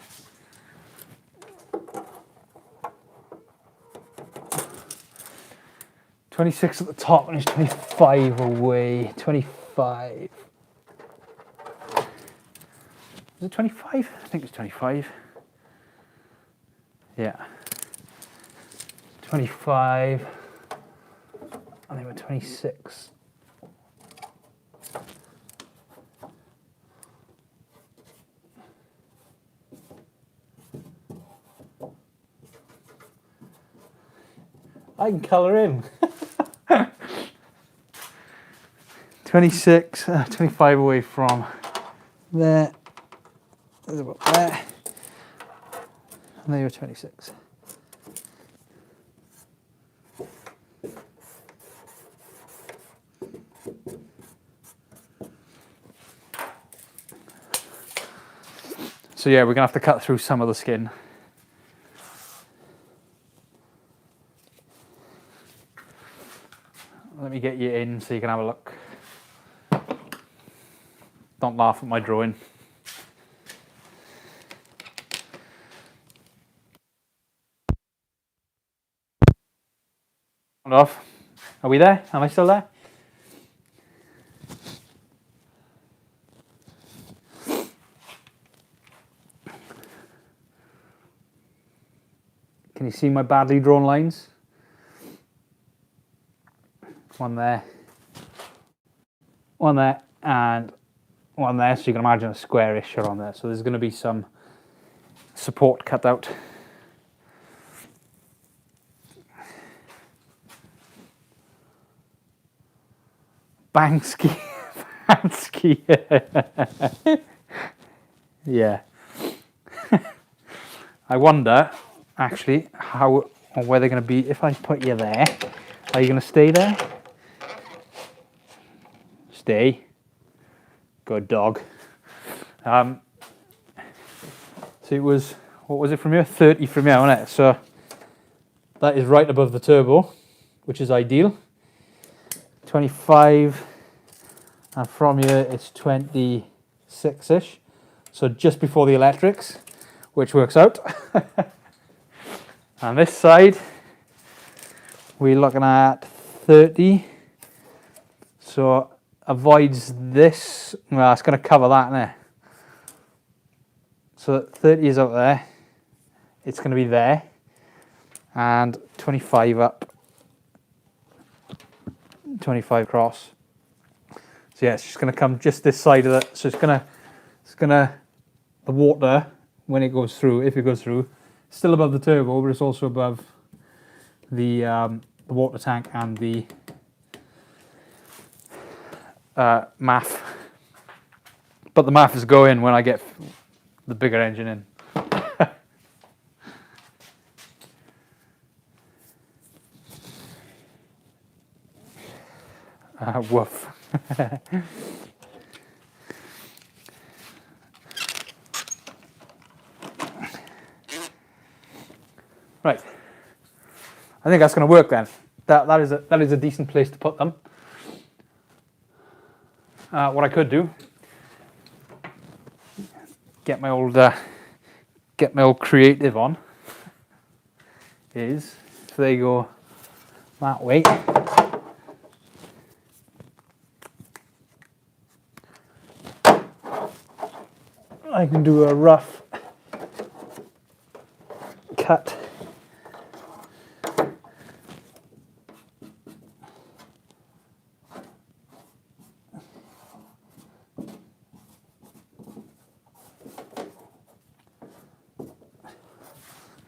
$26 at the top, and it's 25 away. 25. Is it 25? I think it's 25. Yeah. 25. I think we're 26. I can colour in. 26, 25 away from there. There's about there. And there you're 26. So yeah, we're going to have to cut through some of the skin. Let me get you in so you can have a look. Don't laugh at my drawing. Off. Are we there? Am I still there? Can you see my badly drawn lines? One there, and one there, so you can imagine a squarish around there. So there's going to be some support cut out. Banksy. Banksy. Yeah. I wonder, actually, how or where they're going to be. If I put you there, are you going to stay there? Stay. Good dog. So it was, what was it from here? 30 from here, wasn't it? So that is right above the turbo, which is ideal. 25, and from here it's 26-ish. So just before the electrics, which works out. And this side, we're looking at 30. So avoids this. Well, it's going to cover that there. So 30 is up there. It's going to be there. And 25 up. 25 across. So yeah, it's just going to come just this side of it. So it's going to, the water, when it goes through, if it goes through, still above the turbo, but it's also above the water tank and the MAF. But the MAF is going when I get the bigger engine in. Woof. Right. I think that's going to work then. That is a decent place to put them. What I could do, get my old creative on, is if they go that way, I can do a rough cut.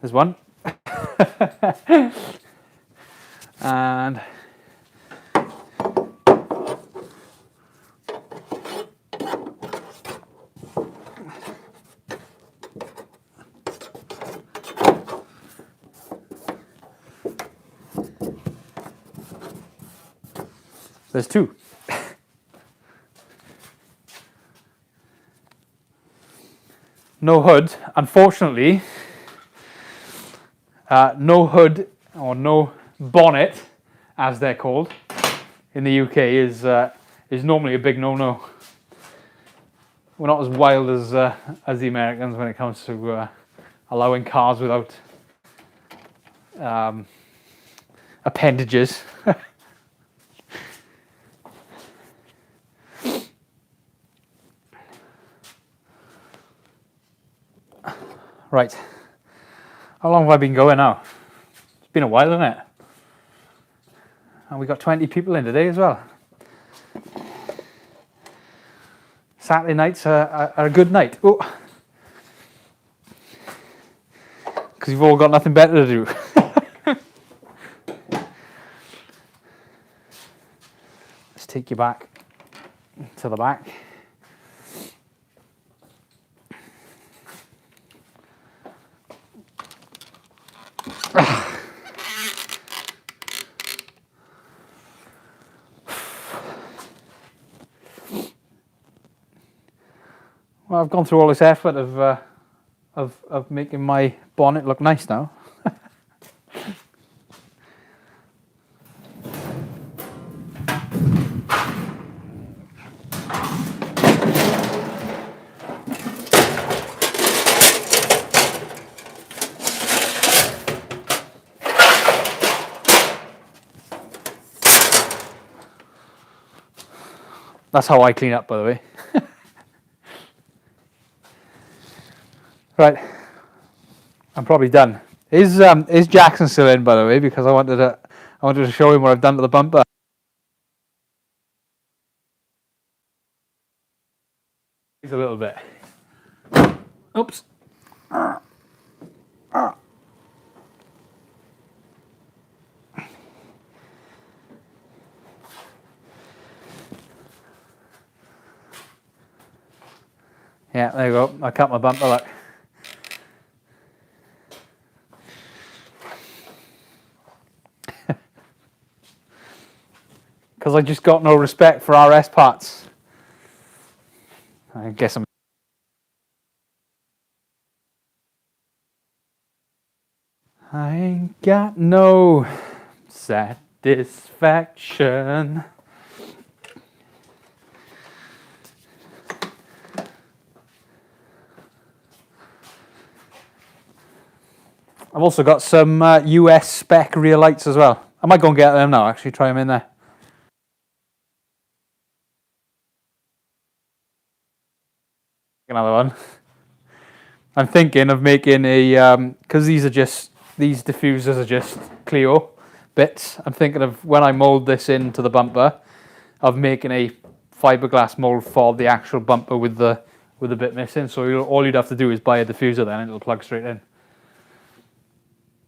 There's one. And there's two. No hood, unfortunately. No hood or no bonnet, as they're called in the UK, is normally a big no-no. We're not as wild as the Americans when it comes to allowing cars without appendages. Right. How long have I been going now? It's been a while, isn't it? And we got 20 people in today as well. Saturday nights are a good night. Oh, because you've all got nothing better to do. Let's take you back to the back. Well, I've gone through all this effort of making my bonnet look nice now. That's how I clean up, by the way. Right, I'm probably done. Is Jackson still in, by the way? Because I wanted to show him what I've done to the bumper. He's a little bit. Oops. Yeah, there you go. I cut my bumper, look. Because I just got no respect for RS parts. I guess I'm I ain't got no satisfaction. I've also got some US spec rear lights as well. I might go and get them now, actually, try them in there. Another one. I'm thinking of making a, because these diffusers are just Clio bits. I'm thinking of, when I mould this into the bumper, of making a fiberglass mold for the actual bumper with the bit missing. So all you'd have to do is buy a diffuser then, and it'll plug straight in.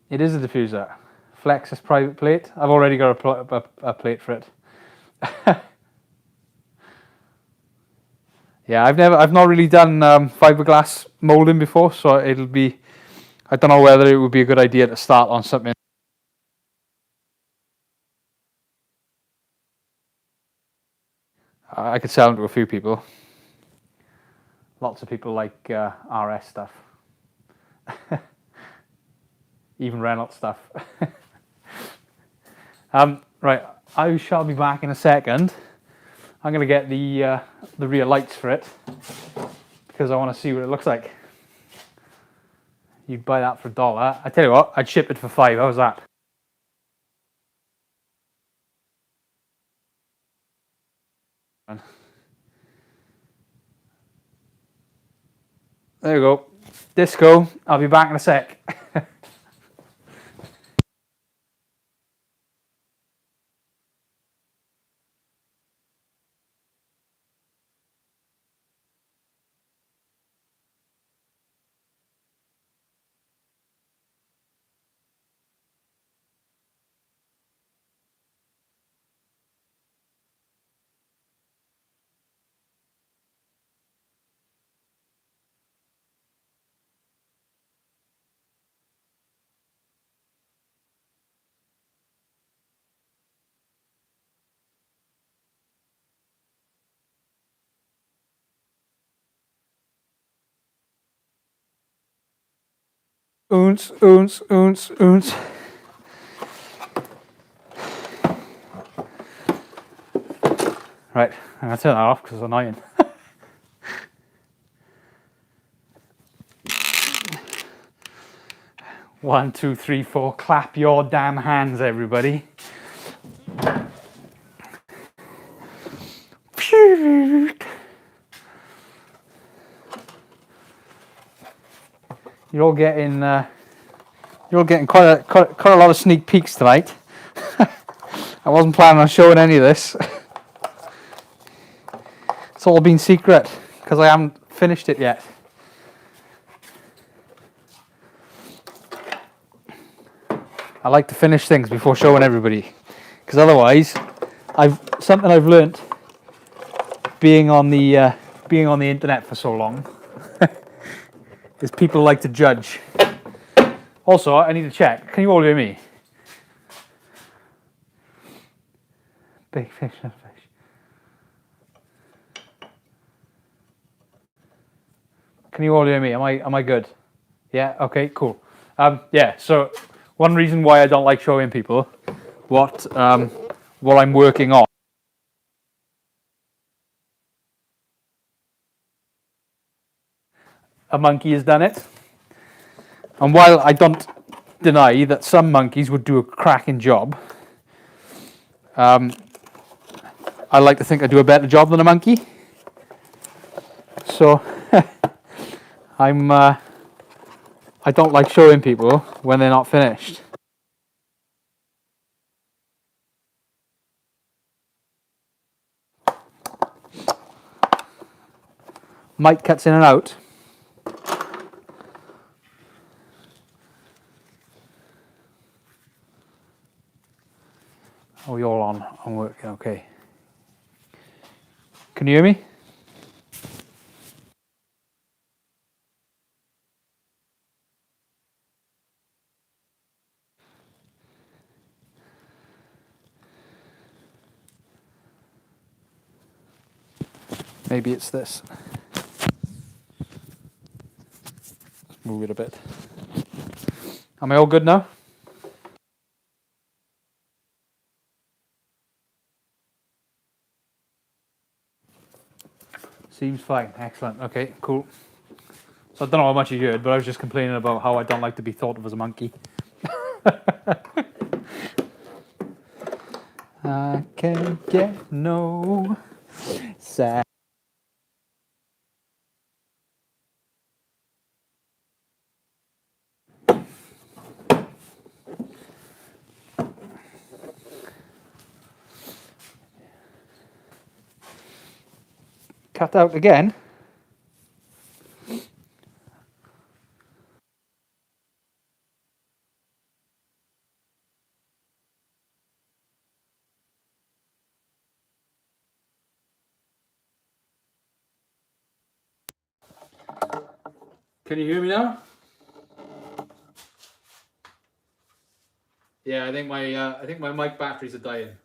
It is a diffuser. Flexus private plate. I've already got a plate for it. Yeah, I've not really done fiberglass molding before, so it'll be. I don't know whether it would be a good idea to start on something. I could sell them to a few people. Lots of people like RS stuff. Even Renault stuff. Right, I shall be back in a second. I'm going to get the rear lights for it because I want to see what it looks like. You'd buy that for $1. I tell you what, I'd ship it for $5. How's that? There we go. Disco. I'll be back in a sec. Oons, oons, oons, oons. Right, I'm going to turn that off because it's annoying. 1, 2, 3, 4. Clap your damn hands, everybody. You're all getting quite a lot of sneak peeks tonight. I wasn't planning on showing any of this. It's all been secret because I haven't finished it yet. I like to finish things before showing everybody, because otherwise, something I've learnt being on the internet for so long is people like to judge. Also, I need to check. Can you all hear me? Big fish, little fish. Can you all hear me? Am I good? Yeah. Okay. Cool. Yeah. So one reason why I don't like showing people what I'm working on. A monkey has done it, and while I don't deny that some monkeys would do a cracking job, I like to think I do a better job than a monkey. So I don't like showing people when they're not finished. Mike cuts in and out. Oh, you're on. I'm working. Okay. Can you hear me? Maybe it's this. Move it a bit. Am I all good now? Seems fine. Excellent. Okay, cool. So I don't know how much you heard, but I was just complaining about how I don't like to be thought of as a monkey. I can't get no sad. Cut out again. Can you hear me now? Yeah, I think my mic batteries are dying.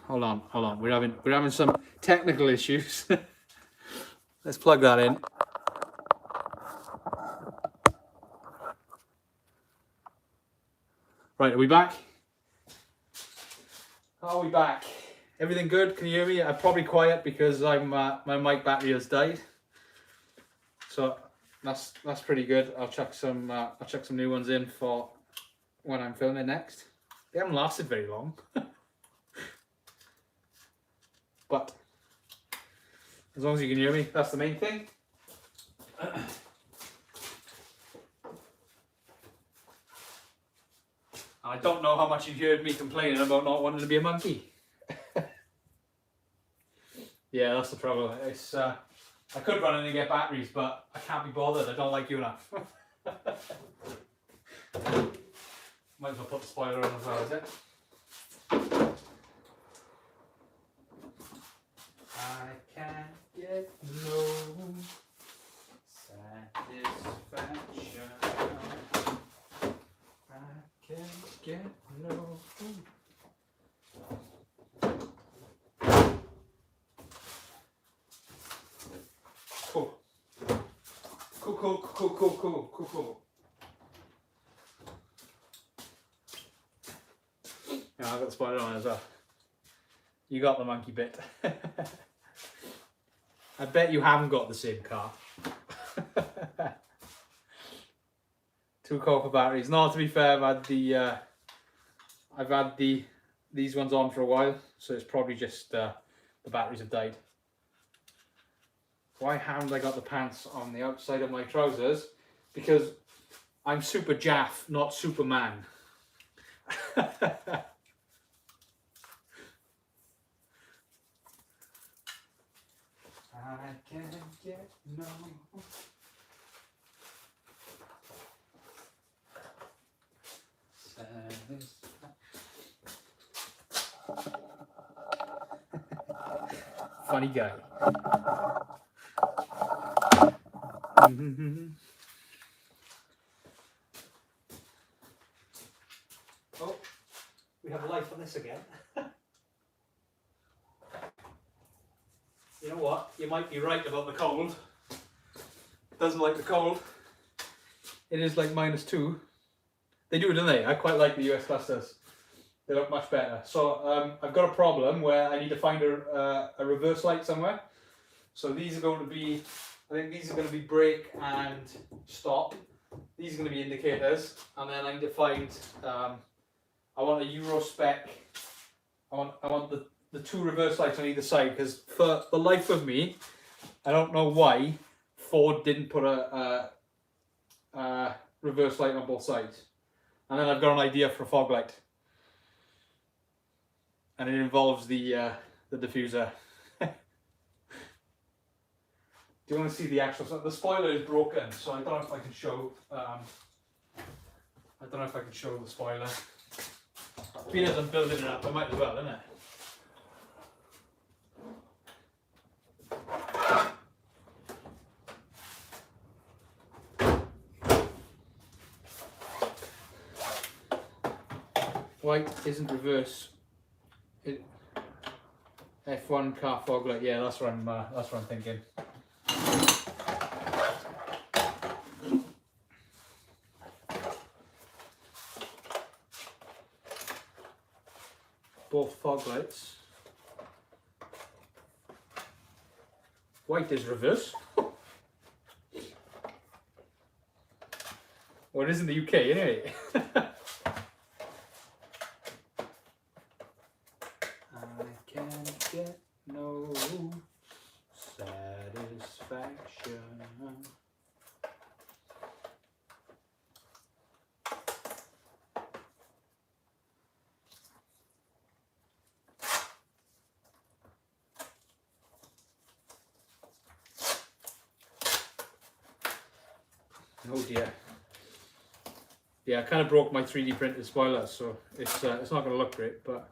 Hold on. We're having some technical issues. Let's plug that in. Right, are we back? Are we back? Everything good? Can you hear me? I'm probably quiet because my mic battery has died. So that's pretty good. I'll chuck some new ones in for when I'm filming next. They haven't lasted very long. But as long as you can hear me, that's the main thing. I don't know how much you heard me complaining about not wanting to be a monkey. Yeah, that's the problem. It's I could run in and get batteries, but I can't be bothered. I don't like you enough. Might as well put the spoiler on as well, is it? I can't get no satisfaction. I can't get no. Cool. Yeah, I've got the spoiler on as well. You got the monkey bit. I bet you haven't got the same car. 2 copper batteries. No, to be fair, I've had these ones on for a while, so it's probably just the batteries have died. Why haven't I got the pants on the outside of my trousers? Because I'm Super Jaff, not Superman. I can't get no. Funny guy. Oh, we have life on this again. You know what? You might be right about the cold. Doesn't like the cold. It is like -2. They do, don't they? I quite like the US clusters. They look much better. So I've got a problem where I need to find a reverse light somewhere. So these are going to be, I think these are going to be brake and stop. These are going to be indicators. And then I need to find, I want a Euro spec. I want the 2 reverse lights on either side, because for the life of me, I don't know why Ford didn't put a reverse light on both sides. And then I've got an idea for a fog light, and it involves the diffuser. Do you want to see the actual? The spoiler is broken, so I don't know if I can show. I don't know if I can show the spoiler. Being as I'm building it up, I might as well, isn't it? White isn't reverse. F1 car fog light. Yeah, that's what I'm thinking. both fog lights. White is reverse. Well, it is in the UK anyway. I can't get no satisfaction. Oh dear. Yeah, I kind of broke my 3D printed spoiler, so it's not going to look great, but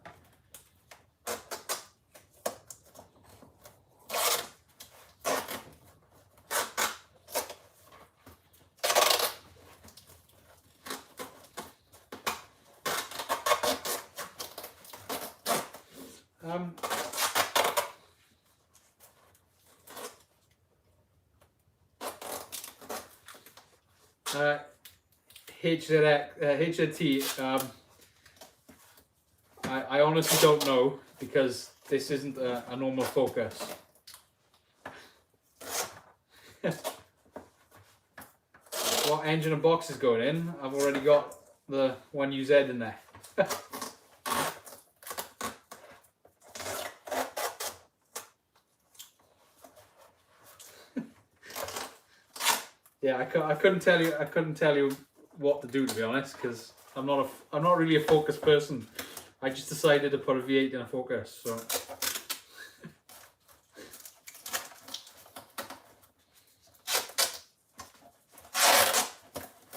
HZT, I honestly don't know, because this isn't a normal focus. What engine and box is going in? I've already got the 1UZ in there. Yeah, I couldn't tell you what to do, to be honest, because I'm not really a focus person. I just decided to put a V8 in a Focus, so.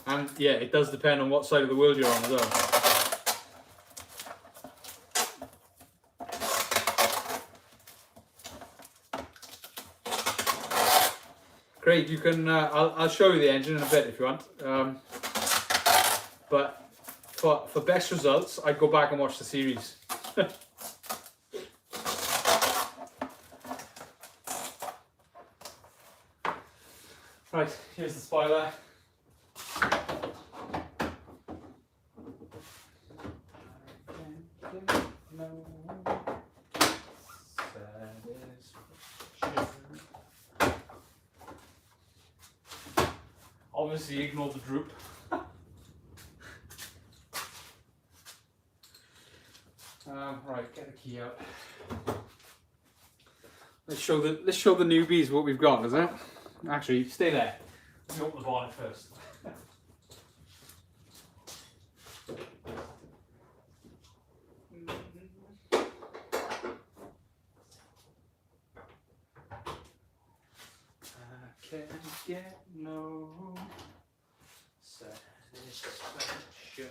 And yeah, it does depend on what side of the world you're on as well. Craig, you can. I'll show you the engine in a bit if you want. But for best results, I'd go back and watch the series. Right, here's the spoiler. Obviously, ignore the droop. Right, get the key out. Let's show the newbies what we've got, is it? Actually, stay there. Let me open the bonnet first. I can't get no satisfaction.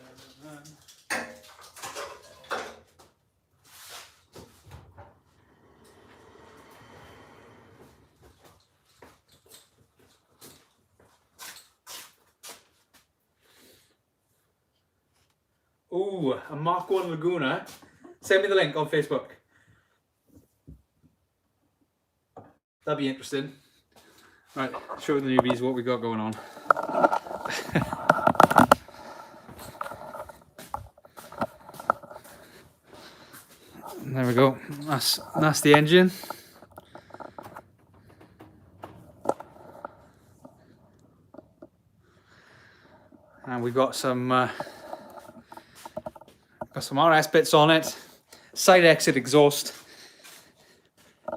Ooh, a Mark 1 Laguna. Send me the link on Facebook. That'd be interesting. Right, show the newbies what we got going on. There we go. That's the engine. And we've got some RS bits on it. Side exit exhaust.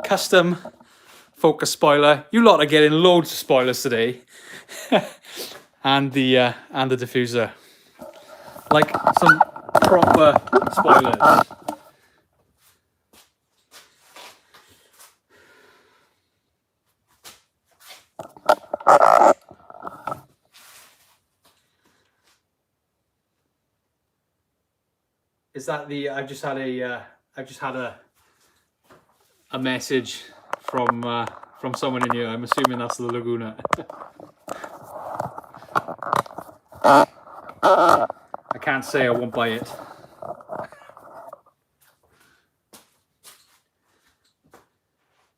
Custom Focus spoiler. You lot are getting loads of spoilers today. and the diffuser. Like some proper spoilers. Is that the? I've just had a message from someone in here. I'm assuming that's the Laguna. I can't say I won't buy it.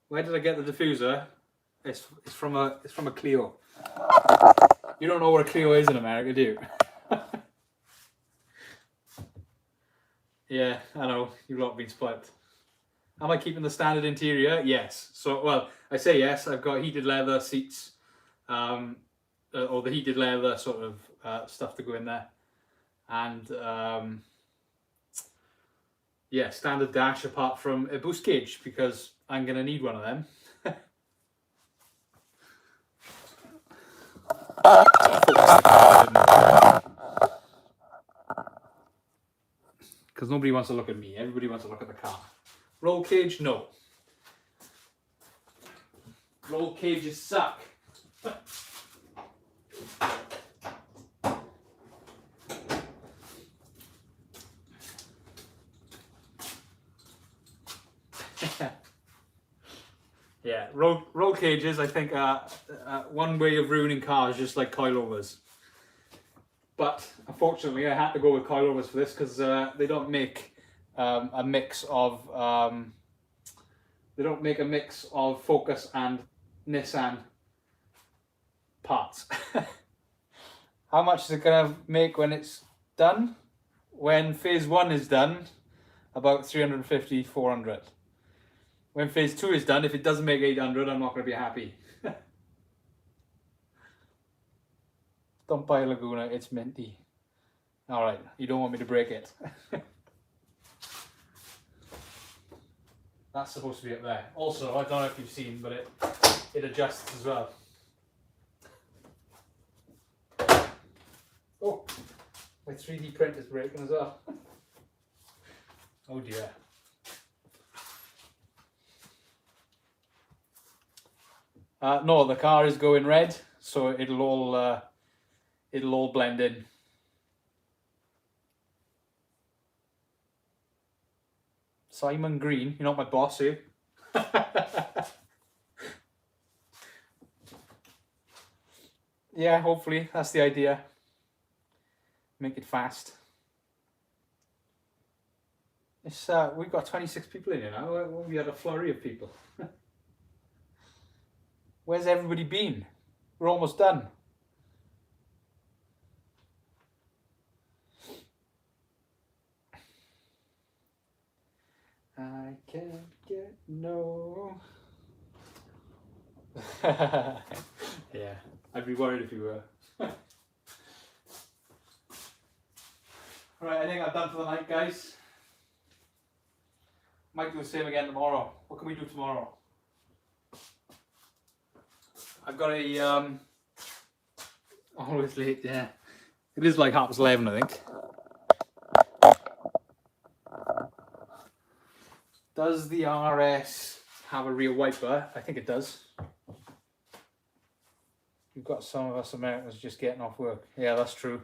Where did I get the diffuser? It's from a Clio. You don't know what a Clio is in America, do you? Yeah, I know, you've lot been spoilt. Am I keeping the standard interior? Yes. So, well, I say yes. I've got heated leather seats, or the heated leather sort of stuff to go in there. And yeah, standard dash apart from a boost cage because I'm going to need one of them. Because nobody wants to look at me, everybody wants to look at the car. Roll cage, no. Roll cages suck. Yeah, roll cages I think are one way of ruining cars, just like coilovers. But unfortunately I had to go with coilovers for this because they don't make a mix of Focus and Nissan parts. How much is it gonna make when it's done? When phase 1 is done, about 350, 400. When phase 2 is done, if it doesn't make 800, I'm not gonna be happy. Don't buy a Laguna, it's minty. Alright, you don't want me to break it. That's supposed to be up there. Also, I don't know if you've seen, but it adjusts as well. Oh, my 3D print is breaking as well. Oh dear. No, the car is going red, so it'll all blend in. Simon Green, you're not my boss, eh? Yeah, hopefully that's the idea. Make it fast. It's we've got 26 people in here now. We had a flurry of people. Where's everybody been? We're almost done. I can't get no. Yeah, I'd be worried if you were. Right, I think I'm done for the night, guys. Might do the same again tomorrow. What can we do tomorrow? I've got a always late, yeah. It is like 11:30, I think. Does the RS have a rear wiper? I think it does. You've got some of us Americans just getting off work. Yeah, that's true.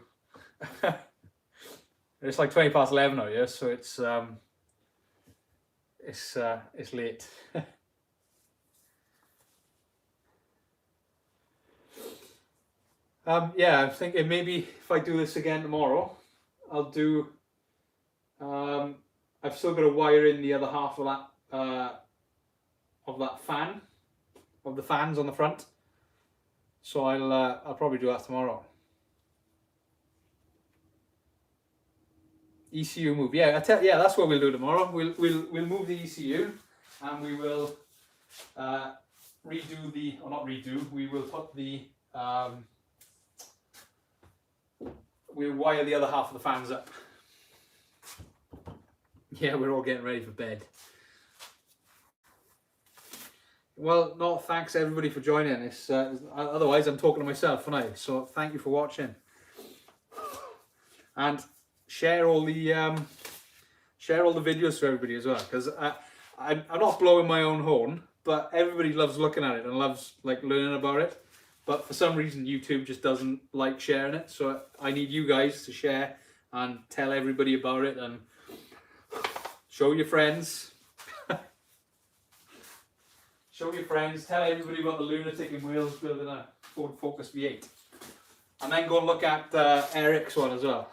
It's like 11:20 now, yeah, so it's late. Yeah, I'm thinking maybe if I do this again tomorrow, I'll do. I've still got to wire in the other half of that fan, of the fans on the front. So I'll probably do that tomorrow. ECU move, yeah. That's what we'll do tomorrow. We'll move the ECU, and we will redo the, or not redo. We will put the we'll wire the other half of the fans up. Yeah, we're all getting ready for bed. Well, no, thanks everybody for joining. It's otherwise I'm talking to myself, aren't I? So thank you for watching, and share all the videos for everybody as well, because I'm not blowing my own horn, but everybody loves looking at it and loves like learning about it. But for some reason, YouTube just doesn't like sharing it. So I need you guys to share and tell everybody about it and show your friends. Show your friends, tell everybody about the lunatic in Wales building a Ford Focus V8. And then go and look at Eric's one as well.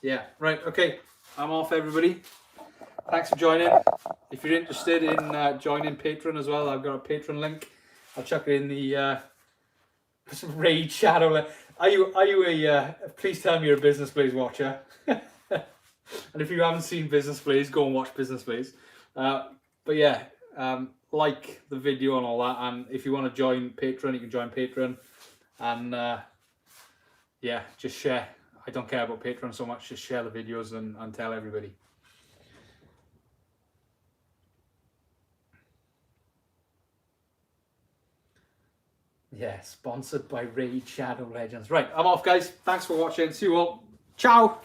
Yeah, right, okay. I'm off, everybody. Thanks for joining. If you're interested in joining Patreon as well, I've got a Patreon link. I'll chuck it in the Some Raid Shadow. Are you a? Please tell me you're a Business Blaze watcher. And if you haven't seen Business Blaze, go and watch Business Blaze. But yeah, like the video and all that. And if you want to join Patreon, you can join Patreon. And yeah, just share. I don't care about Patreon so much. Just share the videos and tell everybody. Yeah, sponsored by Raid Shadow Legends. Right, I'm off, guys. Thanks for watching. See you all. Ciao.